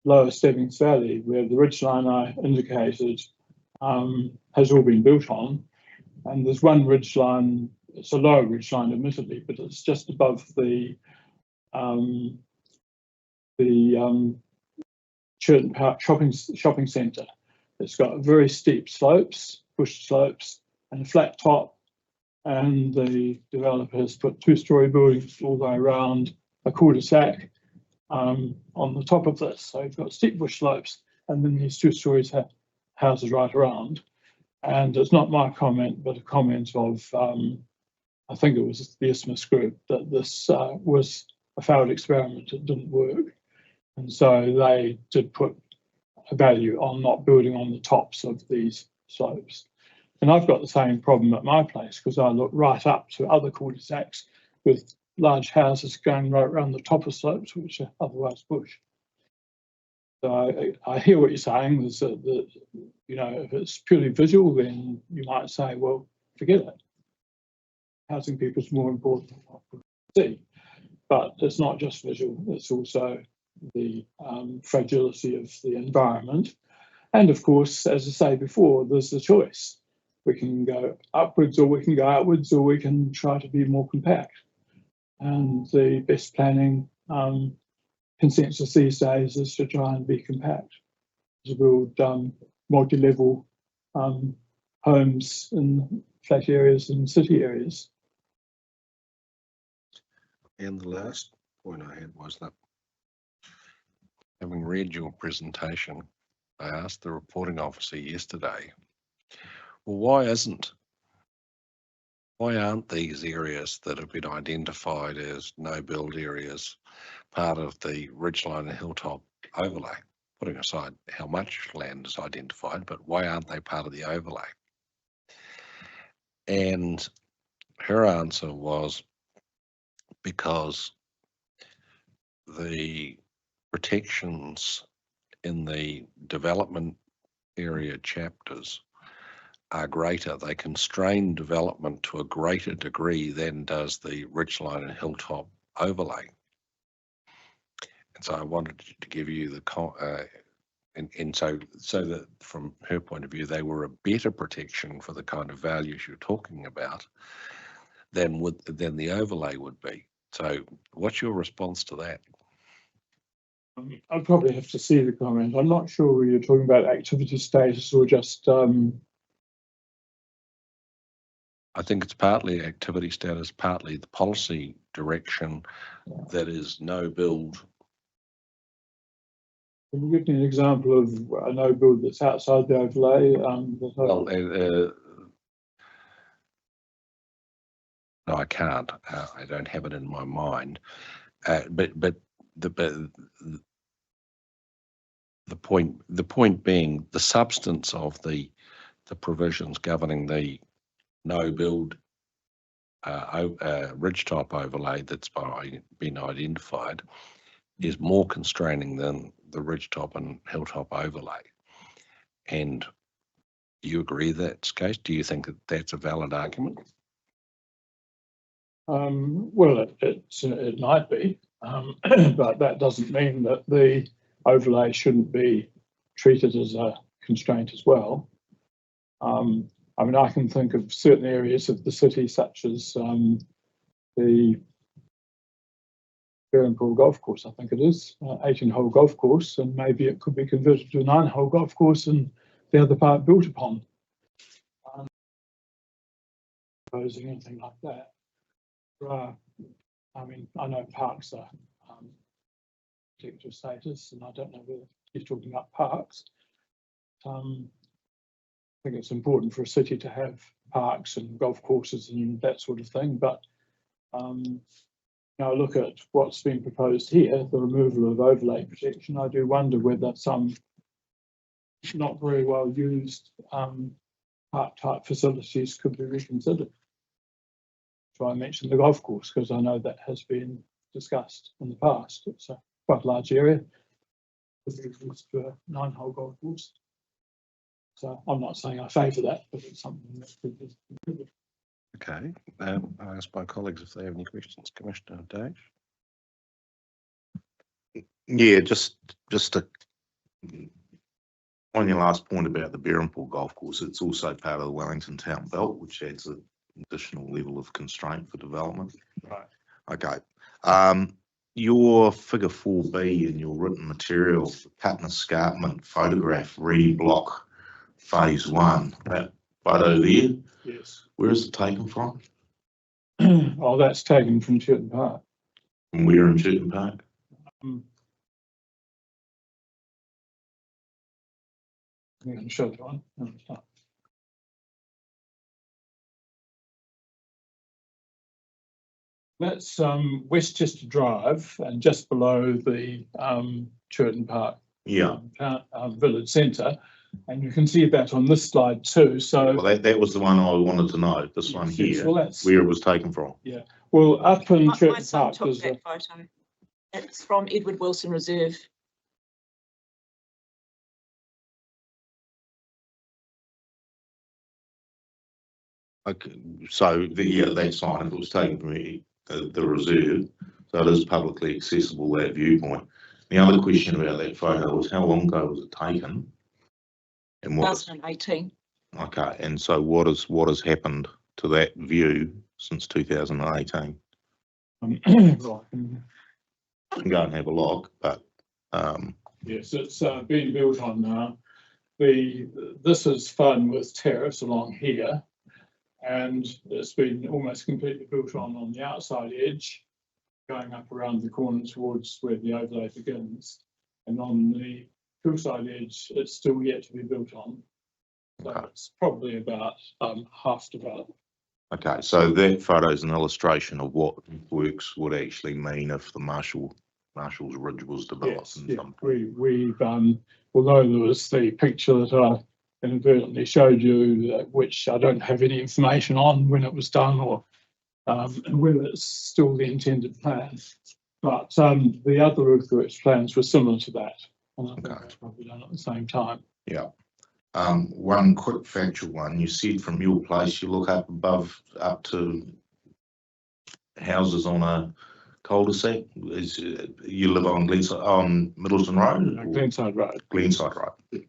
S11: Lower Stebbings Valley, where the ridgeline I indicated has all been built on. And there's one ridgeline, it's a lower ridgeline admittedly, but it's just above the Churton Park shopping centre. It's got very steep slopes, bush slopes, and a flat top. And the developers put two-storey buildings all the way around a cul-de-sac on the top of this. So you've got steep bush slopes, and then these two-stories have houses right around. And it's not my comment, but a comment of, I think it was the Isthmus Group, that this was a failed experiment. It didn't work. And so they did put a value on not building on the tops of these slopes. And I've got the same problem at my place because I look right up to other cul-de-sacs with large houses going right around the top of slopes, which are otherwise bush. So I hear what you're saying. There's you know, if it's purely visual, then you might say, well, forget it. Housing people is more important than what we see. But it's not just visual, it's also the fragility of the environment. And of course, as I say before, there's the choice. We can go upwards or we can go outwards, or we can try to be more compact. And the best planning consensus these days is to try and be compact, to build multi-level homes in flat areas and city areas.
S1: And the last point I had was that, having read your presentation, I asked the reporting officer yesterday, well, why aren't these areas that have been identified as no build areas part of the ridgeline and hilltop overlay? Putting aside how much land is identified, but why aren't they part of the overlay? And her answer was because the protections in the development area chapters are greater. They constrain development to a greater degree than does the ridgeline and hilltop overlay. And so I wanted to give you the so that from her point of view, they were a better protection for the kind of values you're talking about than the overlay would be. So what's your response to that?
S11: I'll probably have to see the comment. I'm not sure whether you're talking about activity status or just
S1: I think it's partly activity status, partly the policy direction that is no build.
S11: Can you give me an example of a no build that's outside the overlay?
S1: Well, no, I can't. I don't have it in my mind. But the point being, the substance of the provisions governing the no build ridgetop overlay that's been identified is more constraining than the ridgetop and hilltop overlay. And you agree that's the case? Do you think that that's a valid argument?
S11: Well, it might be, but that doesn't mean that the overlay shouldn't be treated as a constraint as well. I mean, I can think of certain areas of the city, such as the Berrimpool Golf Course, I think it is, 18-hole golf course, and maybe it could be converted to a 9-hole golf course and the other part built upon. Proposing anything like that. I mean, I know parks are protected status, and I don't know whether he's talking about parks. I think it's important for a city to have parks and golf courses and that sort of thing, but now look at what's been proposed here, the removal of overlay protection. I do wonder whether some not very well used park type facilities could be reconsidered. So I mentioned the golf course because I know that has been discussed in the past. It's a quite large area. It's to a 9-hole golf course. So I'm not saying I favour that, but it's something that could be considered.
S1: Okay, I ask my colleagues if they have any questions. Commissioner Dave?
S4: Yeah, just to, on your last point about the Berrimpool Golf Course, it's also part of the Wellington Town Belt, which adds an additional level of constraint for development.
S11: Right.
S4: Okay. Your figure 4B in your written material, cut and escarpment photograph, re-block phase 1, that photo there,
S11: Yes.
S4: where is it taken from?
S11: Oh, that's taken from Chilton Park.
S4: From where in Chilton Park?
S11: I can show you one. That's Westchester Drive, and just below the Chilton Park village centre, and you can see that on this slide too. So
S4: Well, that was the one I wanted to know. This one
S11: yes,
S4: here,
S11: well, that's,
S4: where it was taken from.
S11: yeah. Well, up in
S5: My
S11: Chilton
S5: son
S11: Park,
S5: took
S11: there's
S5: that photo. It's from Edward Wilson Reserve.
S4: Okay, so that sign, if it was taken from the reserve, so it is publicly accessible, that viewpoint. The other question about that photo was how long ago was it taken? And what?
S5: 2018.
S4: Okay, and so what has happened to that view since 2018?
S11: right.
S4: I can go and have a look, but
S11: Yes, it's being built on now. This is Farnworth Terrace along here, and it's been almost completely built on the outside edge, going up around the corner towards where the overlay begins, and on the hillside edge, it's still yet to be built on. So
S4: okay.
S11: it's probably about half developed.
S4: Okay, so that photo is an illustration of what works would actually mean if the Marshall's Ridge was developed.
S11: Yes, yeah. We've although there was the picture that I inadvertently showed you, which I don't have any information on when it was done or whether it's still the intended plan. But the other earthworks plans were similar to that, and I think it was probably done at the same time.
S4: Yeah. One quick factual one. You said from your place you look up to houses on a cul-de-sac. You live on Middleton Road?
S11: Glenside Road.
S4: Glenside Road. Yes.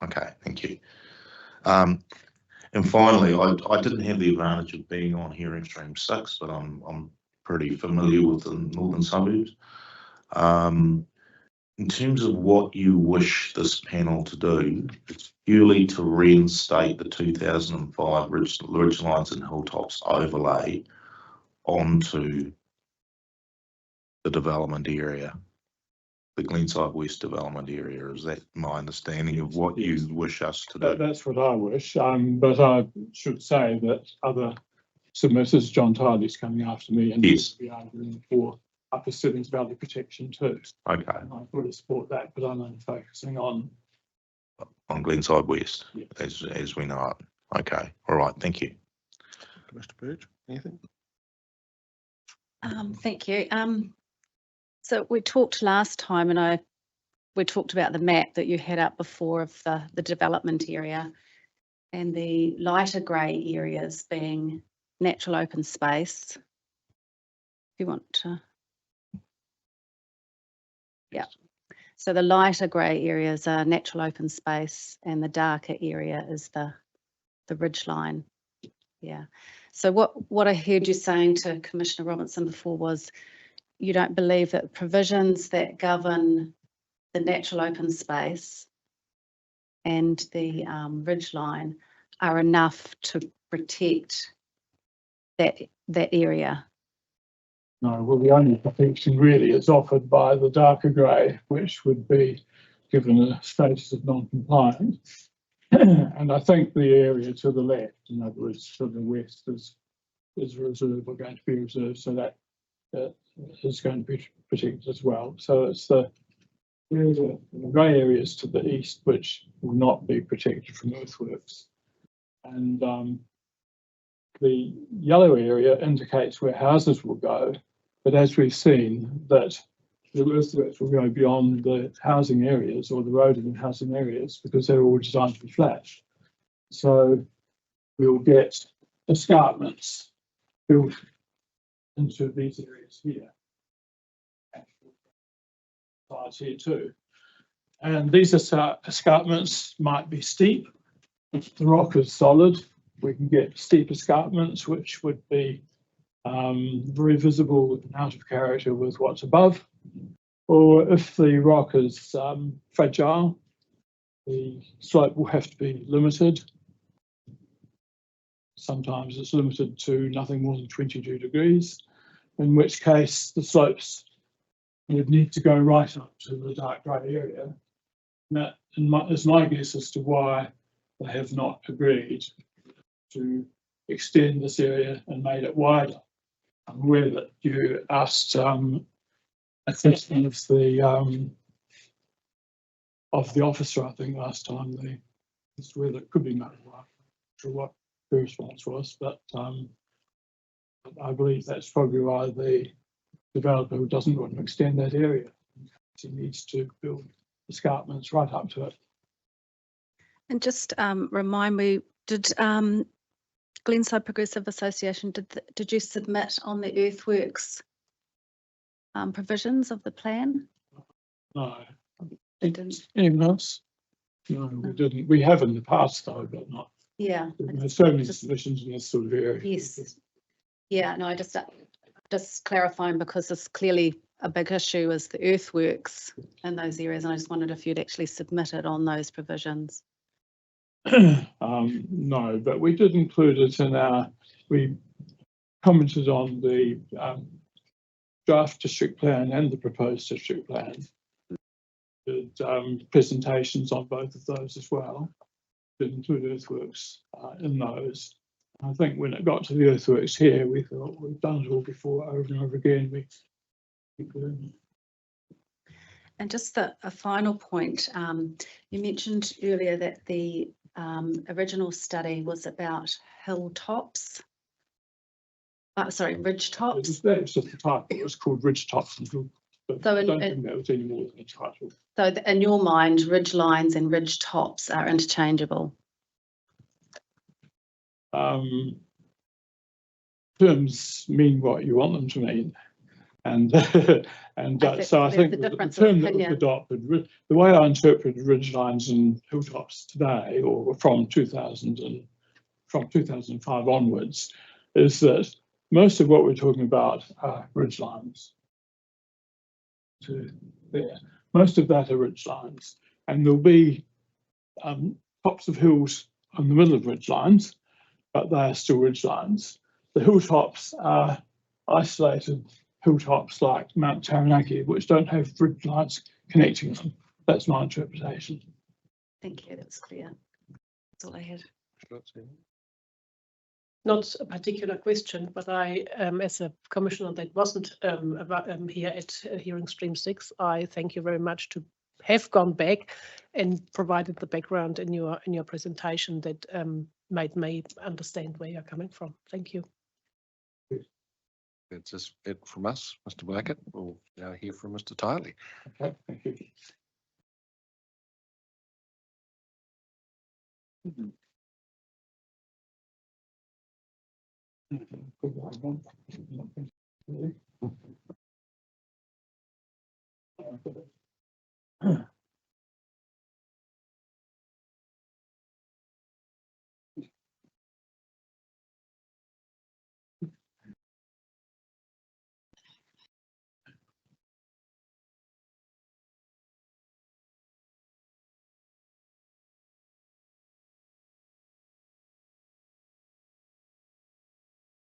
S4: Okay, thank you. And finally, I didn't have the advantage of being on Hearing Stream 6, but I'm pretty familiar with the northern suburbs. In terms of what you wish this panel to do, it's purely to reinstate the 2005 ridge lines and hilltops overlay onto the development area, the Glenside West development area. Is that my understanding of what you wish us to do?
S11: That's what I wish, but I should say that other submitters, John Tyler's coming after me, and
S4: yes,
S11: we are arguing for upper Stevens Valley protection too.
S4: Okay.
S11: And I fully support that, but I'm only focusing on
S4: Glenside West,
S11: yes,
S4: as we know it. Okay, all right, thank you.
S1: Mr. Birch, anything?
S3: Thank you. So we talked last time, and we talked about the map that you had up before of the development area, and the lighter grey areas being natural open space. If you want to. Yeah. So the lighter grey areas are natural open space, and the darker area is the ridge line. Yeah. So what I heard you saying to Commissioner Robinson before was you don't believe that provisions that govern the natural open space and the ridgeline are enough to protect that area?
S11: No, well, the only protection really is offered by the darker grey, which would be given a status of non-compliant. And I think the area to the left, in other words, to the west, is reserved or going to be reserved, so that is going to be protected as well. So it's the grey areas to the east which will not be protected from earthworks. And the yellow area indicates where houses will go, but as we've seen, that the earthworks will go beyond the housing areas or the road and housing areas because they're all designed to be flat. So we'll get escarpments built into these areas here. Sides here too. And these escarpments might be steep. If the rock is solid, we can get steep escarpments, which would be very visible and out of character with what's above. Or if the rock is fragile, the slope will have to be limited. Sometimes it's limited to nothing more than 22 degrees, in which case the slopes would need to go right up to the dark grey area. And that is my guess as to why they have not agreed to extend this area and made it wider. I'm aware that you asked assessment of the officer, I think, last time, as to whether it could be made wider. I'm not sure what the response was, but I believe that's probably why the developer who doesn't want to extend that area, he needs to build escarpments right up to it.
S3: And just remind me, did Glenside Progressive Association, did you submit on the earthworks provisions of the plan?
S11: No.
S3: You didn't?
S11: Anyone else? No, we didn't. We have in the past though, but not.
S3: Yeah.
S11: There's so many submissions in this sort of area.
S3: Yes. Yeah, no, I just clarifying because it's clearly a big issue is the earthworks in those areas. And I just wondered if you'd actually submitted on those provisions.
S11: No, but we did include it in we commented on the draft district plan and the proposed district plan. Did presentations on both of those as well. Did include earthworks in those. I think when it got to the earthworks here, we thought we've done it all before over and over again. We keep doing it.
S3: And just a final point, you mentioned earlier that the original study was about hilltops. Sorry, ridge tops.
S11: That was just the title. It was called ridge tops. But
S3: So
S11: I don't think that was any more than a title.
S3: So in your mind, ridge lines and ridge tops are interchangeable?
S11: Terms mean what you want them to mean. And so I think the term that was adopted, the way I interpret ridgelines and hilltops today, or from 2005 onwards, is that most of what we're talking about are ridgelines. To there, most of that are ridgelines, and there'll be tops of hills in the middle of ridgelines, but they are still ridgelines. The hilltops are isolated hilltops like Mount Taranaki, which don't have ridge lines connecting them. That's my interpretation.
S3: Thank you, that's clear. That's all I had.
S9: Not a particular question, but I, as a commissioner that wasn't here at hearing stream 6, I thank you very much to have gone back and provided the background in your presentation that made me understand where you're coming from. Thank you.
S1: That's just it from us, Mr. Blackett. We'll now hear from Mr. Tyler.
S11: Okay, thank you.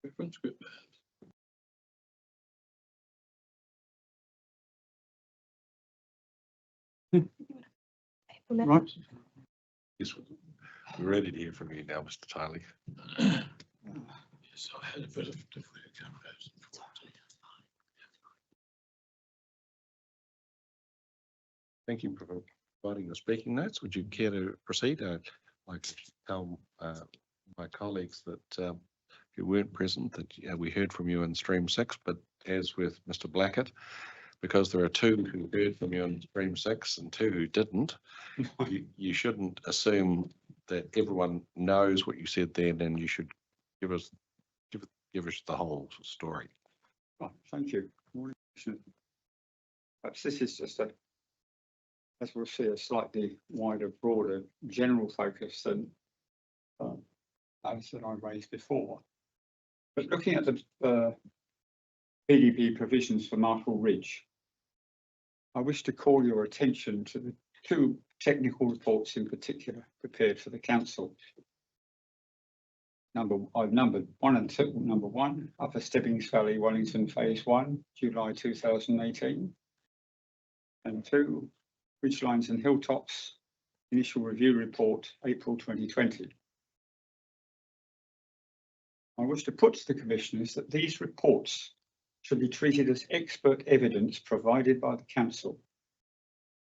S11: Reference group. Right.
S1: Yes, we're ready to hear from you now, Mr. Tiley.
S11: Yes, I had a bit of difficulty.
S1: Thank you for providing the speaking notes. Would you care to proceed? I'd like to tell my colleagues that if you weren't present, that we heard from you in stream 6, but as with Mr. Blackett, because there are 2 who heard from you in stream 6 and 2 who didn't, you shouldn't assume that everyone knows what you said then, and you should give us the whole story.
S12: Right, thank you. Perhaps this is just as we'll see, a slightly wider, broader, general focus than those that I raised before. But looking at the PDP provisions for Marshall Ridge, I wish to call your attention to the 2 technical reports in particular prepared for the council. I've numbered 1 and 2. Number 1, Upper Stebbings Valley, Wellington Phase 1, July 2018. And 2, Ridgelines and Hilltops, Initial Review Report, April 2020. I wish to put to the Commissioners that these reports should be treated as expert evidence provided by the Council,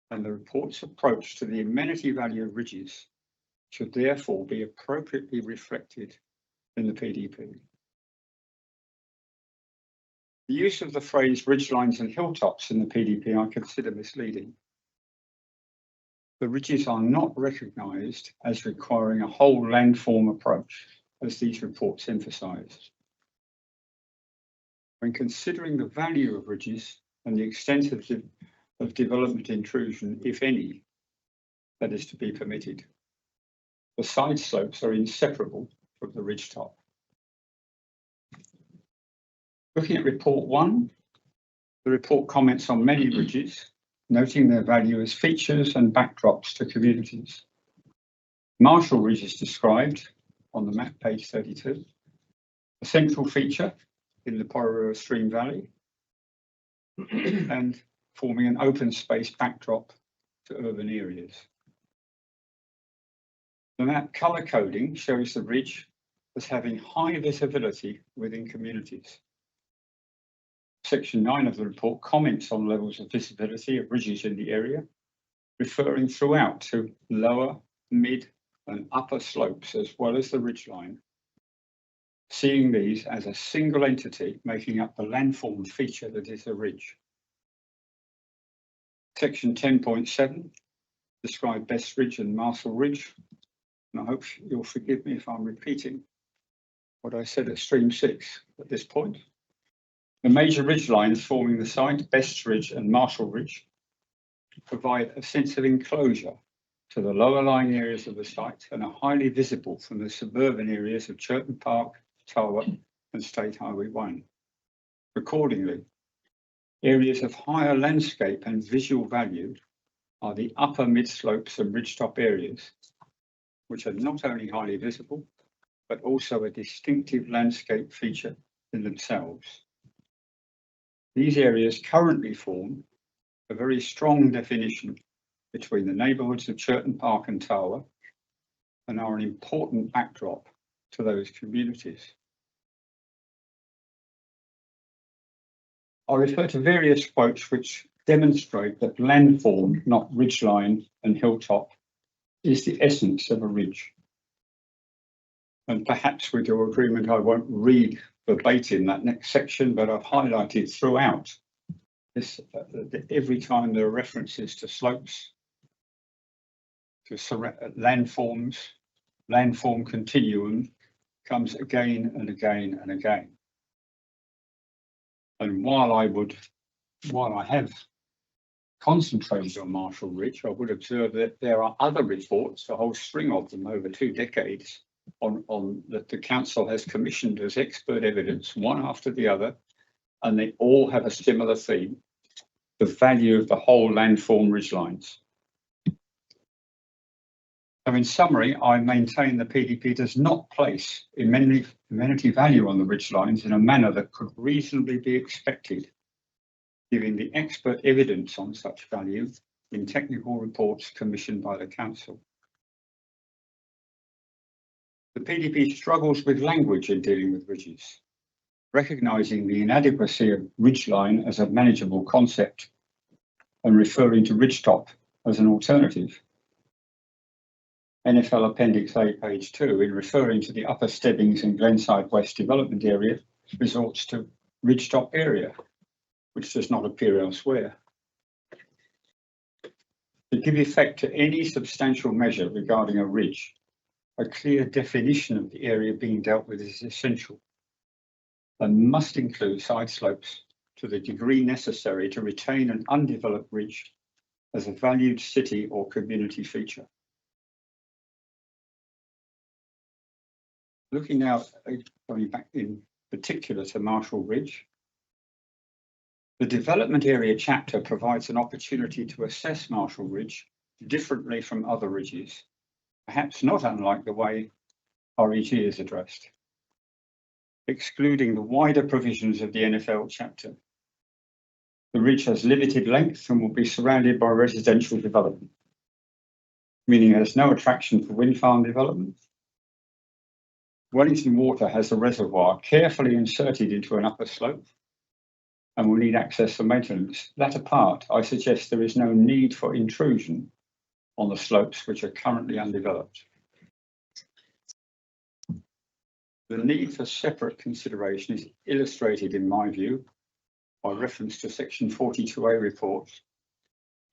S12: and the report's approach to the amenity value of ridges should therefore be appropriately reflected in the PDP. The use of the phrase ridgelines and hilltops in the PDP I consider misleading. The ridges are not recognised as requiring a whole landform approach, as these reports emphasise. When considering the value of ridges and the extent of development intrusion, if any, that is to be permitted, the side slopes are inseparable from the ridge top. Looking at report 1, the report comments on many ridges, noting their value as features and backdrops to communities. Marshall Ridge is described on the map, page 32, a central feature in the Parkvale Stream Valley and forming an open space backdrop to urban areas. The map colour coding shows the ridge as having high visibility within communities. Section 9 of the report comments on levels of visibility of ridges in the area, referring throughout to lower, mid and upper slopes as well as the ridgeline, seeing these as a single entity making up the landform feature that is the ridge. Section 10.7 describe Best Ridge and Marshall Ridge, and I hope you'll forgive me if I'm repeating what I said at stream 6 at this point. The major ridge lines forming the site, Best Ridge and Marshall Ridge, provide a sense of enclosure to the lower lying areas of the site and are highly visible from the suburban areas of Churton Park, Tower and State Highway 1. Accordingly, areas of higher landscape and visual value are the upper mid slopes and ridgetop areas, which are not only highly visible, but also a distinctive landscape feature in themselves. These areas currently form a very strong definition between the neighbourhoods of Churton Park and Tower and are an important backdrop to those communities. I refer to various quotes which demonstrate that landform, not ridgeline and hilltop, is the essence of a ridge. And perhaps with your agreement, I won't read verbatim that next section, but I've highlighted throughout this every time there are references to slopes, to landforms, landform continuum comes again and again and again. And while I have concentrated on Marshall Ridge, I would observe that there are other reports, a whole string of them over 2 decades, on that the council has commissioned as expert evidence, one after the other, and they all have a similar theme: the value of the whole landform ridgelines. So in summary, I maintain the PDP does not place amenity value on the ridgelines in a manner that could reasonably be expected, given the expert evidence on such value in technical reports commissioned by the council. The PDP struggles with language in dealing with ridges, recognising the inadequacy of ridgeline as a manageable concept and referring to ridgetop as an alternative. NFL Appendix A, page 2, in referring to the Upper Stebbings and Glenside West development area, resorts to ridgetop area, which does not appear elsewhere. To give effect to any substantial measure regarding a ridge, a clear definition of the area being dealt with is essential and must include side slopes to the degree necessary to retain an undeveloped ridge as a valued city or community feature. Looking now, going back in particular to Marshall Ridge, the development area chapter provides an opportunity to assess Marshall Ridge differently from other ridges, perhaps not unlike the way REG is addressed, excluding the wider provisions of the NFL chapter. The ridge has limited length and will be surrounded by residential development, meaning there's no attraction for wind farm development. Wellington Water has a reservoir carefully inserted into an upper slope and will need access for maintenance. That apart, I suggest there is no need for intrusion on the slopes which are currently undeveloped. The need for separate consideration is illustrated, in my view, by reference to section 42A report,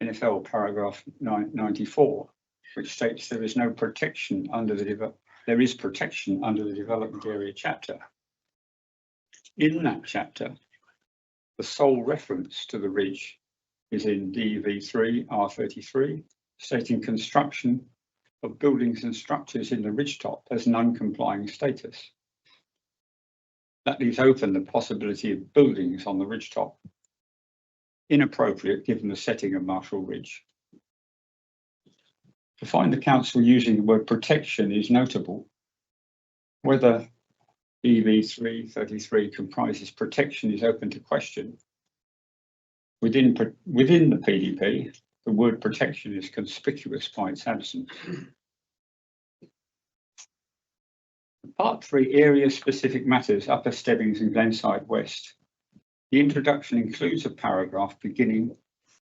S12: NFL paragraph 94, which states there is no protection under the there is protection under the development area chapter. In that chapter, the sole reference to the ridge is in DV3 R33, stating construction of buildings and structures in the ridgetop has non-complying status. That leaves open the possibility of buildings on the ridgetop, inappropriate given the setting of Marshall Ridge. To find the council using the word protection is notable. Whether EV 333 comprises protection is open to question. Within the PDP, the word protection is conspicuous by its absence. Part 3, area-specific matters, Upper Stebbings and Glenside West. The introduction includes a paragraph beginning,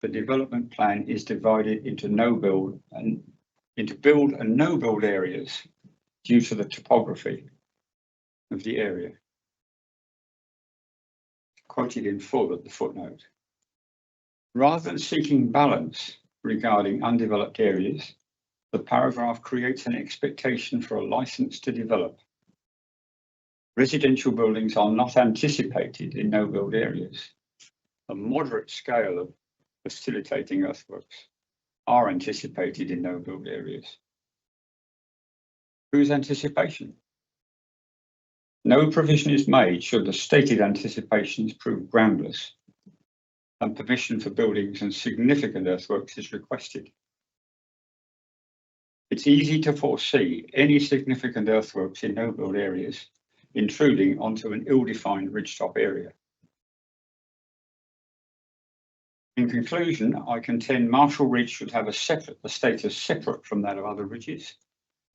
S12: the development plan is divided into build and no build areas due to the topography of the area. Quoted in full at the footnote. Rather than seeking balance regarding undeveloped areas, the paragraph creates an expectation for a license to develop. Residential buildings are not anticipated in no-build areas. A moderate scale of facilitating earthworks are anticipated in no-build areas. Whose anticipation? No provision is made should the stated anticipations prove groundless, and permission for buildings and significant earthworks is requested. It's easy to foresee any significant earthworks in no-build areas intruding onto an ill-defined ridgetop area. In conclusion, I contend Marshall Ridge should have a status separate from that of other ridges,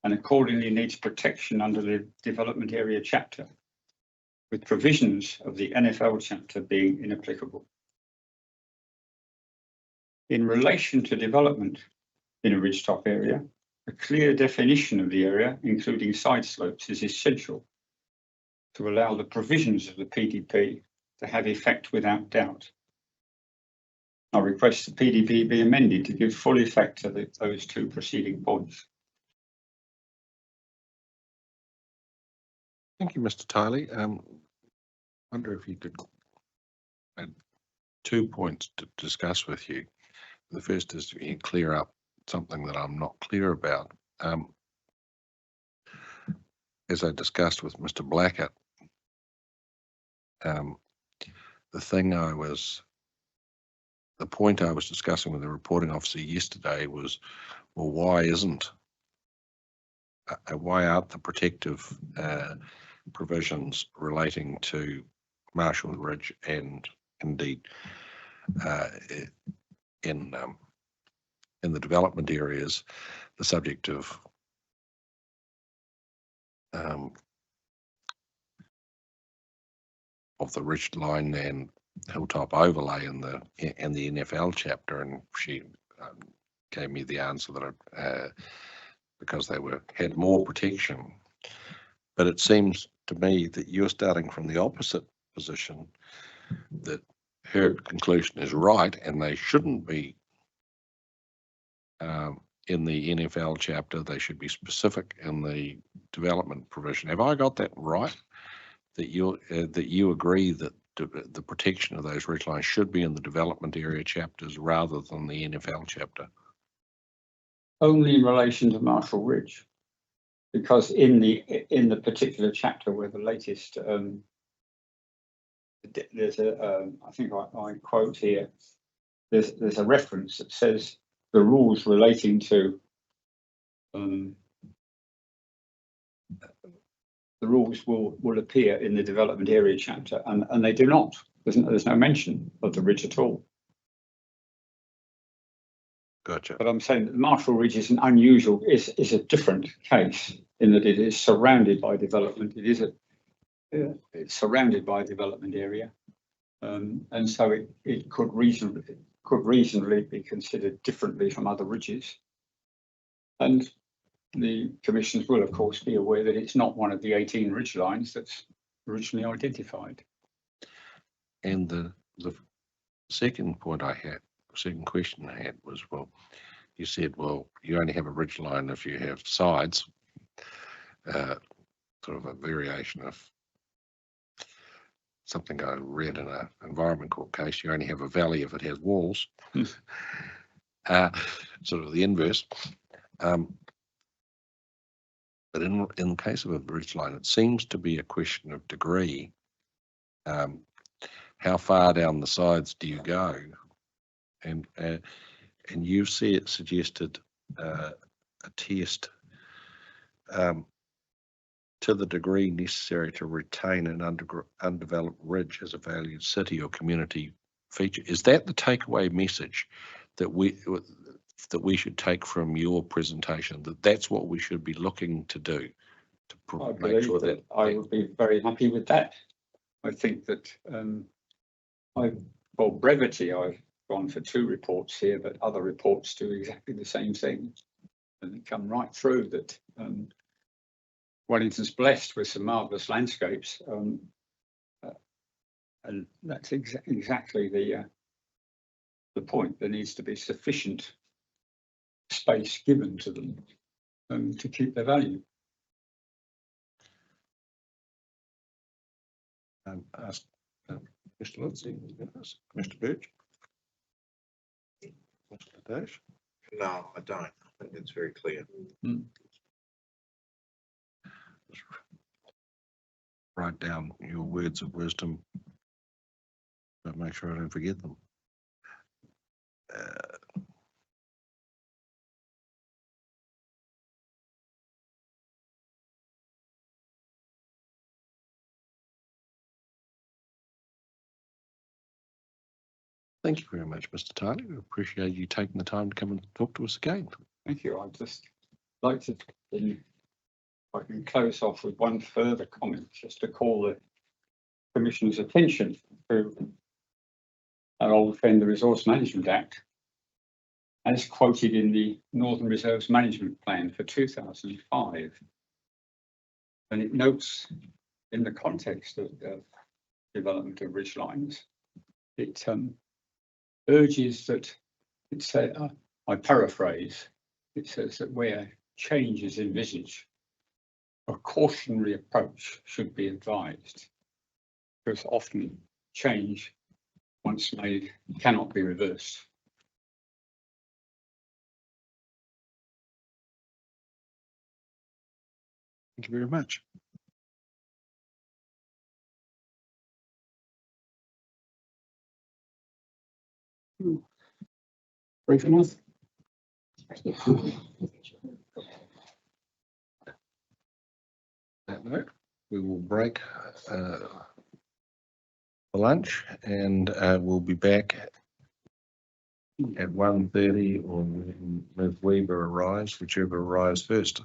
S12: and accordingly needs protection under the development area chapter, with provisions of the NFL chapter being inapplicable. In relation to development in a ridgetop area, a clear definition of the area, including side slopes, is essential to allow the provisions of the PDP to have effect without doubt. I request the PDP be amended to give full effect to those two preceding points.
S1: Thank you, Mr. Tyler. Wonder if you could add 2 points to discuss with you. The first is to clear up something that I'm not clear about. As I discussed with Mr. Blackett, the point I was discussing with the reporting officer yesterday was, well, why isn't why aren't the protective provisions relating to Marshall Ridge and indeed in the development areas the subject of the ridge line and hilltop overlay in the NFL chapter, and she gave me the answer that because they had more protection. But it seems to me that you're starting from the opposite position, that her conclusion is right and they shouldn't be in the NFL chapter. They should be specific in the development provision. Have I got that right? That you agree that the protection of those ridgelines should be in the development area chapters rather than the NFL chapter?
S12: Only in relation to Marshall Ridge, because in the particular chapter where the latest there's a I think I quote here, there's a reference that says the rules relating to the rules will appear in the development area chapter, and they do not. There's no mention of the ridge at all.
S1: Gotcha.
S12: But I'm saying that the Marshall Ridge is an unusual, is a different case in that it is surrounded by development. It's surrounded by a development area, and so it could reasonably be considered differently from other ridges. And the commissioners will, of course, be aware that it's not one of the 18 ridge lines that's originally identified.
S1: And the second question I had was, well, you said, well, you only have a ridge line if you have sides, sort of a variation of something I read in an environment court case. You only have a valley if it has walls, sort of the inverse. But in the case of a ridge line, it seems to be a question of degree. How far down the sides do you go? And you've suggested a test to the degree necessary to retain an undeveloped ridge as a valued city or community feature. Is that the takeaway message that we should take from your presentation, that that's what we should be looking to do to make sure that
S12: I would be very happy with that. I think that for brevity, I've gone for 2 reports here, but other reports do exactly the same thing, and they come right through that. Wellington's blessed with some marvellous landscapes, and that's exactly the point. There needs to be sufficient space given to them to keep their value.
S1: Ask Mr. Lindsay, Mr. Birch, Mr. Dash.
S4: No, I don't. I think it's very clear.
S1: Write down your words of wisdom, but make sure I don't forget them. Thank you very much, Mr. Tyler. We appreciate you taking the time to come and talk to us again.
S12: Thank you. I'd just like to, if I can close off with one further comment, just to call the Commission's attention to our old friend, the Resource Management Act, as quoted in the Northern Reserves Management Plan for 2005. And it notes, in the context of the development of ridgelines, it urges that, I paraphrase, it says that where change is envisaged, a cautionary approach should be advised, because often change, once made, cannot be reversed.
S1: Thank you very much.
S12: Brief enough?
S1: that note, we will break for lunch and we'll be back at 1:30 or when Ms. Weaver arrives, whichever arrives first.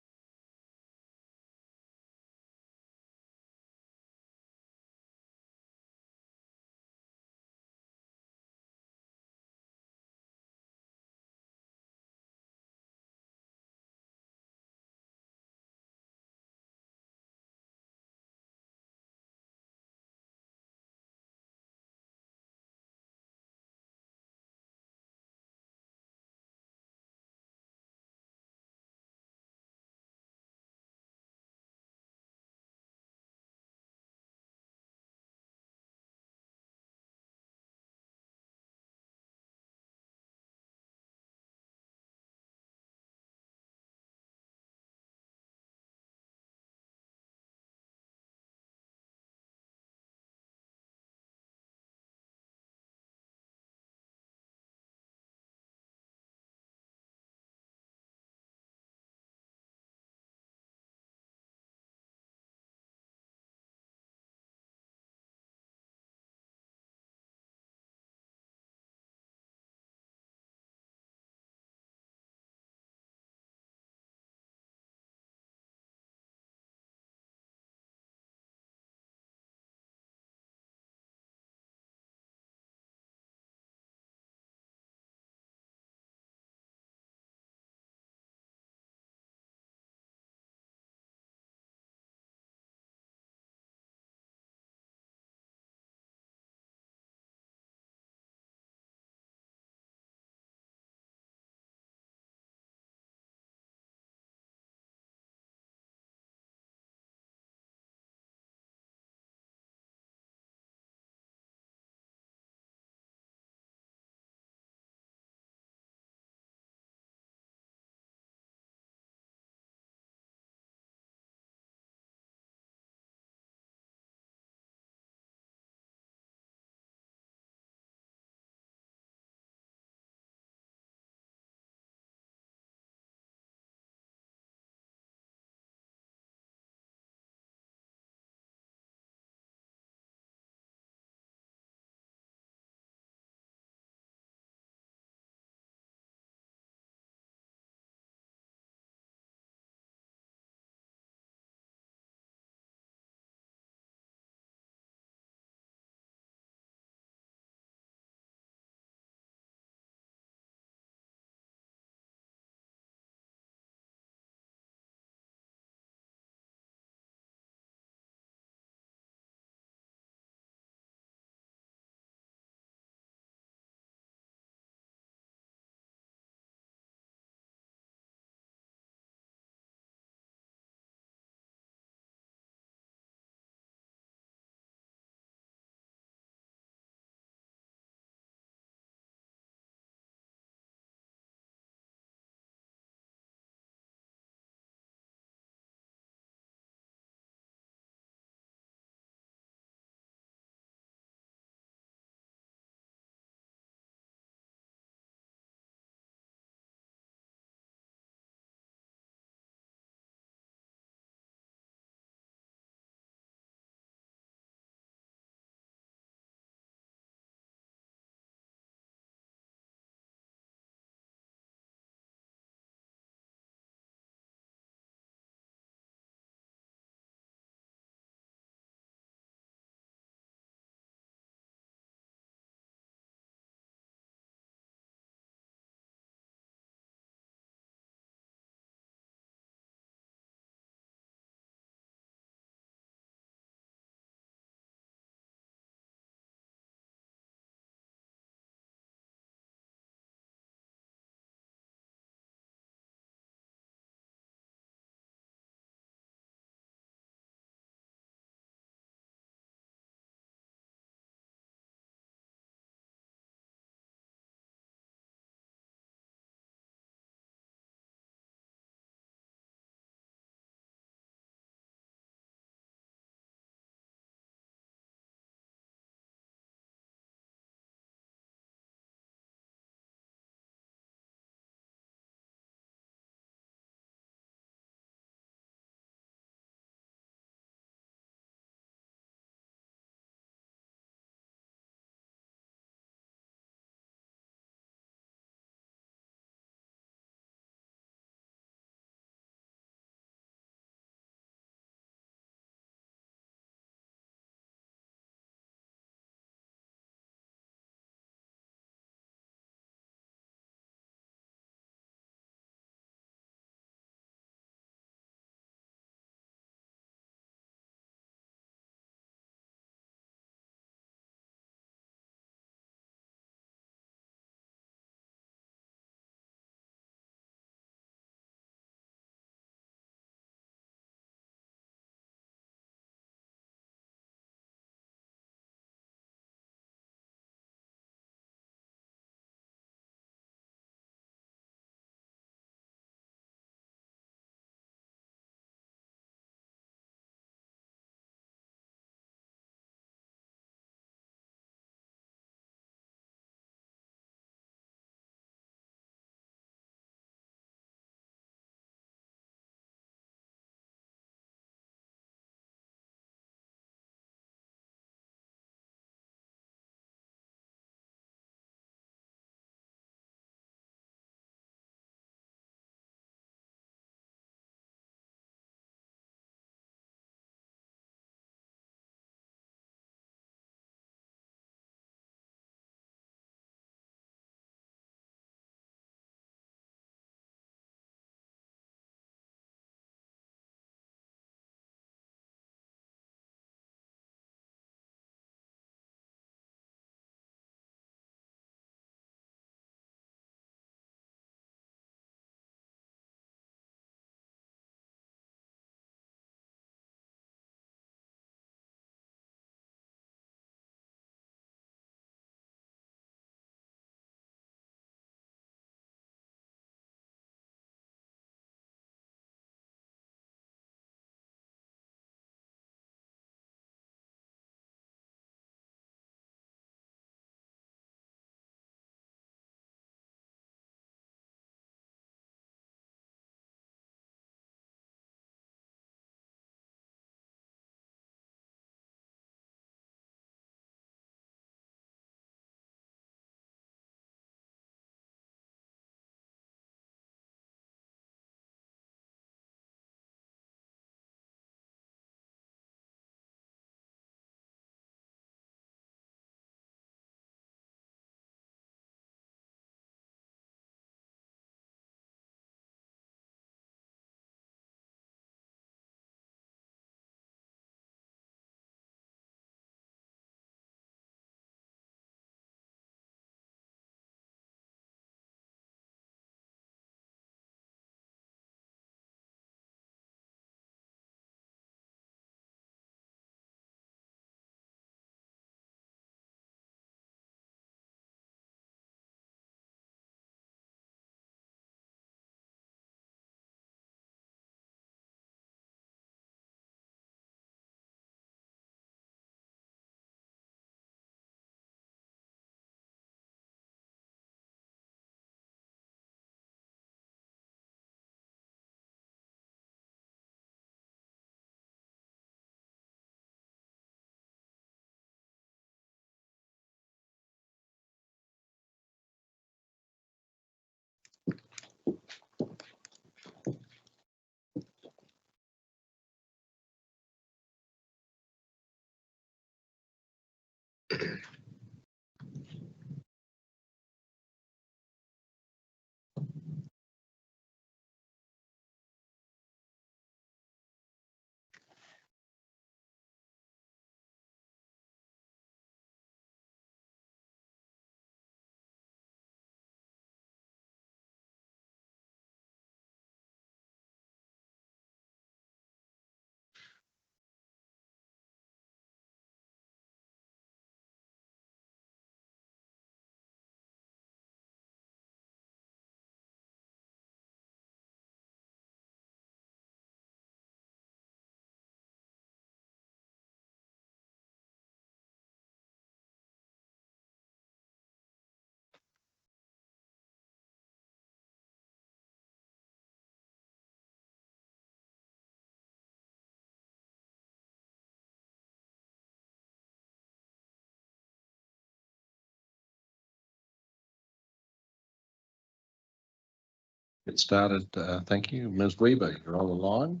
S1: Get started. Thank you. Ms. Weber, you're on the line.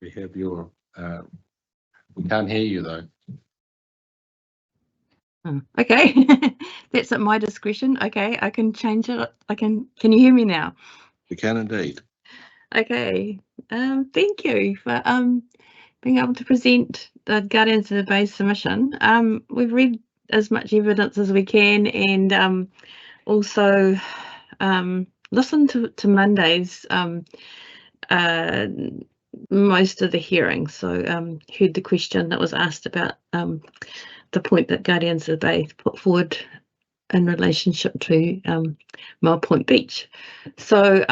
S1: We have your, we can't hear you though.
S13: Okay, that's at my discretion. Okay, I can change it. Can you hear me now?
S1: We can indeed.
S13: Okay, thank you for being able to present the Guardians of the Bay submission. We've read as much evidence as we can, and also listened to Monday's most of the hearing. So heard the question that was asked about the point that Guardians of the Bay put forward in relationship to Mile Point Beach. So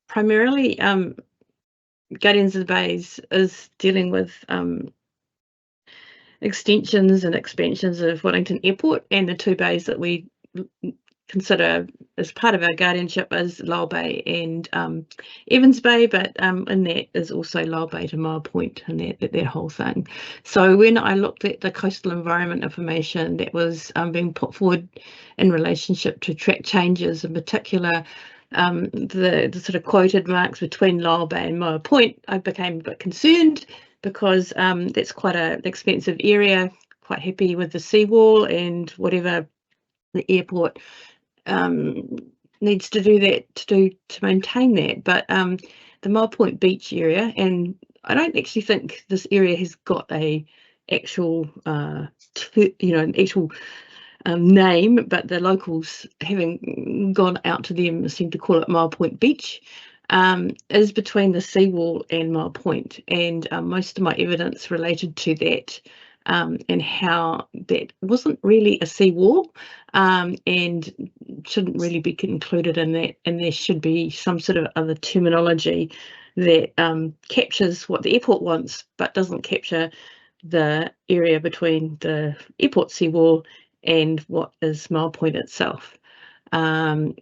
S13: primarily Guardians of the Bay is dealing with extensions and expansions of Wellington Airport, and the two bays that we consider as part of our guardianship is Lyell Bay and Evans Bay, but in that is also Lyell Bay to Mile Point and that whole thing. So when I looked at the coastal environment information that was being put forward in relationship to track changes, in particular the sort of quoted marks between Lyell Bay and Mile Point, I became a bit concerned because that's quite an expensive area, quite happy with the seawall and whatever the airport needs to do that to maintain that. But the Mile Point Beach area, and I don't actually think this area has got a actual an actual name, but the locals, having gone out to them, seem to call it Mile Point Beach, is between the seawall and Mile Point, and most of my evidence related to that and how that wasn't really a seawall and shouldn't really be included in that, and there should be some sort of other terminology that captures what the airport wants but doesn't capture the area between the airport seawall and what is Mile Point itself. And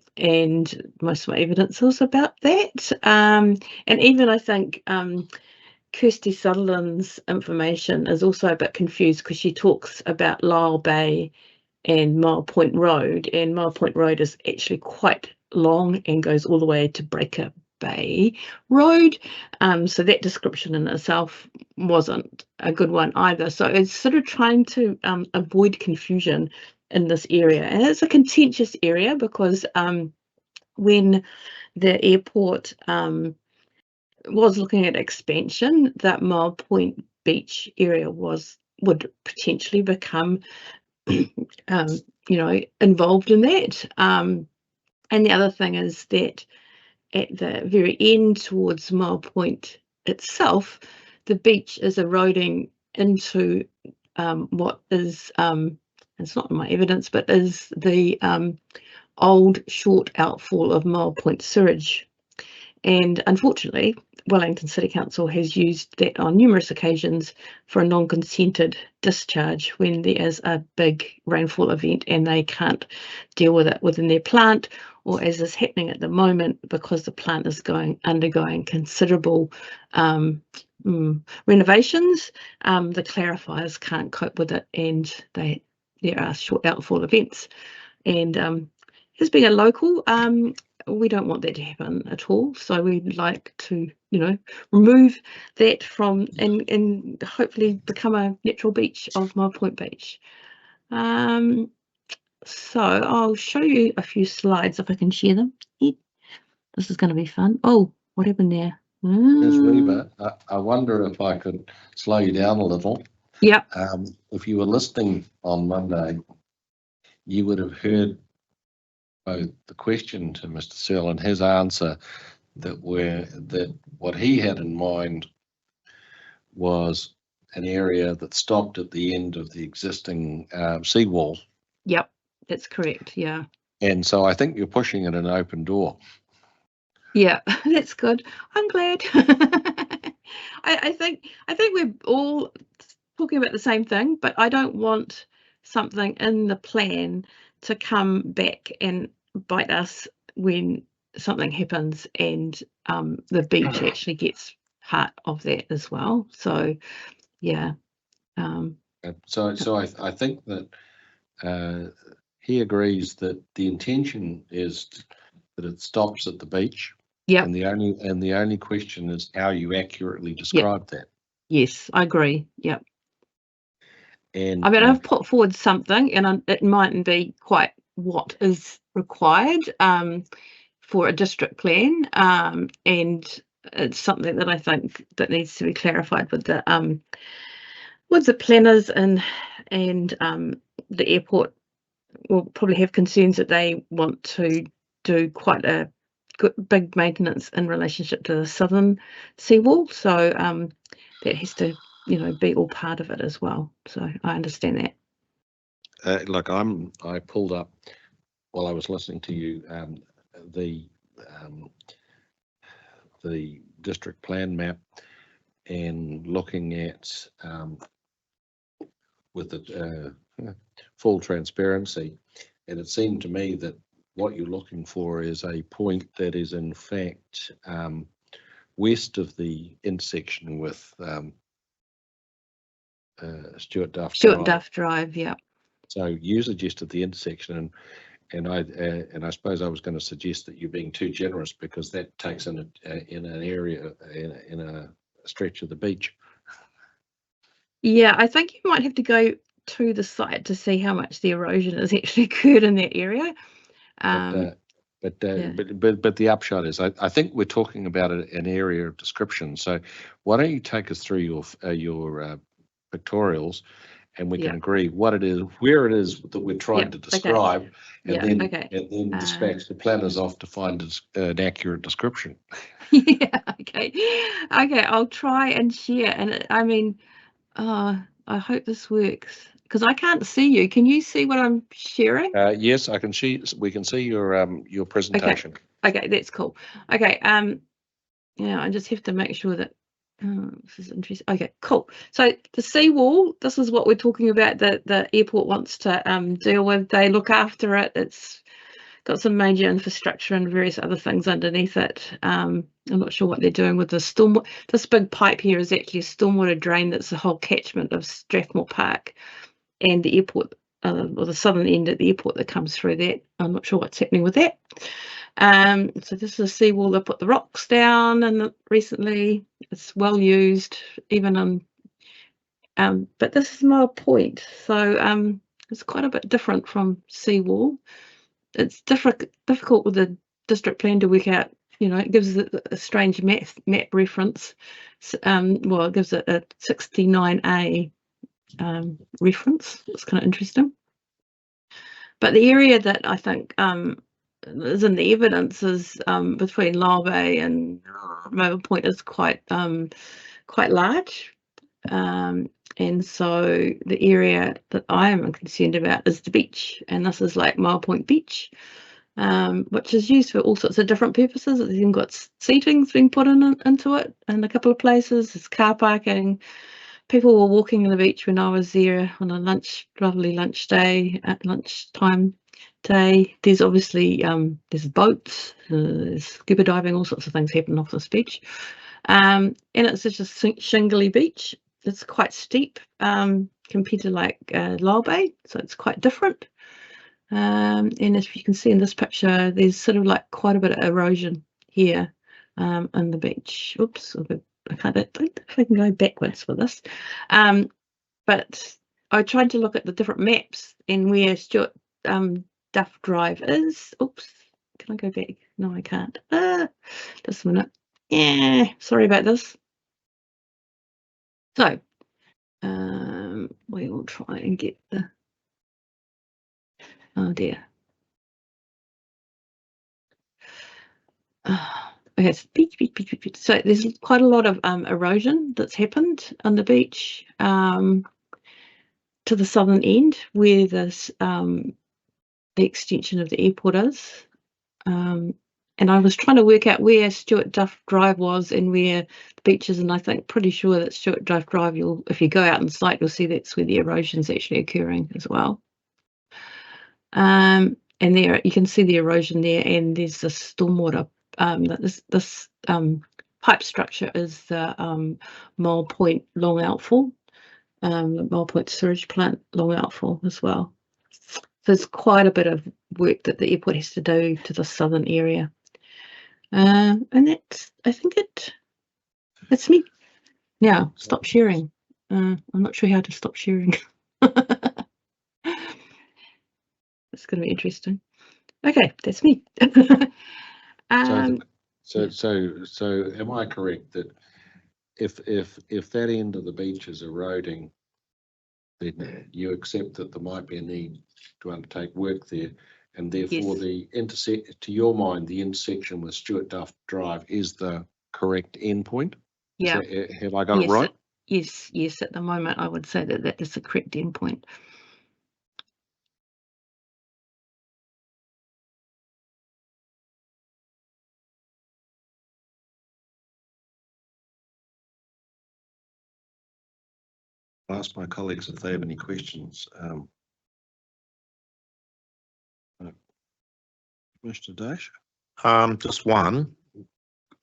S13: most of my evidence was about that. And even I think Kirsty Sutherland's information is also a bit confused because she talks about Lyell Bay and Mile Point Road, and Mile Point Road is actually quite long and goes all the way to Breaker Bay Road. So that description in itself wasn't a good one either. So it's sort of trying to avoid confusion in this area, and it's a contentious area because when the airport was looking at expansion, that Mile Point Beach area would potentially become involved in that. And the other thing is that at the very end towards Mile Point itself, the beach is eroding into what is it's not in my evidence, but is the old short outfall of Mile Point sewage. And unfortunately, Wellington City Council has used that on numerous occasions for a non-consented discharge when there is a big rainfall event and they can't deal with it within their plant, or as is happening at the moment because the plant is undergoing considerable renovations. The clarifiers can't cope with it, and there are short outfall events. And as being a local, we don't want that to happen at all. So we'd like to, remove that from and hopefully become a natural beach of Mile Point Beach. So I'll show you a few slides if I can share them. This is going to be fun. Oh, what happened there?
S1: Ms. Weaver, I wonder if I could slow you down a little.
S13: Yep.
S1: If you were listening on Monday, you would have heard both the question to Mr. Searle and his answer that what he had in mind was an area that stopped at the end of the existing seawall.
S13: Yep, that's correct. Yeah.
S1: And so I think you're pushing at an open door.
S13: Yeah, that's good. I'm glad. I think we're all talking about the same thing, but I don't want something in the plan to come back and bite us when something happens and the beach actually gets part of that as well. So yeah.
S1: So I think that he agrees that the intention is that it stops at the beach.
S13: Yeah.
S1: And the only question is how you accurately describe that.
S13: Yes, I agree. Yep.
S1: And
S13: I mean, I've put forward something, and it mightn't be quite what is required for a district plan, and it's something that I think that needs to be clarified with the planners and the airport will probably have concerns that they want to do quite a big maintenance in relationship to the southern seawall. So that has to, be all part of it as well. So I understand that.
S1: I pulled up while I was listening to you the district plan map and looking at with the full transparency, and it seemed to me that what you're looking for is a point that is in fact west of the intersection with Stuart Duff
S13: Drive, yeah.
S1: So you suggested the intersection, and I suppose I was going to suggest that you're being too generous because that takes in an area in a stretch of the beach.
S13: Yeah, I think you might have to go to the site to see how much the erosion has actually occurred in that area.
S1: But the upshot is, I think we're talking about an area of description. So why don't you take us through your pictorials, and we can agree what it is, where it is that we're trying to describe, and then dispatch the planners off to find an accurate description.
S13: Yeah. Okay. I'll try and share. And I mean, I hope this works because I can't see you. Can you see what I'm sharing?
S1: Yes, I can see. We can see your presentation.
S13: Okay, that's cool. Okay. Yeah, I just have to make sure that. This is interesting. Okay, cool. So the seawall, this is what we're talking about that the airport wants to deal with. They look after it. It's got some major infrastructure and various other things underneath it. I'm not sure what they're doing with the storm. This big pipe here is actually a stormwater drain that's the whole catchment of Strathmore Park and the airport, or the southern end at the airport that comes through that. I'm not sure what's happening with that. So this is a seawall. They put the rocks down and recently it's well used, even on but this is Mile Point, so it's quite a bit different from seawall. It's difficult with the district plan to work out, it gives it a strange map reference. Well, it gives it a 69A reference. It's kind of interesting. But the area that I think is in the evidence is between Lyall Bay and Mobile Point is quite large. And so the area that I am concerned about is the beach, and this is like Mile Point Beach, which is used for all sorts of different purposes. It's even got seating's been put into it in a couple of places. There's car parking. People were walking on the beach when I was there on a lovely lunch day at lunchtime day. There's obviously there's boats, there's scuba diving, all sorts of things happening off this beach, and it's just a shingly beach. It's quite steep compared to like Lyall Bay, so it's quite different. And as you can see in this picture, there's sort of like quite a bit of erosion here on the beach. Oops, I don't think I can go backwards with this. But I tried to look at the different maps and where Stuart Duff Drive is. Oops, can I go back? No, I can't. Just a minute. Yeah, sorry about this. So we will try and get the, oh dear. Okay, so beach. So there's quite a lot of erosion that's happened on the beach to the southern end where this the extension of the airport is. And I was trying to work out where Stuart Duff Drive was and where the beach is, and I think pretty sure that Stuart Duff Drive, if you go out on site, you'll see that's where the erosion is actually occurring as well. And there you can see the erosion there, and there's the stormwater. This pipe structure is the Mole Point long outfall, Mole Point sewage plant long outfall as well. So there's quite a bit of work that the airport has to do to the southern area. And that's, I think that's me. Now, stop sharing. I'm not sure how to stop sharing. It's going to be interesting. Okay, that's me.
S1: So am I correct that if that end of the beach is eroding, then you accept that there might be a need to undertake work there, and therefore
S13: Yes.
S1: to your mind, the intersection with Stuart Duff Drive is the correct endpoint?
S13: Yeah.
S1: Have I got it right?
S13: Yes. At the moment, I would say that is the correct endpoint.
S1: I'll ask my colleagues if they have any questions. Mr. Dash?
S4: Just one.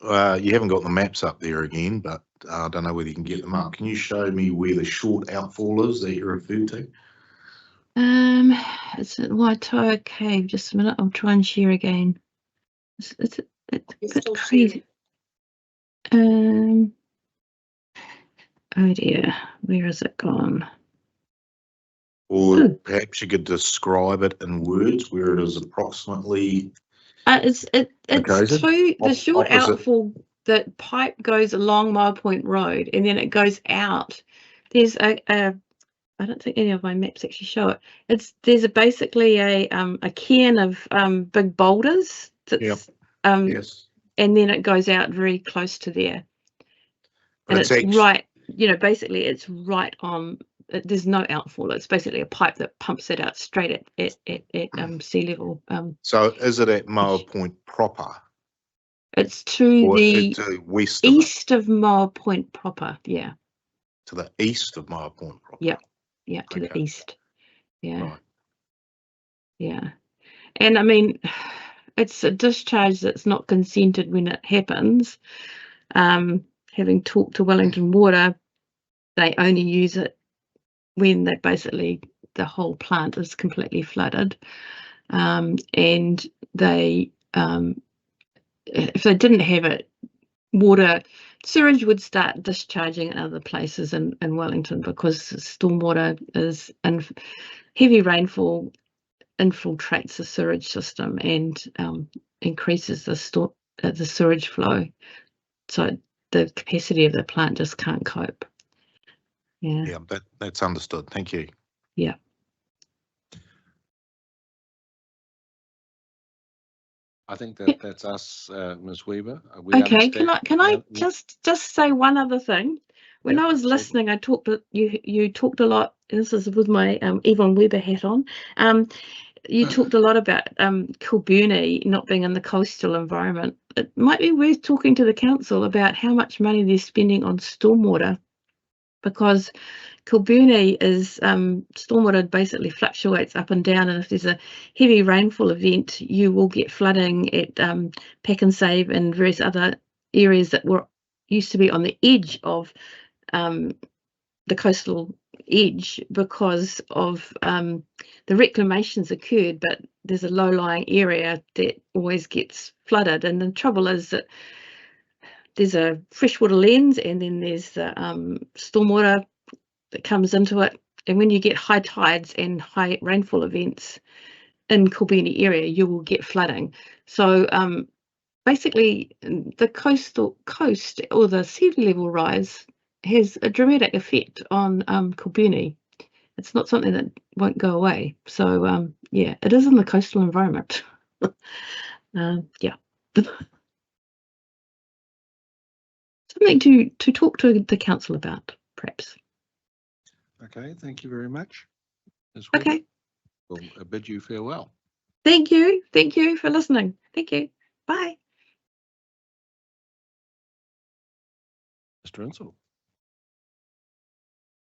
S4: You haven't got the maps up there again, but I don't know whether you can get them up. Can you show me where the short outfall is that you referred to?
S13: It's at Waitoa Cave. Just a minute, I'll try and share again. It's a bit crazy. Oh dear, where has it gone?
S4: Or perhaps you could describe it in words where it is approximately.
S13: It's the short outfall. The pipe goes along Mile Point Road and then it goes out. There's I don't think any of my maps actually show it. There's basically a cairn of big boulders that's
S4: yes.
S13: And then it goes out very close to there.
S4: But
S13: and it's right, basically it's right on. There's no outfall. It's basically a pipe that pumps it out straight at sea level.
S4: So is it at Mile Point proper?
S13: It's to the
S4: west
S13: east of Mile Point proper. Yeah.
S4: To the east of Mile Point proper.
S13: Yeah, to the east. Yeah.
S4: Right.
S13: Yeah. And I mean, it's a discharge that's not consented when it happens. Having talked to Wellington Water, they only use it when the whole plant is completely flooded. And they, if they didn't have it, sewage would start discharging in other places in Wellington because stormwater is, and heavy rainfall infiltrates the sewage system and increases the sewage flow. So the capacity of the plant just can't cope. Yeah,
S4: that's understood. Thank you.
S13: Yeah.
S1: I think that's us, Ms. Weaver.
S13: Okay, can I just say one other thing? When I was listening, I talked. You talked a lot. This is with my Yvonne Weber hat on. You talked a lot about Kilburnie not being in the coastal environment. It might be worth talking to the council about how much money they're spending on stormwater, because Kilburnie is stormwater basically fluctuates up and down, and if there's a heavy rainfall event, you will get flooding at Pack and Save and various other areas that used to be on the edge of the coastal edge because of the reclamations occurred, but there's a low-lying area that always gets flooded. And the trouble is that there's a freshwater lens, and then there's the stormwater that comes into it. And when you get high tides and high rainfall events in Kilburnie area, you will get flooding. So basically, the coast or the sea level rise has a dramatic effect on Kilburnie. It's not something that won't go away. So yeah, it is in the coastal environment. Yeah. Something to talk to the council about, perhaps.
S1: Okay, thank you very much.
S13: Okay.
S1: We'll bid you farewell.
S13: Thank you. Thank you for listening. Thank you. Bye.
S1: Mr. Insull.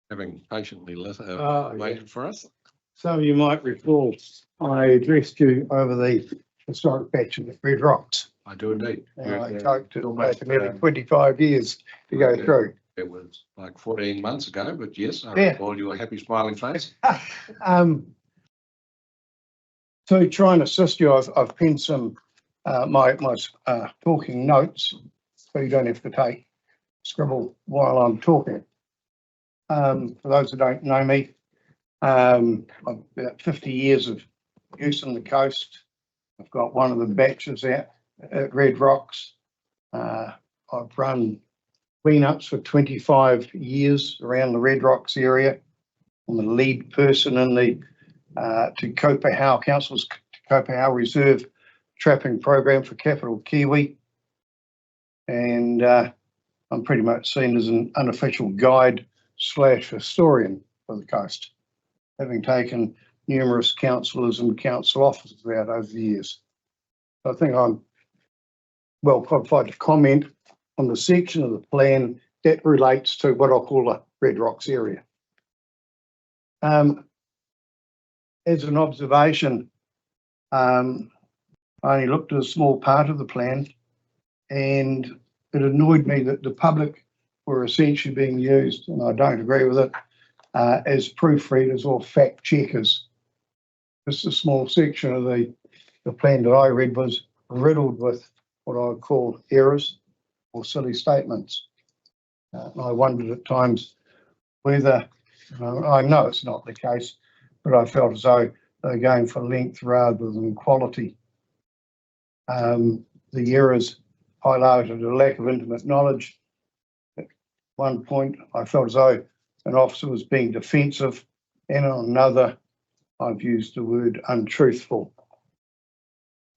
S1: Having patiently waited for us.
S14: So you might recall, I addressed you over the historic patch of the Red Rocks.
S1: I do indeed.
S14: I took nearly 25 years to go through.
S1: It was like 14 months ago, but yes, I
S14: Yeah.
S1: recall your happy smiling face.
S14: To try and assist you, I've pinned some my talking notes, so you don't have to scribble while I'm talking. For those who don't know me, I've about 50 years of use on the coast. I've got one of the batches out at Red Rocks. I've run cleanups for 25 years around the Red Rocks area. I'm the lead person in the Te Kopahau Council's Te Kopahau Reserve trapping program for Capital Kiwi. And I'm pretty much seen as an unofficial guide / historian for the coast, having taken numerous councillors and council officers out over the years. I think I'm well qualified to comment on the section of the plan that relates to what I'll call the Red Rocks area. As an observation, I only looked at a small part of the plan, and it annoyed me that the public were essentially being used, and I don't agree with it, as proofreaders or fact checkers. Just a small section of the plan that I read was riddled with what I would call errors or silly statements. I wondered at times whether, I know it's not the case, but I felt as though they're going for length rather than quality. The errors highlighted a lack of intimate knowledge. At one point, I felt as though an officer was being defensive, and on another, I've used the word untruthful.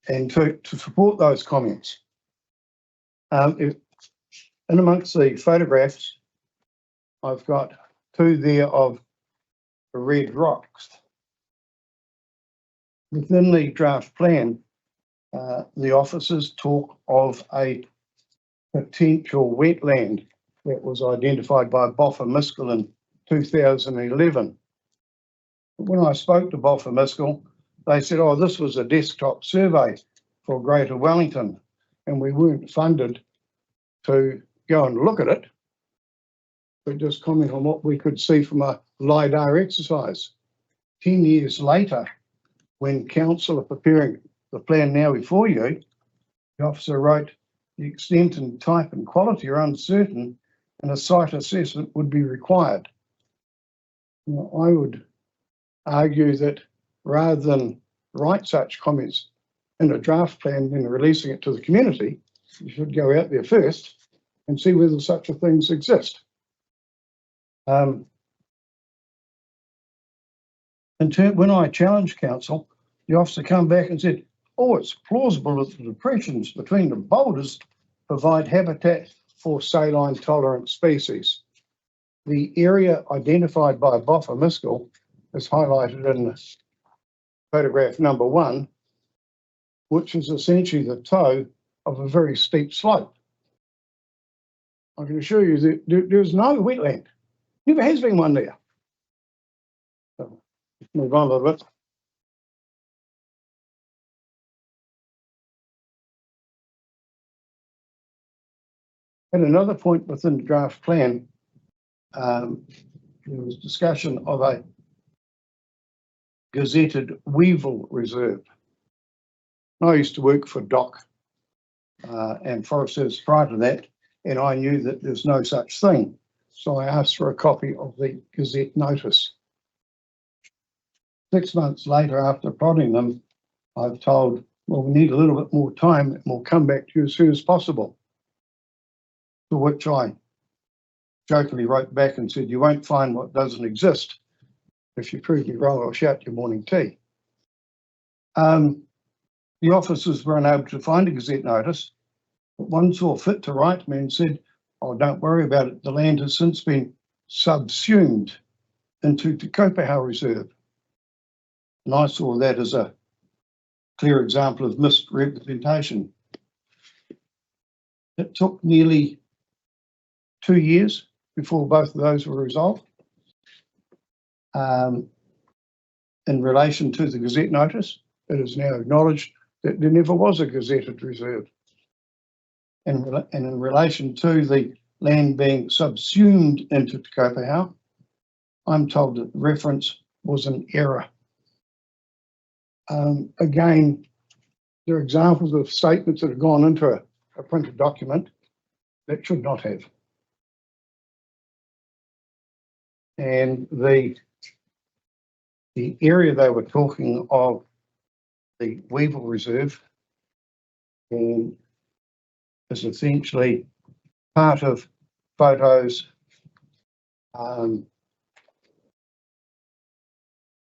S14: And to support those comments, in amongst the photographs, I've got two there of the Red Rocks. Within the draft plan, the officers talk of a potential wetland that was identified by Boffa Miskell in 2011. When I spoke to Boffa Miskell, they said, oh, this was a desktop survey for Greater Wellington, and we weren't funded to go and look at it, but just comment on what we could see from a LiDAR exercise. 10 years later, when council are preparing the plan now before you, the officer wrote, the extent and type and quality are uncertain and a site assessment would be required. Now, I would argue that rather than write such comments in a draft plan and releasing it to the community, you should go out there first and see whether such a things exist. When I challenged council, the officer came back and said, oh, it's plausible that the depressions between the boulders provide habitat for saline tolerant species. The area identified by Boffa Miskell is highlighted in photograph number 1, which is essentially the toe of a very steep slope. I can assure you that there's no wetland. Never has been one there. So, let's move on a little bit. At another point within the draft plan, there was discussion of a gazetted Weevil Reserve. I used to work for DOC and Forest Service prior to that, and I knew that there's no such thing. So I asked for a copy of the Gazette notice. 6 months later, after prodding them, I've told, well, we need a little bit more time and we'll come back to you as soon as possible. To which I jokingly wrote back and said, you won't find what doesn't exist. If you prove me wrong, I'll shout your morning tea. The officers were unable to find a Gazette notice, but one saw fit to write me and said, oh, don't worry about it. The land has since been subsumed into Te Kaupehau Reserve. And I saw that as a clear example of misrepresentation. It took nearly 2 years before both of those were resolved. In relation to the Gazette notice, it is now acknowledged that there never was a gazetted reserve. And in relation to the land being subsumed into Te Kaupehau, I'm told that the reference was an error. Again, there are examples of statements that have gone into a printed document that should not have. And the area they were talking of, the Weevil Reserve, and is essentially part of photos that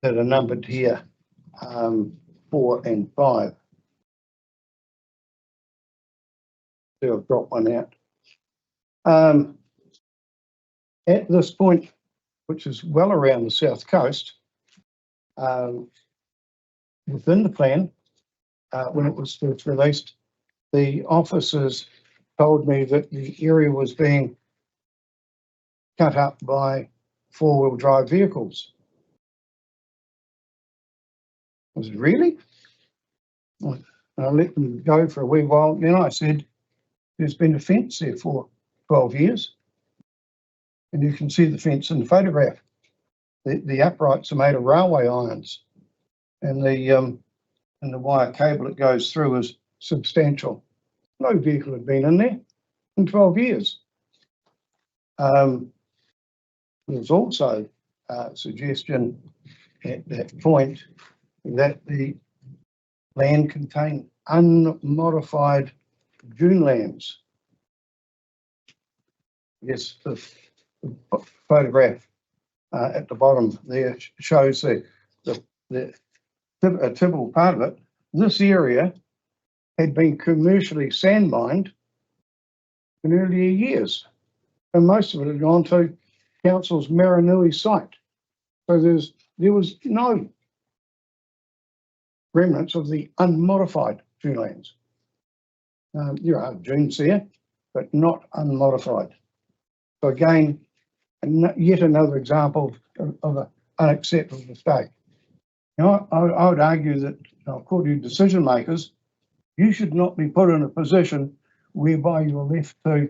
S14: are numbered here, 4 and 5. So I've got one out. At this point, which is well around the south coast, within the plan, when it was first released, the officers told me that the area was being cut up by 4-wheel drive vehicles. I was really? I let them go for a wee while. Then I said, there's been a fence there for 12 years. And you can see the fence in the photograph. The uprights are made of railway irons. And the wire cable it goes through is substantial. No vehicle had been in there in 12 years. There was also a suggestion at that point that the land contained unmodified dune lands. Yes, the photograph at the bottom there shows a typical part of it. This area had been commercially sand mined in earlier years, and most of it had gone to council's Maranui site. So there was no remnants of the unmodified dune lands. There are dunes there, but not unmodified. So again, yet another example of an unacceptable mistake. Now, I would argue that, according to decision makers, you should not be put in a position whereby you're left to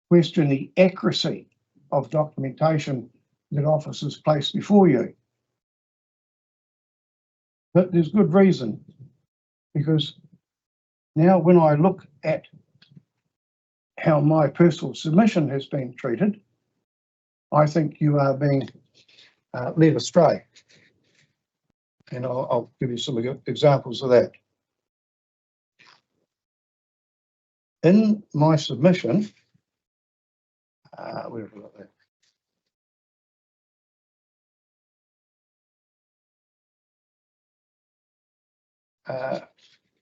S14: question the accuracy of documentation that officers place before you. But there's good reason, because now when I look at how my personal submission has been treated, I think you are being led astray. And I'll give you some examples of that. In my submission, where have I got that?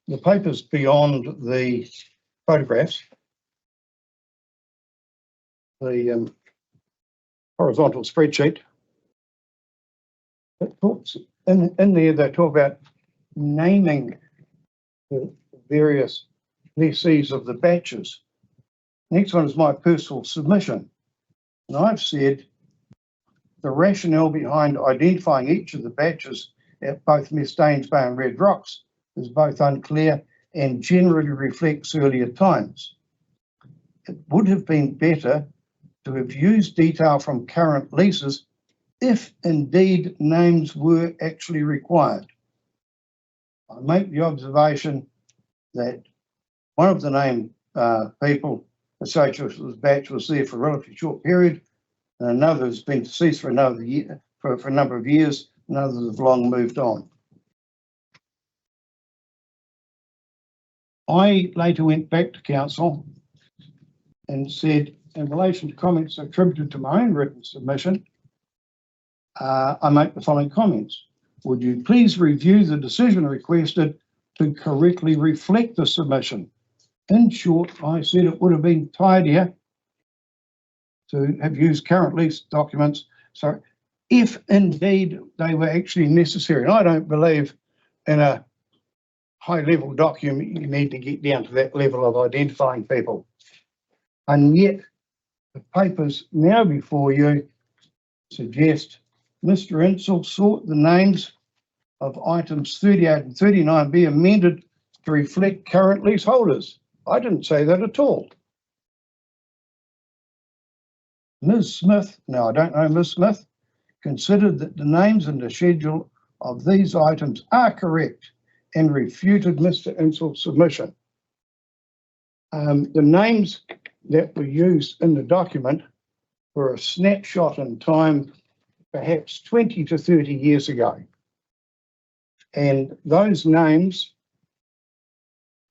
S14: The papers beyond the photographs, the horizontal spreadsheet, it talks in there, they talk about naming the various lessees of the batches. Next one is my personal submission. And I've said the rationale behind identifying each of the batches at both Mustaines Bay and Red Rocks is both unclear and generally reflects earlier times. It would have been better to have used detail from current leases if indeed names were actually required. I make the observation that one of the named people associated with this batch was there for a relatively short period, and another has been deceased for another year, for a number of years, and others have long moved on. I later went back to council and said, in relation to comments attributed to my own written submission, I make the following comments. Would you please review the decision requested to correctly reflect the submission? In short, I said it would have been tidier to have used current lease documents. So if indeed they were actually necessary, and I don't believe in a high level document, you need to get down to that level of identifying people. And yet the papers now before you suggest Mr. Insull sought the names of items 38 and 39 be amended to reflect current leaseholders. I didn't say that at all. Ms. Smith, now I don't know Ms. Smith, considered that the names in the schedule of these items are correct and refuted Mr. Insull's submission. The names that were used in the document were a snapshot in time, perhaps 20 to 30 years ago. And those names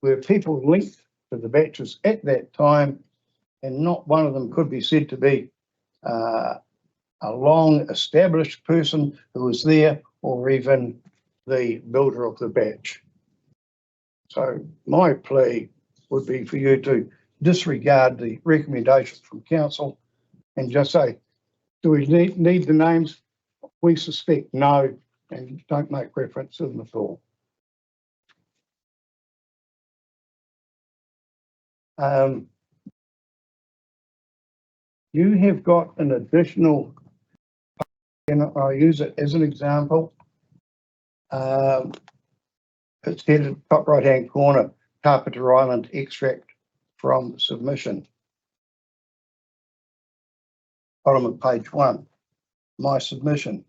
S14: were people linked to the batches at that time, and not one of them could be said to be a long established person who was there or even the builder of the batch. So my plea would be for you to disregard the recommendation from council and just say, do we need the names? We suspect no, and don't make reference to them at all. You have got an additional, and I'll use it as an example. It's headed top right hand corner, Carpenter Island extract from submission. Bottom of page 1, my submission.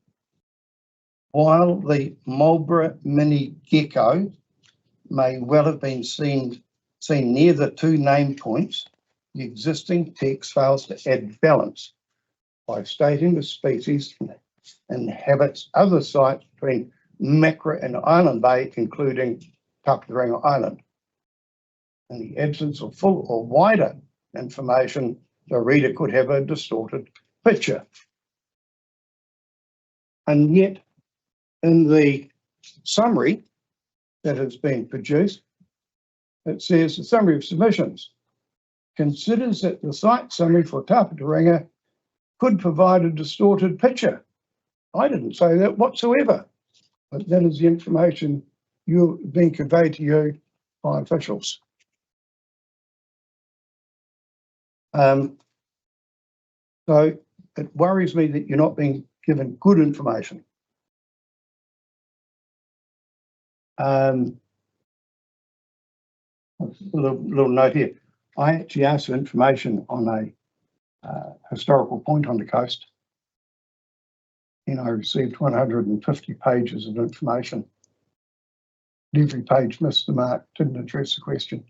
S14: While the Marlborough Mini Gecko may well have been seen near the two name points, the existing text fails to add balance by stating the species inhabits other sites between Macra and Island Bay, including Tapataranga Island. In the absence of full or wider information, the reader could have a distorted picture. And yet, in the summary that has been produced, it says the summary of submissions considers that the site summary for Tapataranga could provide a distorted picture. I didn't say that whatsoever, but that is the information being conveyed to you by officials. So it worries me that you're not being given good information. A little note here. I actually asked for information on a historical point on the coast, and I received 150 pages of information. Every page missed the mark, didn't address the question.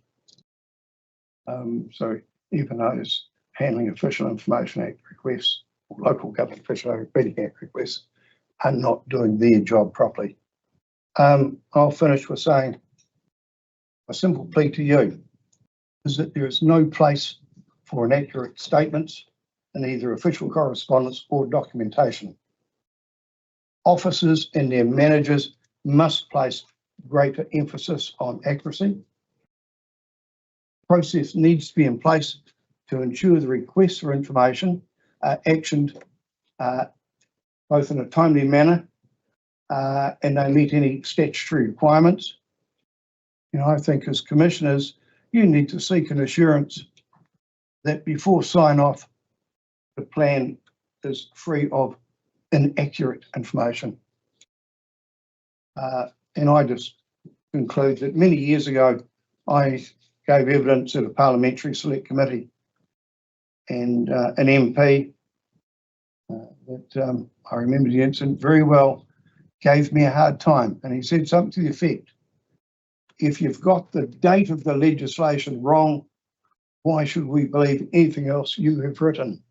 S14: So even those handling Official Information Act requests, local government Official Information Act requests, are not doing their job properly. I'll finish with saying a simple plea to you is that there is no place for inaccurate statements in either official correspondence or documentation. Officers and their managers must place greater emphasis on accuracy. Process needs to be in place to ensure the requests for information are actioned both in a timely manner and they meet any statutory requirements. You know, I think as commissioners, you need to seek an assurance that before sign off, the plan is free of inaccurate information. And I just conclude that many years ago, I gave evidence at a parliamentary select committee, and an MP I remember the incident very well, gave me a hard time, and he said something to the effect, if you've got the date of the legislation wrong, why should we believe anything else you have written?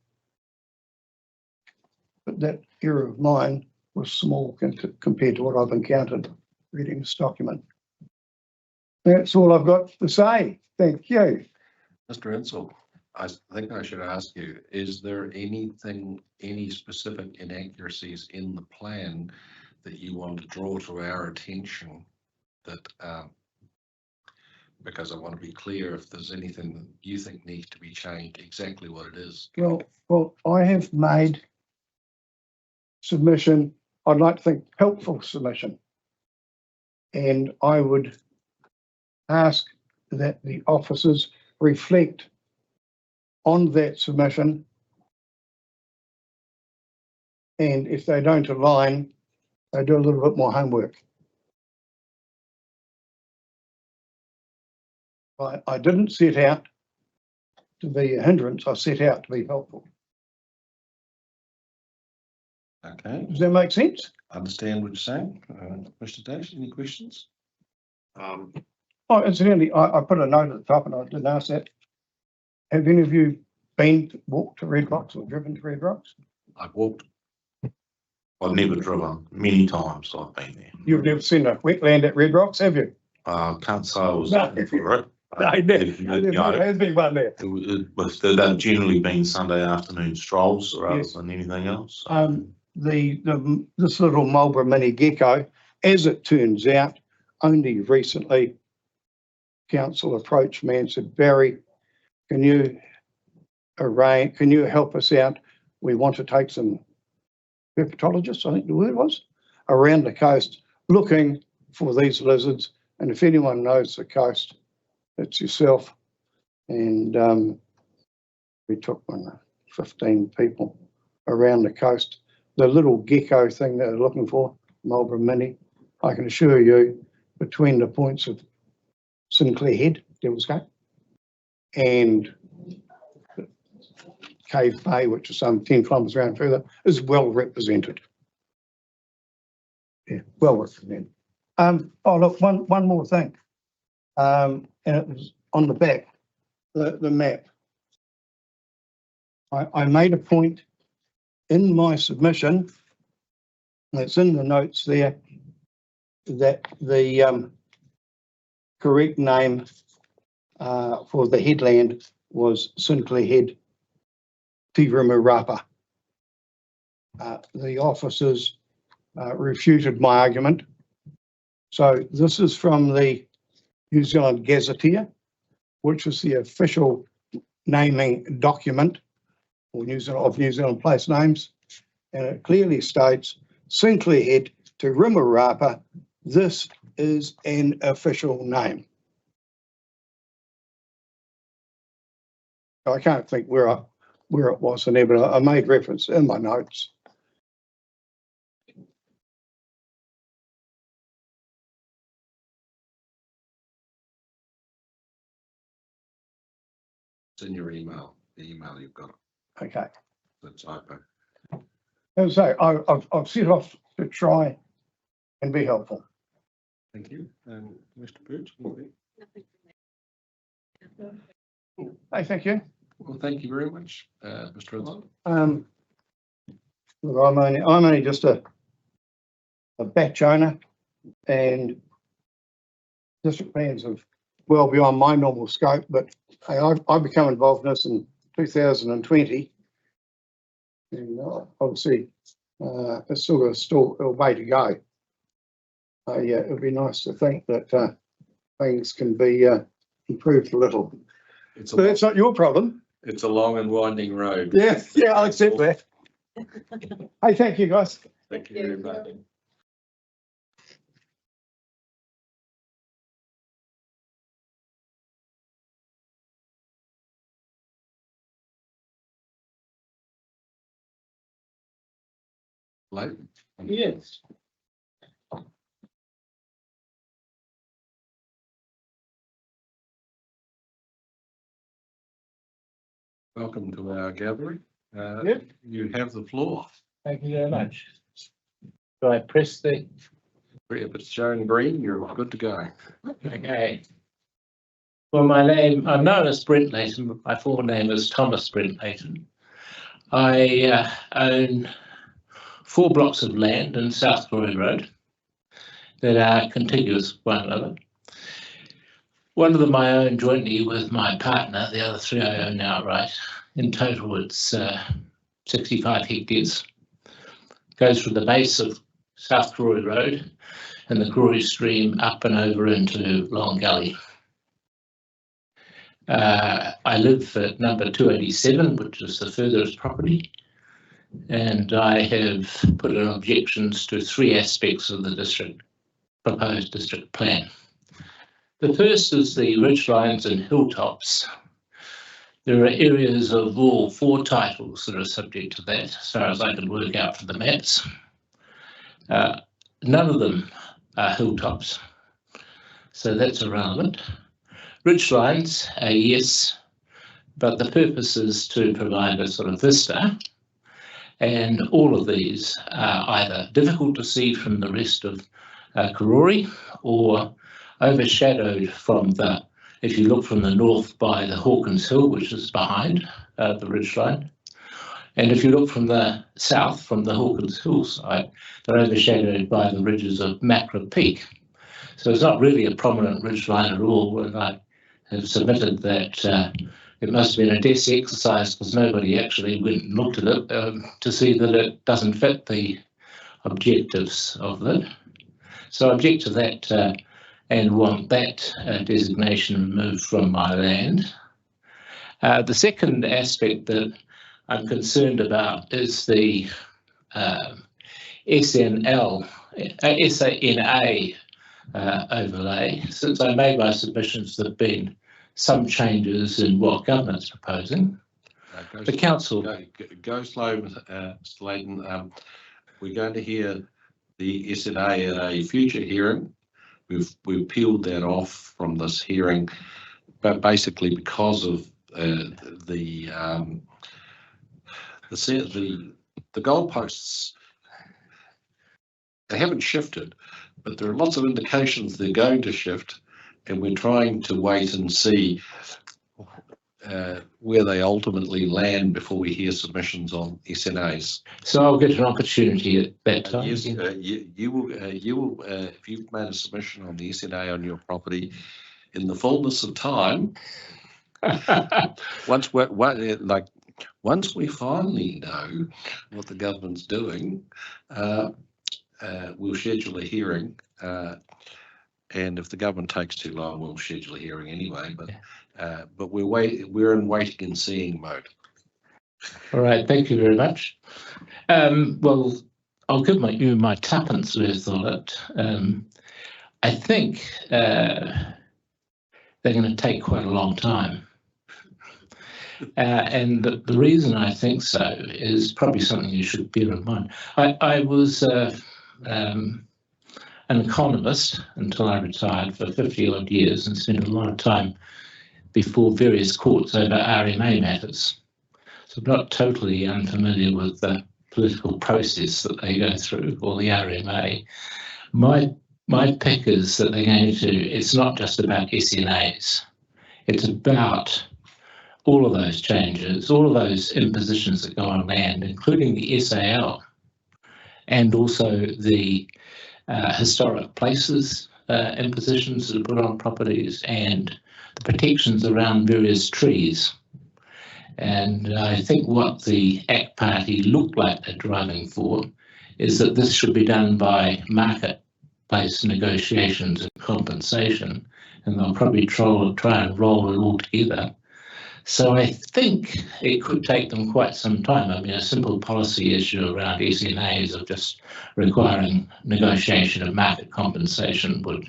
S14: But that error of mine was small compared to what I've encountered reading this document. That's all I've got to say. Thank you.
S1: Mr. Insull, I think I should ask you, is there anything, any specific inaccuracies in the plan that you want to draw to our attention that, because I want to be clear if there's anything that you think needs to be changed, exactly what it is.
S14: Well, I have made submission, I'd like to think helpful submission. And I would ask that the officers reflect on that submission. And if they don't align, they do a little bit more homework. I didn't set out to be a hindrance, I set out to be helpful.
S1: Okay,
S14: Does that make sense?
S1: understand what you're saying. Mr. Dash, any questions?
S14: Oh, incidentally, I put a note at the top and I didn't ask that. Have any of you walked to Red Rocks or driven to Red Rocks?
S1: I've walked.
S4: I've never driven, many times I've been there.
S14: You've never seen a wetland at Red Rocks, have you?
S4: Can't say I was
S14: No.
S4: looking for it.
S14: No, there has been one there.
S4: They've generally been Sunday afternoon strolls rather
S14: Yes.
S4: than anything else.
S14: This little Marlborough mini gecko, as it turns out, only recently council approached me and said, Barry, can you help us out? We want to take some herpetologists, I think the word was, around the coast looking for these lizards. And if anyone knows the coast, it's yourself. And we took 15 people around the coast. The little gecko thing that they're looking for, Marlborough Mini, I can assure you, between the points of Sinclair Head, Devil's Gate, and Cave Bay, which is some 10 kilometres around further, is well represented. Yeah, well represented. Oh, look, one more thing. And it was on the back, the map. I made a point in my submission, and it's in the notes there, that the correct name for the headland was Sinclair Head, Tirumarapa. The officers refuted my argument. So this is from the New Zealand Gazetteer, which is the official naming document or New Zealand place names, and it clearly states Sinclair Head to Rimarapa. This is an official name. I can't think where it was in there, but I made reference in my notes.
S1: It's in your email, the email you've got.
S14: Okay.
S1: The typo.
S14: As I say, I've set off to try and be helpful.
S1: Thank you. Mr. Birch?
S14: Hey, thank you.
S1: Well, thank you very much, Mr. Insull.
S14: Look, I'm only just a batch owner, and district plans are well beyond my normal scope, but hey, I've become involved in this in 2020, and obviously it's still a way to go. Yeah, it would be nice to think that things can be improved a little. But that's not your problem.
S1: It's a long and winding road.
S14: Yeah, I'll accept that. Hey, thank you, guys.
S1: Thank you very much. Layton?
S11: Yes.
S1: Welcome to our gathering.
S11: Yep.
S1: You have the floor.
S11: Thank you very much. Do I press the?
S1: If it's showing green, you're good to go.
S11: Okay. Well, my name, I'm known as Brent Layton, but my full name is Thomas Brent Layton. I own 4 blocks of land in South Parkvale Road that are contiguous with one another. One of them I own jointly with my partner, the other 3 I own outright. In total, it's 65 hectares. Goes from the base of South Parkvale Road and the Crawley stream up and over into Long Gully. I live at number 287, which is the furthest property, and I have put in objections to 3 aspects of the proposed district plan. The first is the ridgelines and hilltops. There are areas of all 4 titles that are subject to that, as far as I can work out from the maps. None of them are hilltops, so that's irrelevant. Ridgelines, yes, but the purpose is to provide a sort of vista, and all of these are either difficult to see from the rest of Karori or overshadowed from the, if you look from the north, by the Hawkins Hill, which is behind the ridgeline. And if you look from the south, from the Hawkins Hill side, they're overshadowed by the ridges of Macra Peak. So it's not really a prominent ridgeline at all, and I have submitted that it must have been a desk exercise because nobody actually went and looked at it to see that it doesn't fit the objectives of it. So I object to that and want that designation removed from my land. The second aspect that I'm concerned about is the SNA overlay. Since I made my submissions, there have been some changes in what government's proposing. The council.
S1: Go slow, Mr. Layton. We're going to hear the SNA at a future hearing. We've peeled that off from this hearing, but basically because of the goalposts, they haven't shifted, but there are lots of indications they're going to shift, and we're trying to wait and see where they ultimately land before we hear submissions on SNAs.
S11: So I'll get an opportunity at that time.
S1: Yes, you will. If you've made a submission on the SNA on your property, in the fullness of time, once we finally know what the government's doing, we'll schedule a hearing. And if the government takes too long, we'll schedule a hearing anyway. But we're in waiting and seeing mode.
S11: All right, thank you very much. Well, I'll give you my tuppence worth on it. I think they're going to take quite a long time. And the reason I think so is probably something you should bear in mind. I was an economist until I retired for 50 odd years and spent a lot of time before various courts over RMA matters. So I'm not totally unfamiliar with the political process that they go through, or the RMA. My pick is that they're going to, it's not just about SNAs, it's about all of those changes, all of those impositions that go on land, including the SAL, and also the historic places impositions that are put on properties, and the protections around various trees. And I think what the ACT Party looked like they're driving for is that this should be done by market-based negotiations and compensation, and they'll probably try and roll it all together. So I think it could take them quite some time. I mean, a simple policy issue around SNAs of just requiring negotiation of market compensation would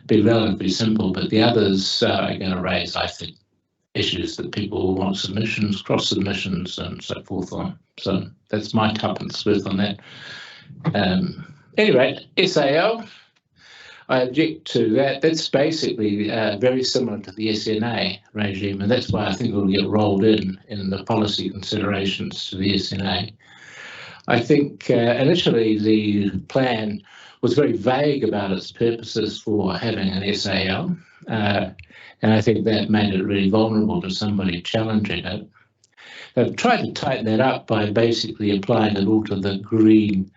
S11: be relatively simple, but the others are going to raise, I think, issues that people want submissions, cross submissions and so forth on. So that's my tuppence worth on that. Anyway, SAL,
S15: I object to that. That's basically very similar to the SNA regime, and that's why I think it will get rolled in the policy considerations to the SNA. I think initially the plan was very vague about its purposes for having an SAL, and I think that made it really vulnerable to somebody challenging it. They've tried to tighten that up by basically applying it all to the green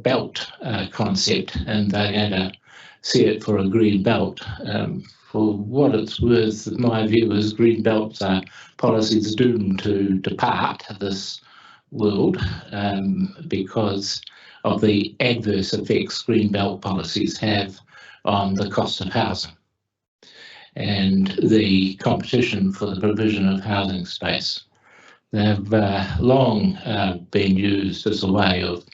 S15: belt concept, and they're going to see it for a green belt. For what it's worth, my view is green belts are policies doomed to depart this world because of the adverse effects green belt policies have on the cost of housing and the competition for the provision of housing space. They've long been used as a way of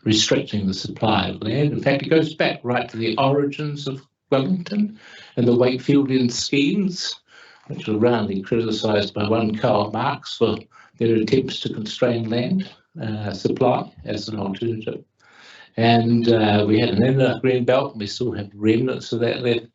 S15: restricting the supply of land. In fact, it goes back right to the origins of Wellington and the Wakefieldian schemes, which were roundly criticised by one Karl Marx for their attempts to constrain land supply as an alternative. And we had an inner green belt, and we still have remnants of that left.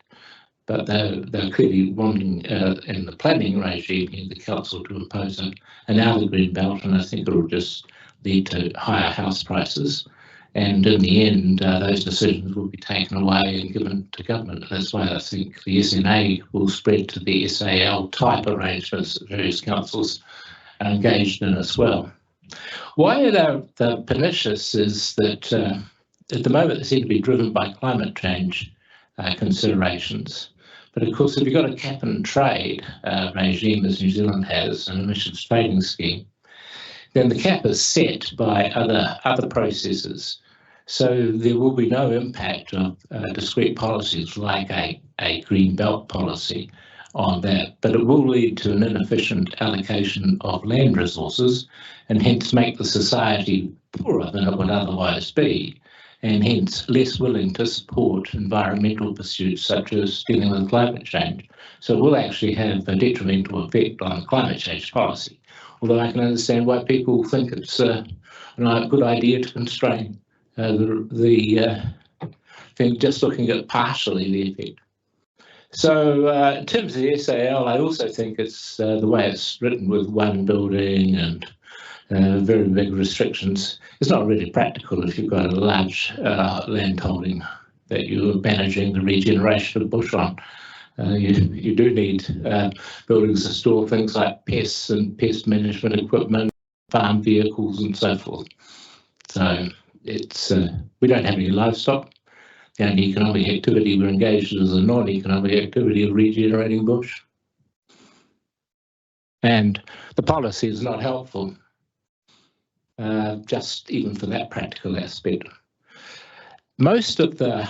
S15: But they're clearly wanting in the planning regime in the council to impose an outer green belt, and I think it will just lead to higher house prices. And in the end, those decisions will be taken away and given to government. That's why I think the SNA will spread to the SAL type arrangements that various councils are engaged in as well. Why they're pernicious is that at the moment they seem to be driven by climate change considerations. But of course, if you've got a cap and trade regime, as New Zealand has, an emissions trading scheme, then the cap is set by other processes. So there will be no impact of discrete policies like a green belt policy on that, but it will lead to an inefficient allocation of land resources and hence make the society poorer than it would otherwise be, and hence less willing to support environmental pursuits such as dealing with climate change. So it will actually have a detrimental effect on climate change policy, although I can understand why people think it's a good idea to constrain the thing, just looking at partially the effect. So in terms of the SAL, I also think it's the way it's written with one building and very big restrictions. It's not really practical if you've got a large land holding that you're managing the regeneration of bush on. You do need buildings to store things like pests and pest management equipment, farm vehicles and so forth. So it's we don't have any livestock. The only economic activity we're engaged in is a non-economic activity of regenerating bush. And the policy is not helpful, just even for that practical aspect. Most of the,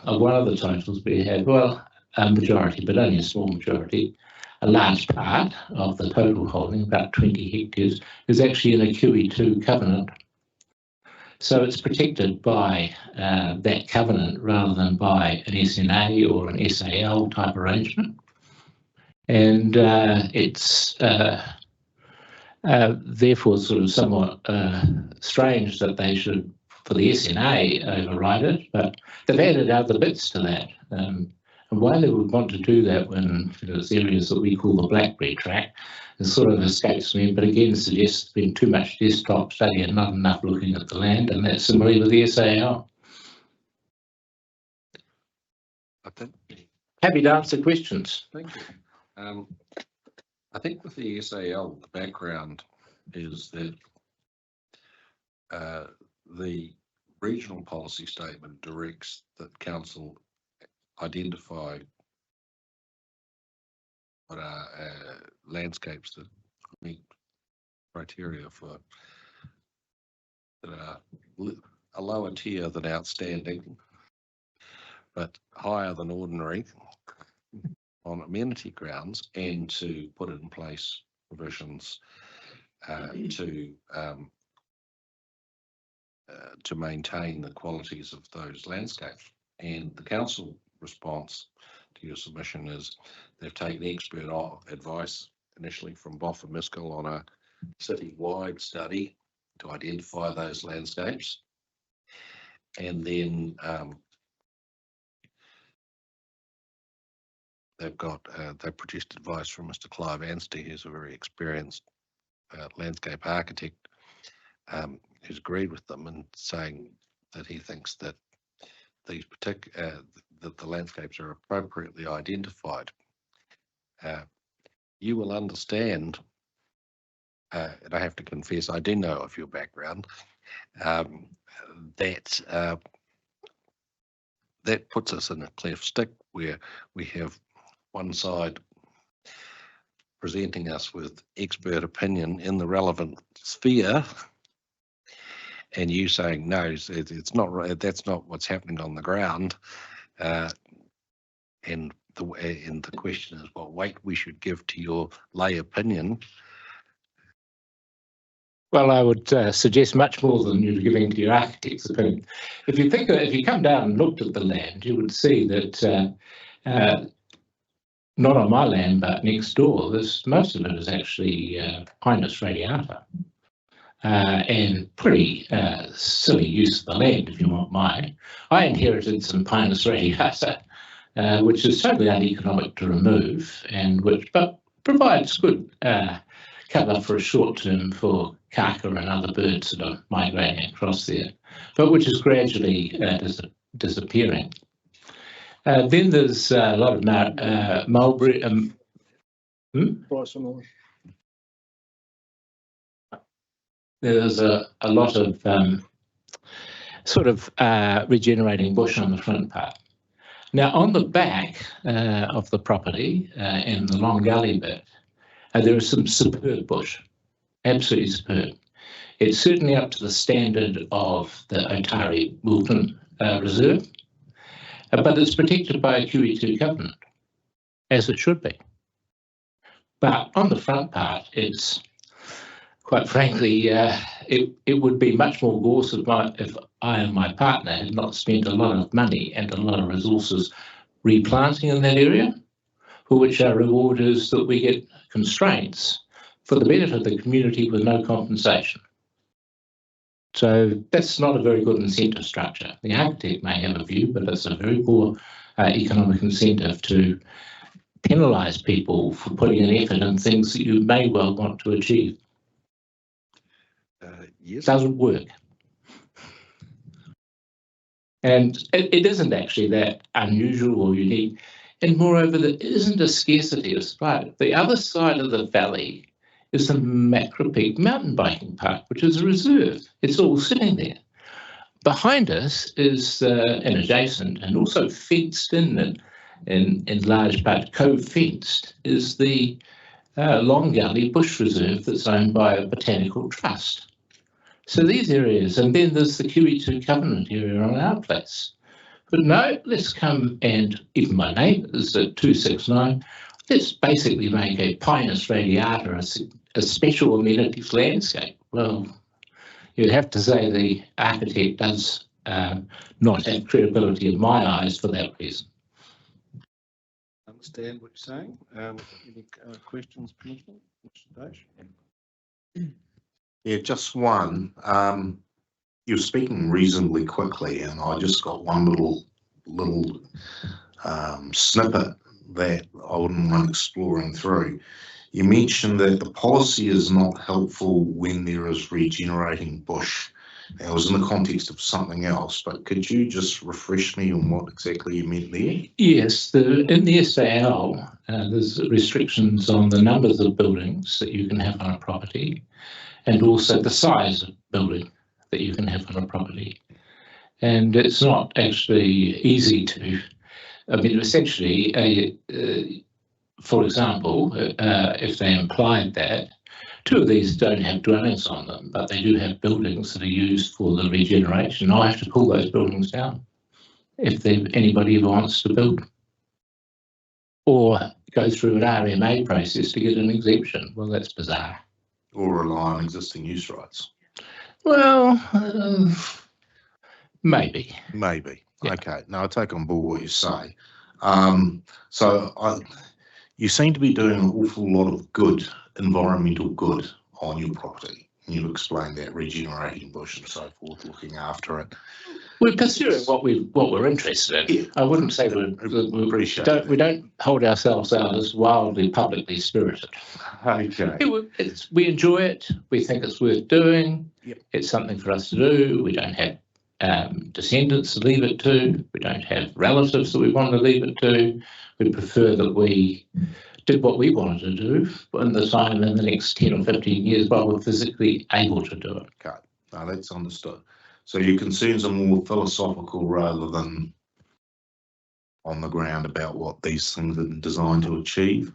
S15: one of the titles we have, well, a majority, but only a small majority, a large part of the total holding, about 20 hectares, is actually in a QE2 covenant. So it's protected by that covenant rather than by an SNA or an SAL type arrangement. And it's therefore sort of somewhat strange that they should, for the SNA, override it, but they've added other bits to that. And why they would want to do that when there's areas that we call the blackberry track, it sort of escapes me, but again suggests there's been too much desktop study and not enough looking at the land, and that's similarly with the SAL. Happy to answer questions.
S1: Thank you. I think with the SAL, the background is that the regional policy statement directs that council identify what are landscapes that meet criteria for that are a lower tier than outstanding, but higher than ordinary on amenity grounds, and to put in place provisions to maintain the qualities of those landscapes. And the council response to your submission is they've taken expert advice initially from Boff and Miskell on a city-wide study to identify those landscapes. And then they've produced advice from Mr. Clive Anstey, who's a very experienced landscape architect, who's agreed with them and saying that he thinks that that the landscapes are appropriately identified. You will understand, and I have to confess, I do know of your background, that puts us in a cleft stick where we have one side presenting us with expert opinion in the relevant sphere, and you saying no, it's not right. That's not what's happening on the ground. And the question is what weight we should give to your lay opinion.
S15: Well, I would suggest much more than you're giving to your architect's opinion. If you come down and looked at the land, you would see that not on my land, but next door, most of it is actually Pinus radiata, and pretty silly use of the land, if you want mine. I inherited some Pinus radiata, which is totally uneconomic to remove, but provides good cover for a short term for kaka and other birds that are migrating across there, but which is gradually disappearing. Then there's a lot of mulberry. There's a lot of sort of regenerating bush on the front part. Now, on the back of the property, in the long gully bit, there is some superb bush, absolutely superb. It's certainly up to the standard of the Otari Wilton Reserve, but it's protected by a QE2 covenant, as it should be. But on the front part, it's quite frankly, it would be much more gorse if I and my partner had not spent a lot of money and a lot of resources replanting in that area, for which our reward is that we get constraints for the benefit of the community with no compensation. So that's not a very good incentive structure. The architect may have a view, but it's a very poor economic incentive to penalise people for putting an effort in things that you may well want to achieve.
S1: Yes.
S15: Doesn't work. And it isn't actually that unusual or unique. And moreover, there isn't a scarcity of supply. The other side of the valley is the Macra Peak mountain biking park, which is a reserve. It's all sitting there. Behind us is an adjacent and also fenced in large part, co-fenced, is the Long Gully Bush Reserve that's owned by a botanical trust. So these areas, and then there's the QE2 covenant area on our place. But no, let's come and, even my neighbours at 269, let's basically make a Pinus radiata a special amenities landscape. Well, you'd have to say the architect does not have credibility in my eyes for that reason.
S1: Understand what you're saying. Any questions, Commissioner? Mr. Dash?
S4: Yeah, just one. You're speaking reasonably quickly, and I just got one little snippet that I wouldn't mind exploring through. You mentioned that the policy is not helpful when there is regenerating bush. Now, it was in the context of something else, but could you just refresh me on what exactly you meant there?
S15: Yes, in the SAL, there's restrictions on the numbers of buildings that you can have on a property, and also the size of building that you can have on a property. And it's not actually easy to, I mean, essentially, for example, if they implied that, two of these don't have dwellings on them, but they do have buildings that are used for the regeneration. I have to pull those buildings down if anybody ever wants to build, or go through an RMA process to get an exemption. Well, that's bizarre.
S4: Or rely on existing use rights?
S15: Well, maybe.
S4: Maybe. Yeah. Okay. No, I take on board what you say. You seem to be doing an awful lot of good, environmental good on your property. You explained that regenerating bush and so forth, looking after it.
S15: We're pursuing what we're interested in. I wouldn't say we don't hold ourselves out as wildly publicly spirited.
S4: Okay.
S15: We enjoy it. We think it's worth doing.
S4: Yep.
S15: It's something for us to do. We don't have descendants to leave it to. We don't have relatives that we want to leave it to. We prefer that we did what we wanted to do in the time in the next 10 or 15 years while we're physically able to do it.
S4: Okay, now that's understood. So your concerns are more philosophical rather than on the ground about what these things are designed to achieve,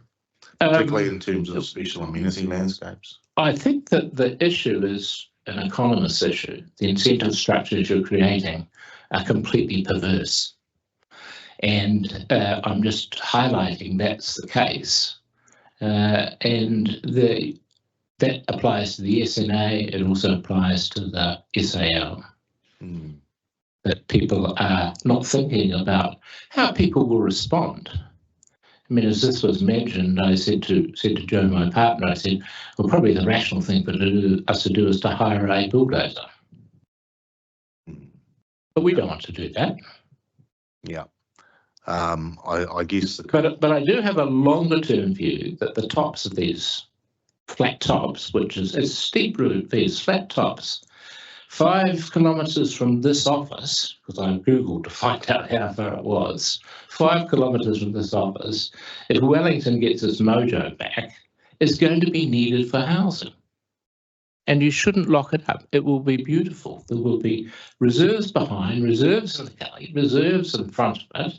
S4: particularly in terms of special amenity landscapes?
S15: I think that the issue is an economist issue. The incentive structures you're creating are completely perverse. And I'm just highlighting that's the case. And that applies to the SNA. It also applies to the SAL. That people are not thinking about how people will respond. I mean, as this was mentioned, I said to Joe, my partner, I said, well, probably the rational thing for us to do is to hire a bulldozer. But we don't want to do that.
S4: Yeah. I guess.
S15: But I do have a longer term view that the tops of these flat tops, which is it's steep roof, these flat tops, 5 kilometres from this office, because I Googled to find out how far it was, 5 kilometres from this office, if Wellington gets its mojo back, is going to be needed for housing. And you shouldn't lock it up. It will be beautiful. There will be reserves behind, reserves in the gully, reserves in front of it.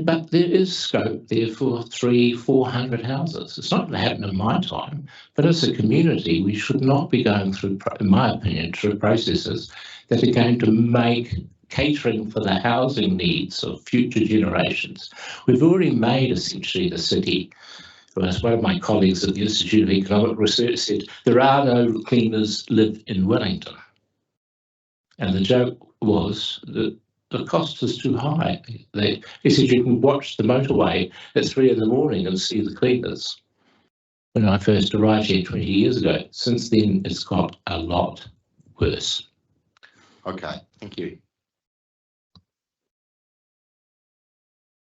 S15: But there is scope there for 300-400 houses. It's not going to happen in my time, but as a community, we should not be going through, in my opinion, through processes that are going to make catering for the housing needs of future generations. We've already made essentially the city, as one of my colleagues at the Institute of Economic Research said, there are no cleaners live in Wellington. And the joke was that the cost is too high. He said you can watch the motorway at 3 in the morning and see the cleaners. When I first arrived here 20 years ago, since then it's got a lot worse.
S4: Okay, thank you.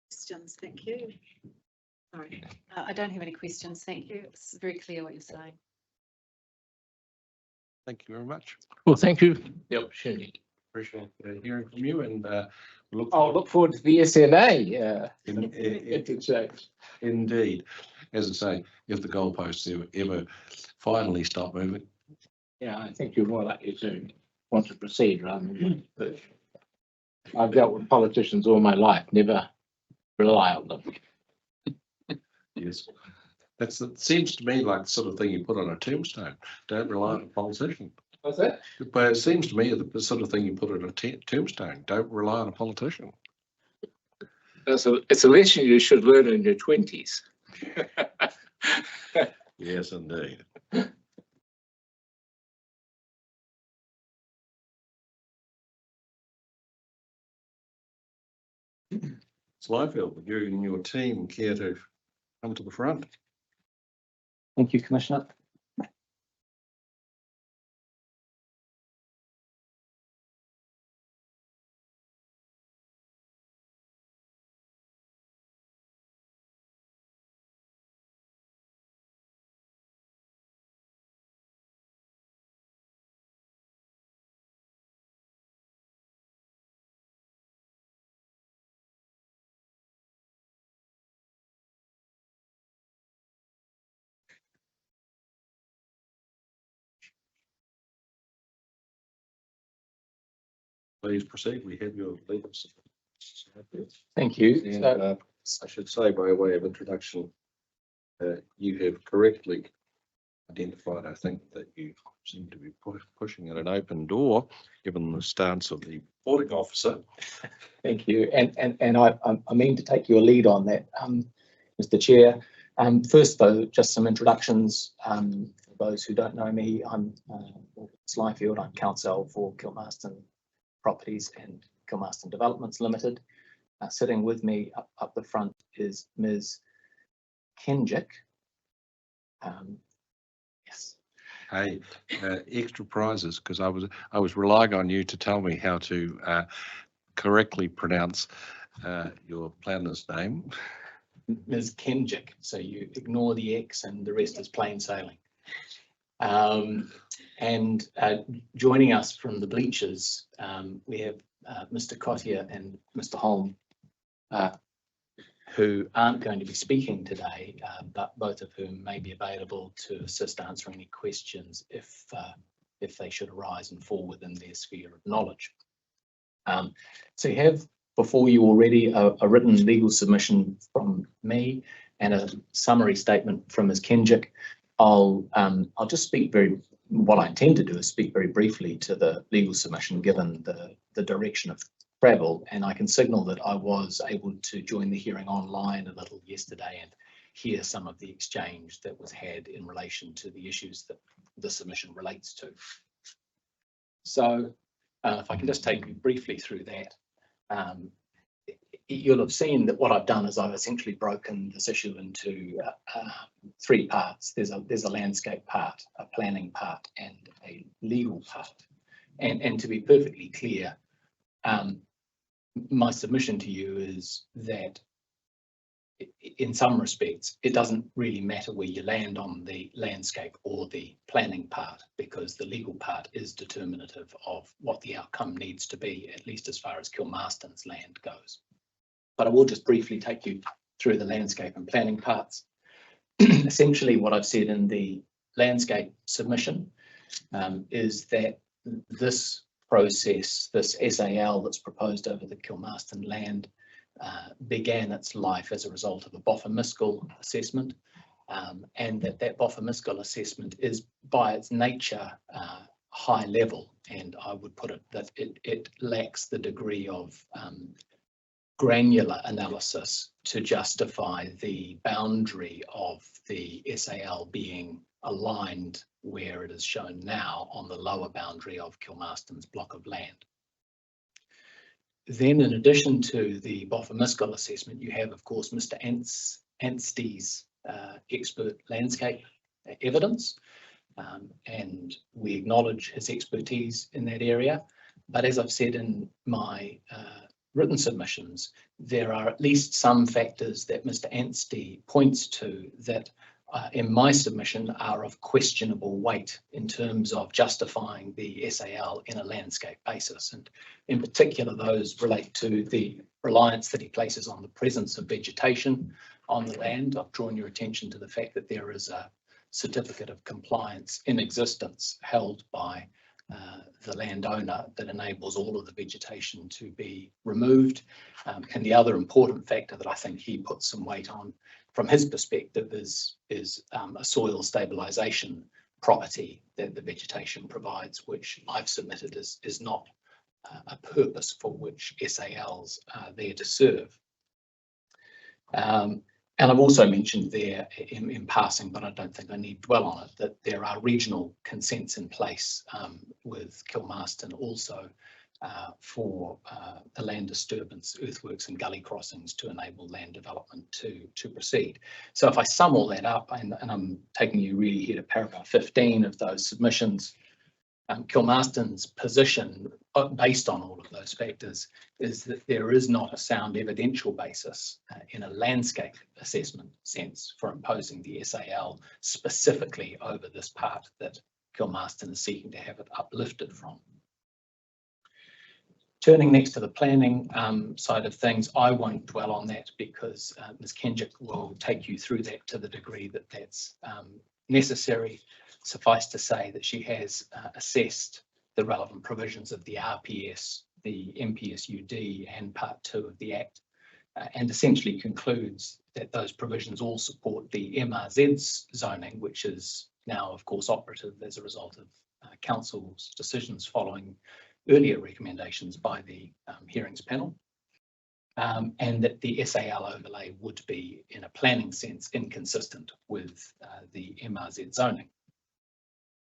S3: Questions, thank you. Sorry, I don't have any questions, thank you. It's very clear what you're saying.
S1: Thank you very much.
S15: Well, thank you for the opportunity.
S1: Appreciate hearing from you, and
S15: look forward to the SNA.
S1: Indeed. As I say, if the goalposts ever finally stop moving.
S15: Yeah, I think you're more likely to want to proceed rather than wait. I've dealt with politicians all my life, never rely on them.
S1: Yes. It seems to me like the sort of thing you put on a tombstone. Don't rely on a politician.
S15: What's that?
S1: But it seems to me the sort of thing you put on a tombstone. Don't rely on a politician.
S15: It's a lesson you should learn in your 20s.
S1: Yes, indeed. Slyfield, would you and your team care to come to the front?
S16: Thank you, Commissioner.
S1: Please proceed. We have your legal support.
S16: Thank you.
S1: And, I should say, by way of introduction, you have correctly identified, I think, that you seem to be pushing at an open door, given the stance of the reporting officer.
S16: Thank you. And I mean to take your lead on that, Mr. Chair. First, though, just some introductions. For those who don't know me, I'm Slyfield. I'm counsel for Kilmarston Properties and Kilmarston Developments Limited. Sitting with me up the front is Ms. Kenjic. Yes.
S1: Hey, extra prizes, because I was relying on you to tell me how to correctly pronounce your planner's name.
S16: Ms. Kenjic, so you ignore the X and the rest is plain sailing. And joining us from the bleachers, we have Mr. Cottier and Mr. Holm, who aren't going to be speaking today, but both of whom may be available to assist answering any questions if they should arise and fall within their sphere of knowledge. So you have before you already a written legal submission from me and a summary statement from Ms. Kenjic. I'll just speak what I intend to do is speak very briefly to the legal submission given the direction of travel, and I can signal that I was able to join the hearing online a little yesterday and hear some of the exchange that was had in relation to the issues that the submission relates to. So if I can just take you briefly through that. You'll have seen that what I've done is I've essentially broken this issue into three parts. There's a landscape part, a planning part, and a legal part. And to be perfectly clear, my submission to you is that in some respects, it doesn't really matter where you land on the landscape or the planning part, because the legal part is determinative of what the outcome needs to be, at least as far as Kilmarston's land goes. But I will just briefly take you through the landscape and planning parts. Essentially, what I've said in the landscape submission is that this process, this SAL that's proposed over the Kilmarston land, began its life as a result of a Boffa-Miskell assessment, and that Boffa-Miskell assessment is by its nature high level, and I would put it that it lacks the degree of granular analysis to justify the boundary of the SAL being aligned where it is shown now on the lower boundary of Kilmarston's block of land. Then, in addition to the Boffa-Miskell assessment, you have, of course, Mr. Anstey's expert landscape evidence, and we acknowledge his expertise in that area. But as I've said in my written submissions, there are at least some factors that Mr. Anstey points to that in my submission are of questionable weight in terms of justifying the SAL in a landscape basis. And in particular, those relate to the reliance that he places on the presence of vegetation on the land. I've drawn your attention to the fact that there is a certificate of compliance in existence held by the landowner that enables all of the vegetation to be removed. And the other important factor that I think he puts some weight on from his perspective is a soil stabilisation property that the vegetation provides, which I've submitted is not a purpose for which SALs are there to serve. And I've also mentioned there in passing, but I don't think I need to dwell on it, that there are regional consents in place with Kilmarston also for the land disturbance, earthworks and gully crossings to enable land development to proceed. So if I sum all that up, and I'm taking you really here to paragraph 15 of those submissions, Kilmarston's position based on all of those factors is that there is not a sound evidential basis in a landscape assessment sense for imposing the SAL specifically over this part that Kilmarston is seeking to have it uplifted from. Turning next to the planning side of things, I won't dwell on that because Ms. Kenjic will take you through that to the degree that that's necessary. Suffice to say that she has assessed the relevant provisions of the RPS, the MPSUD and Part 2 of the Act, and essentially concludes that those provisions all support the MRZ's zoning, which is now, of course, operative as a result of Council's decisions following earlier recommendations by the hearings panel, and that the SAL overlay would be, in a planning sense, inconsistent with the MRZ zoning.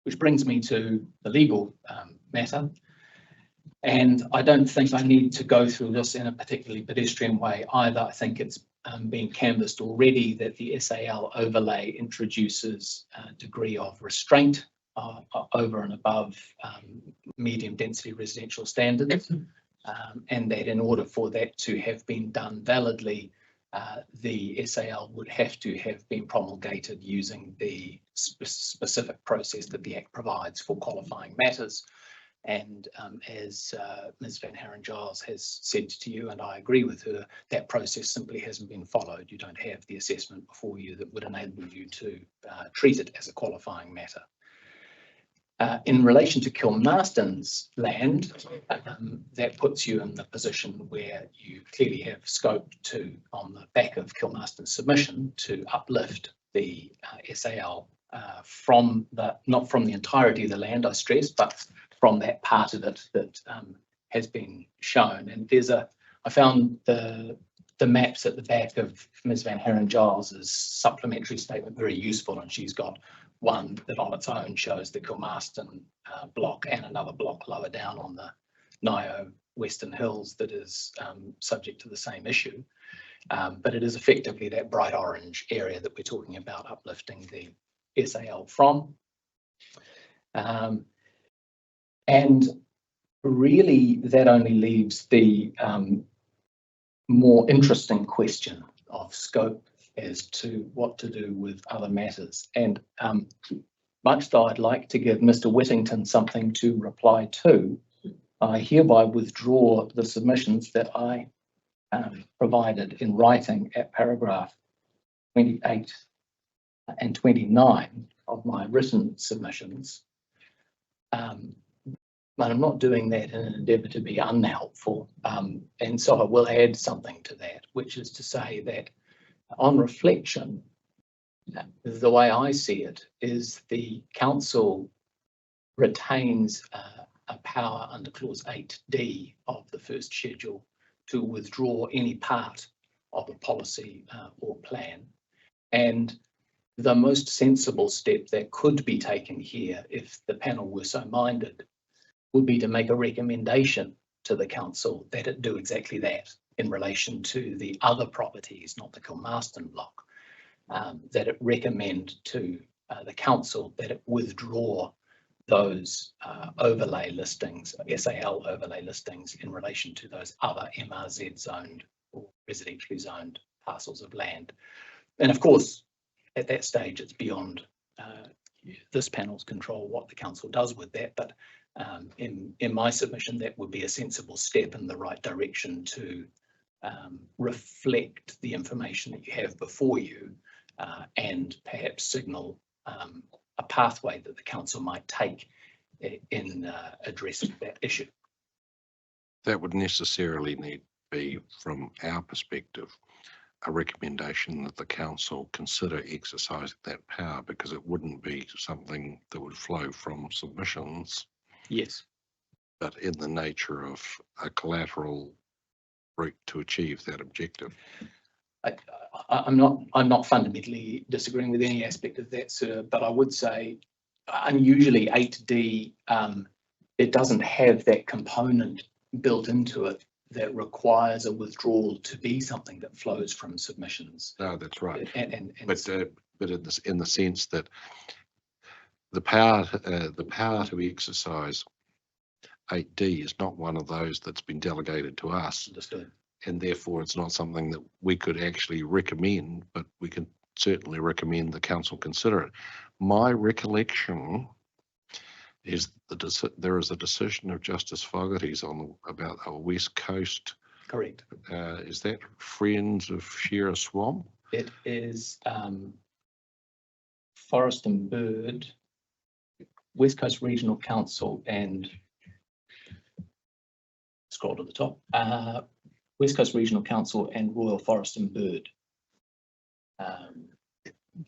S16: Which brings me to the legal matter. And I don't think I need to go through this in a particularly pedestrian way either. I think it's been canvassed already that the SAL overlay introduces a degree of restraint over and above medium density residential standards. And that in order for that to have been done validly, the SAL would have to have been promulgated using the specific process that the Act provides for qualifying matters. And as Ms. Van Haren-Giles has said to you, and I agree with her, that process simply hasn't been followed. You don't have the assessment before you that would enable you to treat it as a qualifying matter. In relation to Kilmarston's land, that puts you in the position where you clearly have scope to, on the back of Kilmarston's submission, to uplift the SAL from the, not from the entirety of the land, I stress, but from that part of it that has been shown. And there's I found the maps at the back of Ms. Van Haren-Giles' supplementary statement very useful, and she's got one that on its own shows the Kilmarston block and another block lower down on the Nio Western Hills that is subject to the same issue. But it is effectively that bright orange area that we're talking about uplifting the SAL from. And really that only leaves the more interesting question of scope as to what to do with other matters. And much though I'd like to give Mr. Whittington something to reply to, I hereby withdraw the submissions that I provided in writing at paragraph 28 and 29 of my written submissions. But I'm not doing that in an endeavour to be unhelpful. And so I will add something to that, which is to say that on reflection, the way I see it is the council retains a power under clause 8D of the first schedule to withdraw any part of a policy or plan. And the most sensible step that could be taken here, if the panel were so minded, would be to make a recommendation to the council that it do exactly that in relation to the other properties, not the Kilmarston block, that it recommend to the council that it withdraw those overlay listings, SAL overlay listings in relation to those other MRZ zoned or residentially zoned parcels of land. And of course, at that stage, it's beyond this panel's control what the council does with that, but in my submission, that would be a sensible step in the right direction to reflect the information that you have before you and perhaps signal a pathway that the council might take in addressing that issue.
S1: That would necessarily need to be, from our perspective, a recommendation that the council consider exercising that power, because it wouldn't be something that would flow from submissions.
S16: Yes.
S1: But in the nature of a collateral route to achieve that objective.
S16: I'm not fundamentally disagreeing with any aspect of that, sir, but I would say unusually 8D, it doesn't have that component built into it that requires a withdrawal to be something that flows from submissions.
S1: No, that's right.
S16: But
S1: in the sense that the power to exercise 8D is not one of those that's been delegated to us.
S16: Understood.
S1: And therefore it's not something that we could actually recommend, but we can certainly recommend the council consider it. My recollection is that there is a decision of Justice Fogarty's about a West Coast.
S16: Correct.
S1: Is that Friends of Shearer Swamp?
S16: It is Forest and Bird, West Coast Regional Council, and scroll to the top, West Coast Regional Council and Royal Forest and Bird.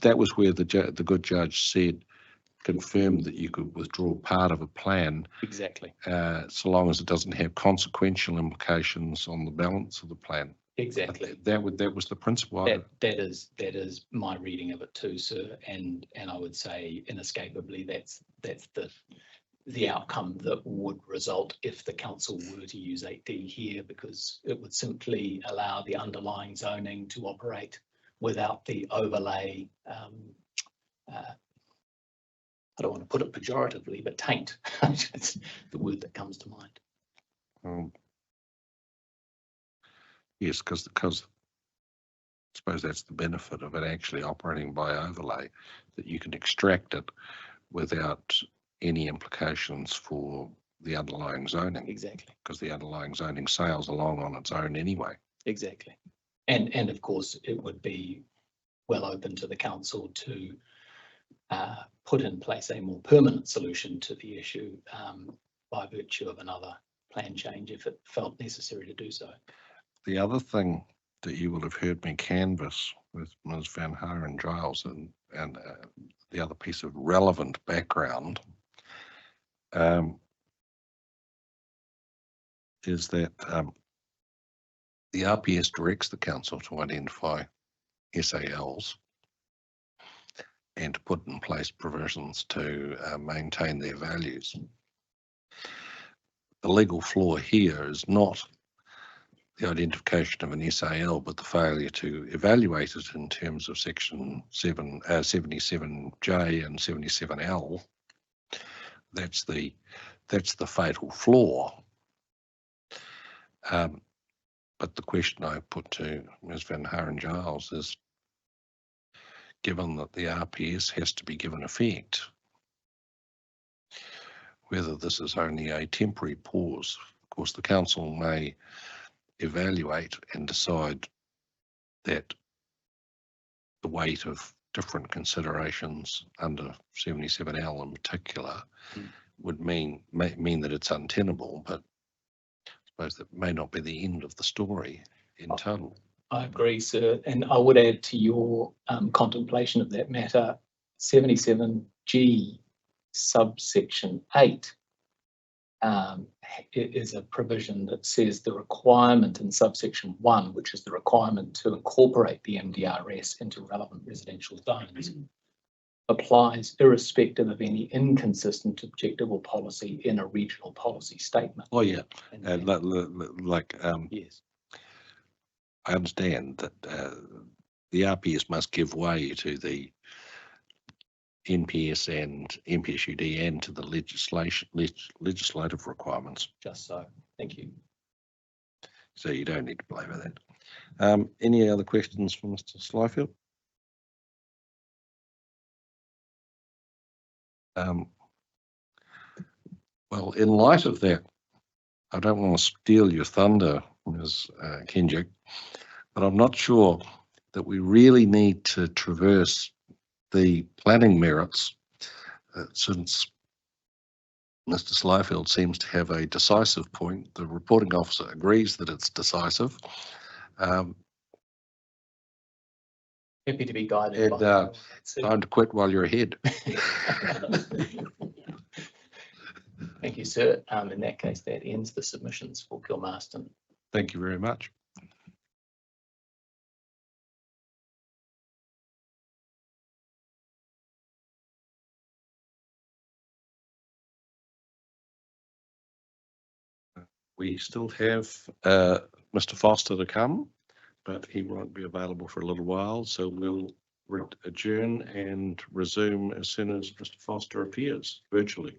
S1: That was where the good judge said, confirmed that you could withdraw part of a plan.
S16: Exactly.
S1: So long as it doesn't have consequential implications on the balance of the plan.
S16: Exactly.
S1: That was the principle.
S16: That is my reading of it too, sir. And I would say inescapably that's the outcome that would result if the council were to use 8D here, because it would simply allow the underlying zoning to operate without the overlay I don't want to put it pejoratively, but taint. It's the word that comes to mind.
S1: Yes, because I suppose that's the benefit of it actually operating by overlay, that you can extract it without any implications for the underlying zoning.
S16: Exactly.
S1: Because the underlying zoning sails along on its own anyway.
S16: Exactly. And of course, it would be well open to the council to put in place a more permanent solution to the issue by virtue of another plan change if it felt necessary to do so.
S1: The other thing that you will have heard me canvass with Ms. Van Haren Giles and the other piece of relevant background is that the RPS directs the council to identify SALs and to put in place provisions to maintain their values. The legal flaw here is not the identification of an SAL, but the failure to evaluate it in terms of section 77J and 77L. That's the fatal flaw. But the question I put to Ms. Van Haren Giles is, given that the RPS has to be given effect, whether this is only a temporary pause. Of course, the council may evaluate and decide that the weight of different considerations under 77L in particular would mean that it's untenable, but I suppose that may not be the end of the story in total.
S16: I agree, sir. And I would add to your contemplation of that matter, 77G subsection 8 is a provision that says the requirement in subsection 1, which is the requirement to incorporate the MDRS into relevant residential zones, applies irrespective of any inconsistent objective or policy in a regional policy statement.
S1: Oh yeah,
S16: yes.
S1: I understand that the RPS must give way to the NPS and NPSUD and to the legislative requirements.
S16: Just so. Thank you.
S1: So you don't need to belabor that. Any other questions for Mr. Slyfield? Well, in light of that, I don't want to steal your thunder, Ms. Kenjic, but I'm not sure that we really need to traverse the planning merits since Mr. Slyfield seems to have a decisive point. The reporting officer agrees that it's decisive.
S16: Happy to be guided.
S1: And time to quit while you're ahead.
S16: Thank you, sir. In that case, that ends the submissions for Kilmarston.
S1: Thank you very much. We still have Mr. Foster to come, but he won't be available for a little while, so we'll adjourn and resume as soon as Mr. Foster appears virtually.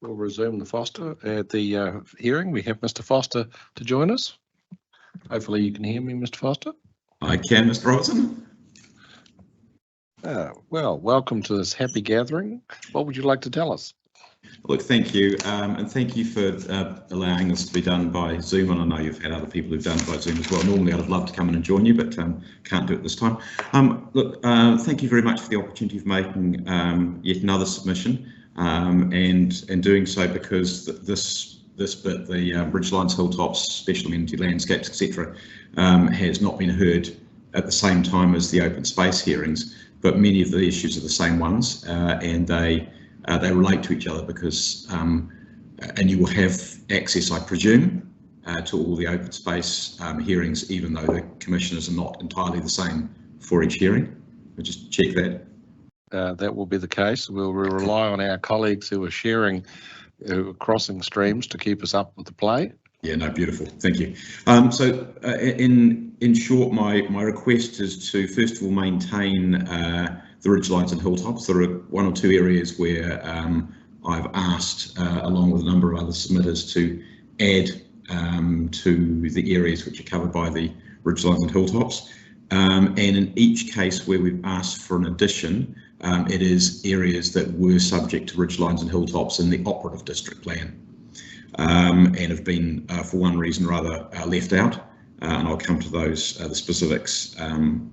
S1: We'll resume the hearing. We have Mr. Foster to join us. Hopefully you can hear me, Mr. Foster.
S17: I can, Mr. Robertson.
S1: Well, welcome to this happy gathering. What would you like to tell us?
S17: Look, thank you, and thank you for allowing this to be done by Zoom. And I know you've had other people who've done it by Zoom as well. Normally, I'd have loved to come in and join you, but can't do it this time. Look, thank you very much for the opportunity of making yet another submission, and doing so because this bit, the ridgelines, hilltops, special amenity landscapes, etc., has not been heard at the same time as the open space hearings. But many of the issues are the same ones, and they relate to each other because, and you will have access, I presume, to all the open space hearings, even though the commissioners are not entirely the same for each hearing. We'll just check that.
S1: That will be the case. We'll rely on our colleagues who are sharing, crossing streams to keep us up with the play.
S17: Yeah, no, beautiful. Thank you. So in short, my request is to first of all maintain the ridgelines and hilltops. There are one or two areas where I've asked, along with a number of other submitters, to add to the areas which are covered by the ridgelines and hilltops. And in each case where we've asked for an addition, it is areas that were subject to ridgelines and hilltops in the operative district plan. And have been, for one reason or other, left out, and I'll come to those, the specifics,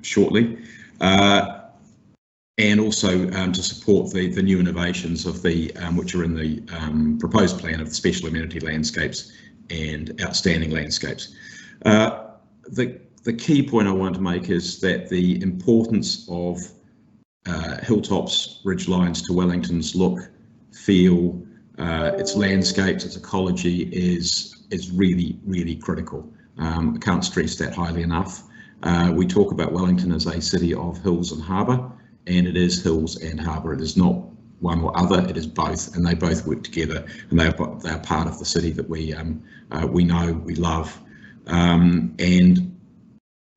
S17: shortly. And also to support the new innovations of the which are in the proposed plan of the special amenity landscapes and outstanding landscapes. The key point I want to make is that the importance of hilltops, ridgelines to Wellington's look, feel, its landscapes, its ecology is really, really critical. I can't stress that highly enough. We talk about Wellington as a city of hills and harbour, and it is hills and harbour. It is not one or other, it is both, and they both work together, and they are part of the city that we know, we love. And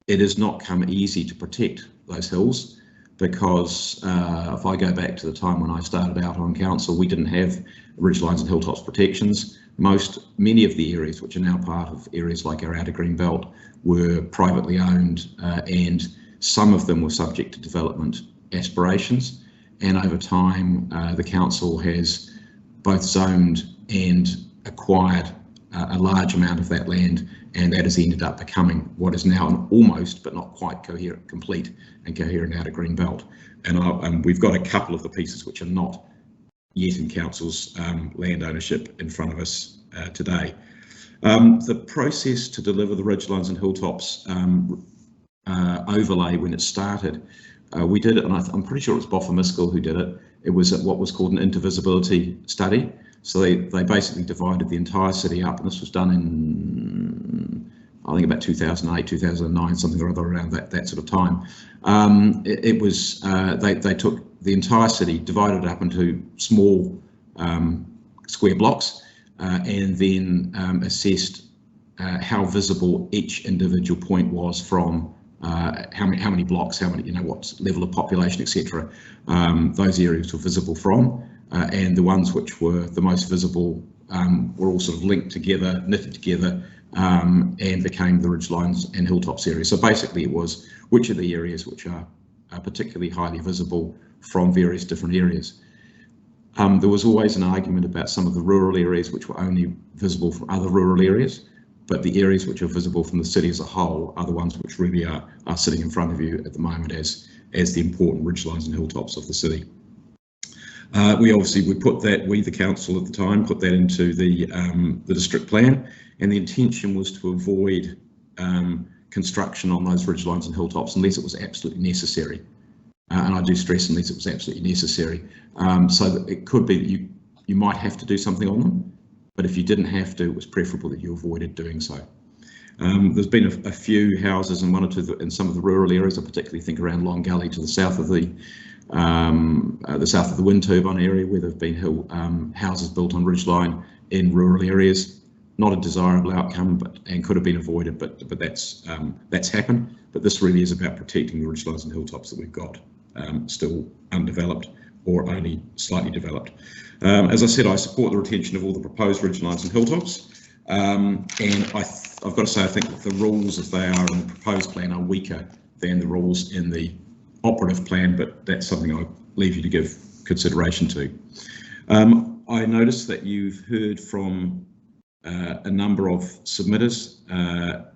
S17: it has not come easy to protect those hills, because if I go back to the time when I started out on council, we didn't have ridgelines and hilltops protections. Many of the areas which are now part of areas like our outer green belt were privately owned, and some of them were subject to development aspirations. And over time, the council has both zoned and acquired a large amount of that land, and that has ended up becoming what is now an almost, but not quite coherent, complete and coherent outer green belt. And we've got a couple of the pieces which are not yet in council's land ownership in front of us today. The process to deliver the ridgelines and hilltops overlay, when it started, we did it, and I'm pretty sure it was Boffamiskell who did it. It was what was called an intervisibility study. So they basically divided the entire city up, and this was done in, I think, about 2008, 2009, something or other around that sort of time. It was, they took the entire city, divided it up into small square blocks, and then assessed how visible each individual point was from how many blocks, what level of population, etc. Those areas were visible from. And the ones which were the most visible were all sort of linked together, knitted together, and became the ridgelines and hilltops area. So basically it was which are the areas which are particularly highly visible from various different areas. There was always an argument about some of the rural areas which were only visible from other rural areas, but the areas which are visible from the city as a whole are the ones which really are sitting in front of you at the moment as the important ridgelines and hilltops of the city. The council at the time, put that into the district plan, and the intention was to avoid construction on those ridgelines and hilltops unless it was absolutely necessary. And I do stress unless it was absolutely necessary. So that it could be that you might have to do something on them, but if you didn't have to, it was preferable that you avoided doing so. There's been a few houses in one or two in some of the rural areas. I particularly think around Long Gully to the south of the wind turbine area, where there've been houses built on ridgeline in rural areas. Not a desirable outcome, and could have been avoided, but that's happened. But this really is about protecting the ridgelines and hilltops that we've got still undeveloped, or only slightly developed. As I said, I support the retention of all the proposed ridgelines and hilltops. And I've got to say, I think that the rules as they are in the proposed plan are weaker than the rules in the operative plan, but that's something I leave you to give consideration to. I noticed that you've heard from a number of submitters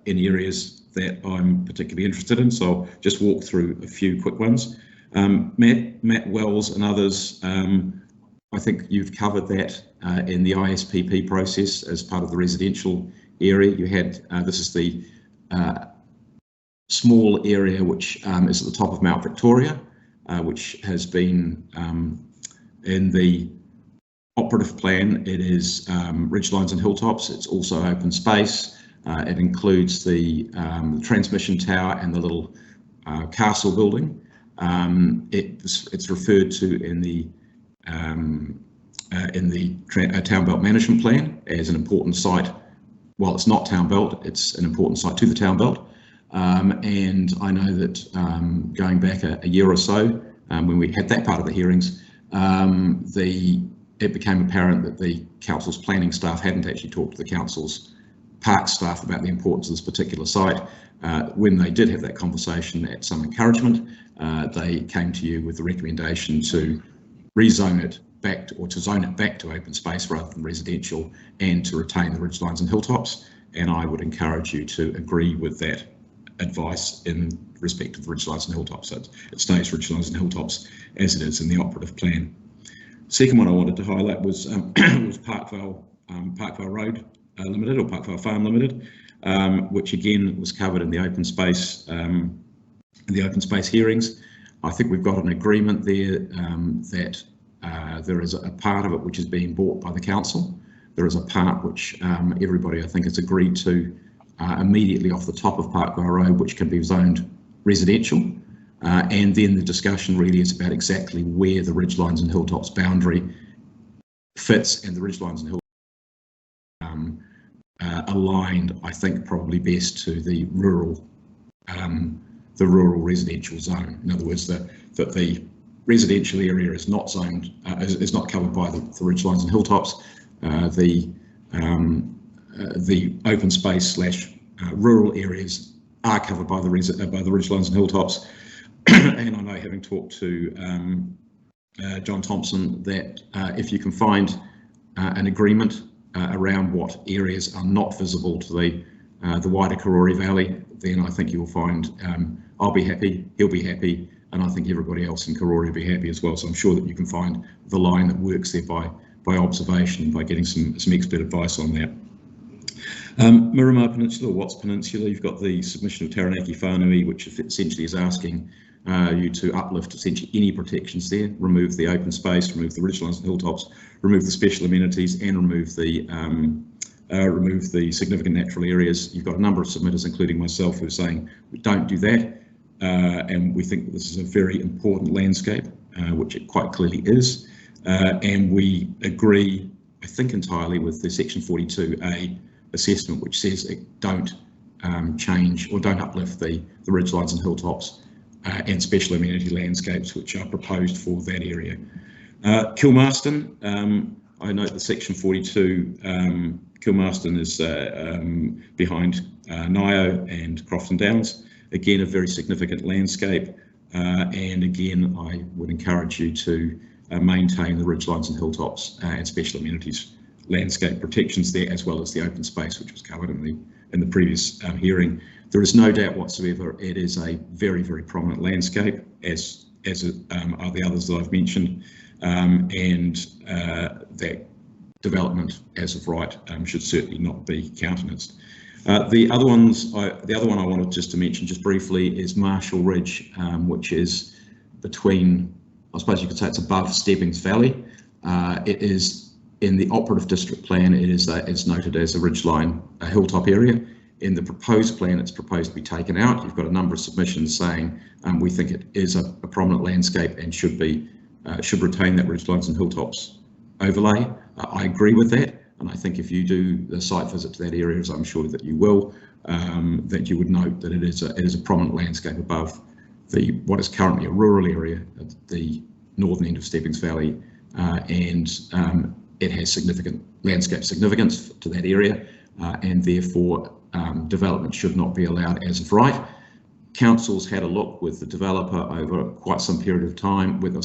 S17: in areas that I'm particularly interested in, so I'll just walk through a few quick ones. Matt Wells and others, I think you've covered that in the ISPP process as part of the residential area. You had, this is the small area which is at the top of Mount Victoria, which has been in the operative plan. It is ridgelines and hilltops. It's also open space. It includes the transmission tower and the little castle building. It's referred to in the town belt management plan as an important site. Well, it's not town belt, it's an important site to the town belt. And I know that going back a year or so, when we had that part of the hearings, it became apparent that the council's planning staff hadn't actually talked to the council's park staff about the importance of this particular site. When they did have that conversation at some encouragement, they came to you with the recommendation to rezone it back to, or to zone it back to open space rather than residential, and to retain the ridgelines and hilltops. And I would encourage you to agree with that advice in respect of the ridgelines and hilltops. So it stays ridgelines and hilltops as it is in the operative plan. Second one I wanted to highlight was Parkvale Road Limited, or Parkvale Farm Limited, which again was covered in the open space hearings. I think we've got an agreement there that there is a part of it which is being bought by the council. There is a part which everybody I think has agreed to immediately off the top of Parkvale Road, which can be zoned residential. And then the discussion really is about exactly where the ridgelines and hilltops boundary fits, and the ridgelines and hilltops aligned, I think, probably best to the rural residential zone. In other words, that the residential area is not zoned, is not covered by the ridgelines and hilltops. The open space / rural areas are covered by the ridgelines and hilltops. And I know, having talked to John Thompson, that if you can find an agreement around what areas are not visible to the wider Karori Valley, then I think you'll find I'll be happy, he'll be happy, and I think everybody else in Karori will be happy as well. So I'm sure that you can find the line that works there by observation and by getting some expert advice on that. Miramar Peninsula, Watts Peninsula, you've got the submission of Taranaki Whanui, which essentially is asking you to uplift essentially any protections there, remove the open space, remove the ridgelines and hilltops, remove the special amenities, and remove the significant natural areas. You've got a number of submitters, including myself, who are saying we don't do that, and we think that this is a very important landscape, which it quite clearly is, and we agree, I think, entirely with the Section 42A assessment, which says it don't change or don't uplift the ridgelines and hilltops and special amenity landscapes which are proposed for that area. Kilmarston, I note the Section 42, Kilmarston is behind Nio and Crofton Downs. Again, a very significant landscape, and again, I would encourage you to maintain the ridgelines and hilltops and special amenities landscape protections there, as well as the open space which was covered in the previous hearing. There is no doubt whatsoever it is a very, very prominent landscape, as are the others that I've mentioned, and that development as of right should certainly not be countenanced. The other one I wanted just to mention just briefly is Marshall Ridge, which is between, I suppose you could say it's above Stebbings Valley. It is in the operative district plan, it's noted as a ridgeline, a hilltop area. In the proposed plan, it's proposed to be taken out. You've got a number of submissions saying we think it is a prominent landscape and should retain that ridgelines and hilltops overlay. I agree with that, and I think if you do the site visit to that area, as I'm sure that you will, that you would note that it is a prominent landscape above what is currently a rural area, the northern end of Stebbings Valley, and it has significant landscape significance to that area, and therefore development should not be allowed as of right. Council's had a look with the developer over quite some period of time, with the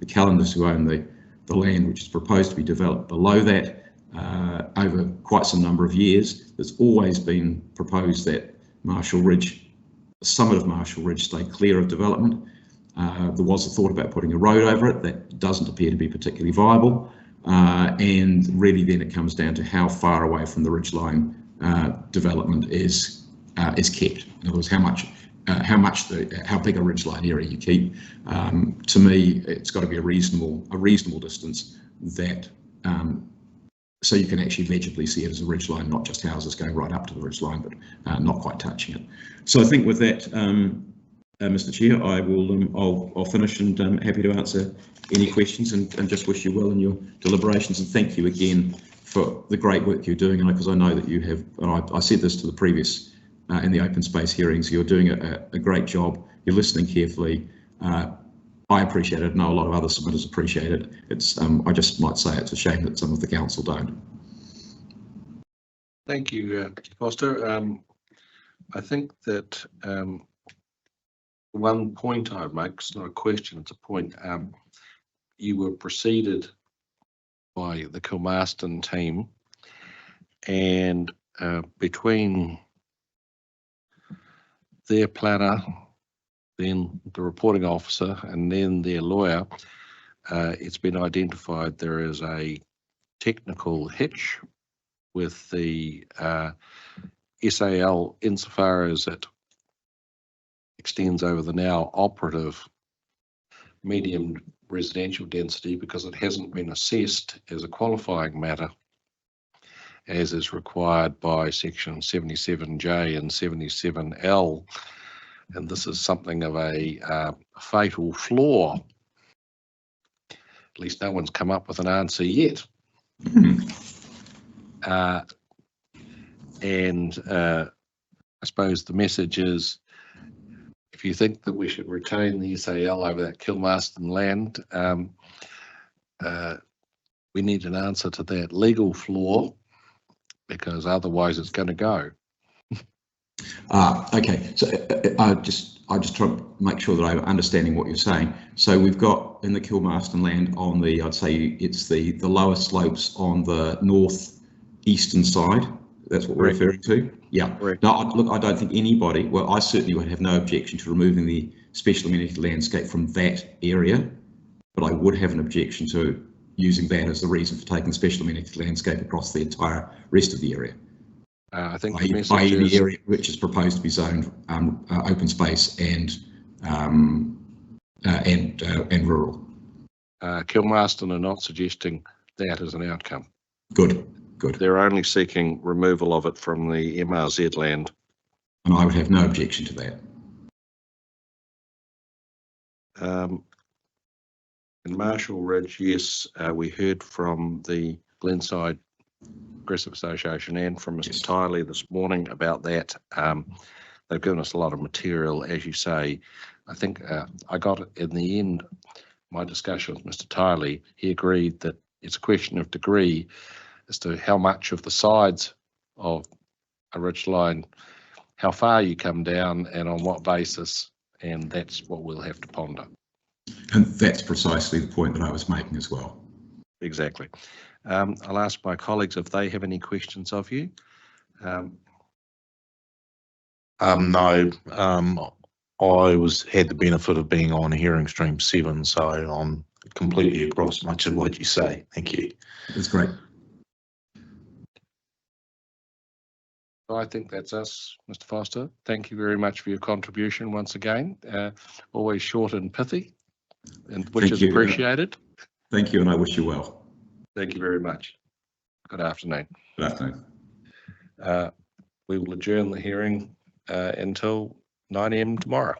S17: Calendars who own the land which is proposed to be developed below that, over quite some number of years. There's always been proposed that Marshall Ridge, the summit of Marshall Ridge, stay clear of development. There was a thought about putting a road over it. That doesn't appear to be particularly viable, and really then it comes down to how far away from the ridgeline development is kept. In other words, how big a ridgeline area you keep. To me, it's got to be a reasonable distance that so you can actually legibly see it as a ridgeline, not just houses going right up to the ridgeline, but not quite touching it. So I think with that, Mr. Chair, I'll finish, and I'm happy to answer any questions, and just wish you well in your deliberations, and thank you again for the great work you're doing, because I know that you have, and I said this to the previous in the open space hearings, you're doing a great job. You're listening carefully. I appreciate it. I know a lot of other submitters appreciate it. It's I just might say it's a shame that some of the council don't.
S1: Thank you, Foster. I think that one point I'd make, it's not a question, it's a point. You were preceded by the Kilmarston team, and between their planner, then the reporting officer, and then their lawyer, it's been identified there is a technical hitch with the SAL insofar as it extends over the now operative medium residential density, because it hasn't been assessed as a qualifying matter as is required by section 77J and 77L. And this is something of a fatal flaw. At least no one's come up with an answer yet. I suppose the message is, if you think that we should retain the SAL over that Kilmarston land, we need an answer to that legal flaw, because otherwise it's going to go.
S17: Okay, so I just try to make sure that I'm understanding what you're saying. So we've got in the Kilmarston land on the, I'd say it's the lower slopes on the northeastern side. That's what we're referring to. Yeah. No, look, I don't think anybody. Well, I certainly would have no objection to removing the special amenity landscape from that area, but I would have an objection to using that as the reason for taking special amenity landscape across the entire rest of the area.
S1: I think
S17: the area which is proposed to be zoned open space and rural.
S1: Kilmarston are not suggesting that as an outcome.
S17: Good.
S1: They're only seeking removal of it from the MRZ land.
S17: And I would have no objection to that.
S1: In Marshall Ridge, yes, we heard from the Glenside Progressive Association and from Mr. Tyler this morning about that. They've given us a lot of material, as you say. I think I got it in the end, my discussion with Mr. Tyler. He agreed that it's a question of degree as to how much of the sides of a ridgeline, how far you come down and on what basis, and that's what we'll have to ponder.
S17: And that's precisely the point that I was making as well.
S1: Exactly. I'll ask my colleagues if they have any questions of you.
S4: No, I had the benefit of being on hearing stream 7, so I'm completely across much of what you say. Thank you.
S17: That's great.
S1: I think that's us, Mr. Foster. Thank you very much for your contribution once again. Always short and pithy, and which is appreciated.
S17: Thank you, and I wish you well.
S1: Thank you very much. Good afternoon.
S17: Good afternoon.
S1: We will adjourn the hearing until 9 AM tomorrow.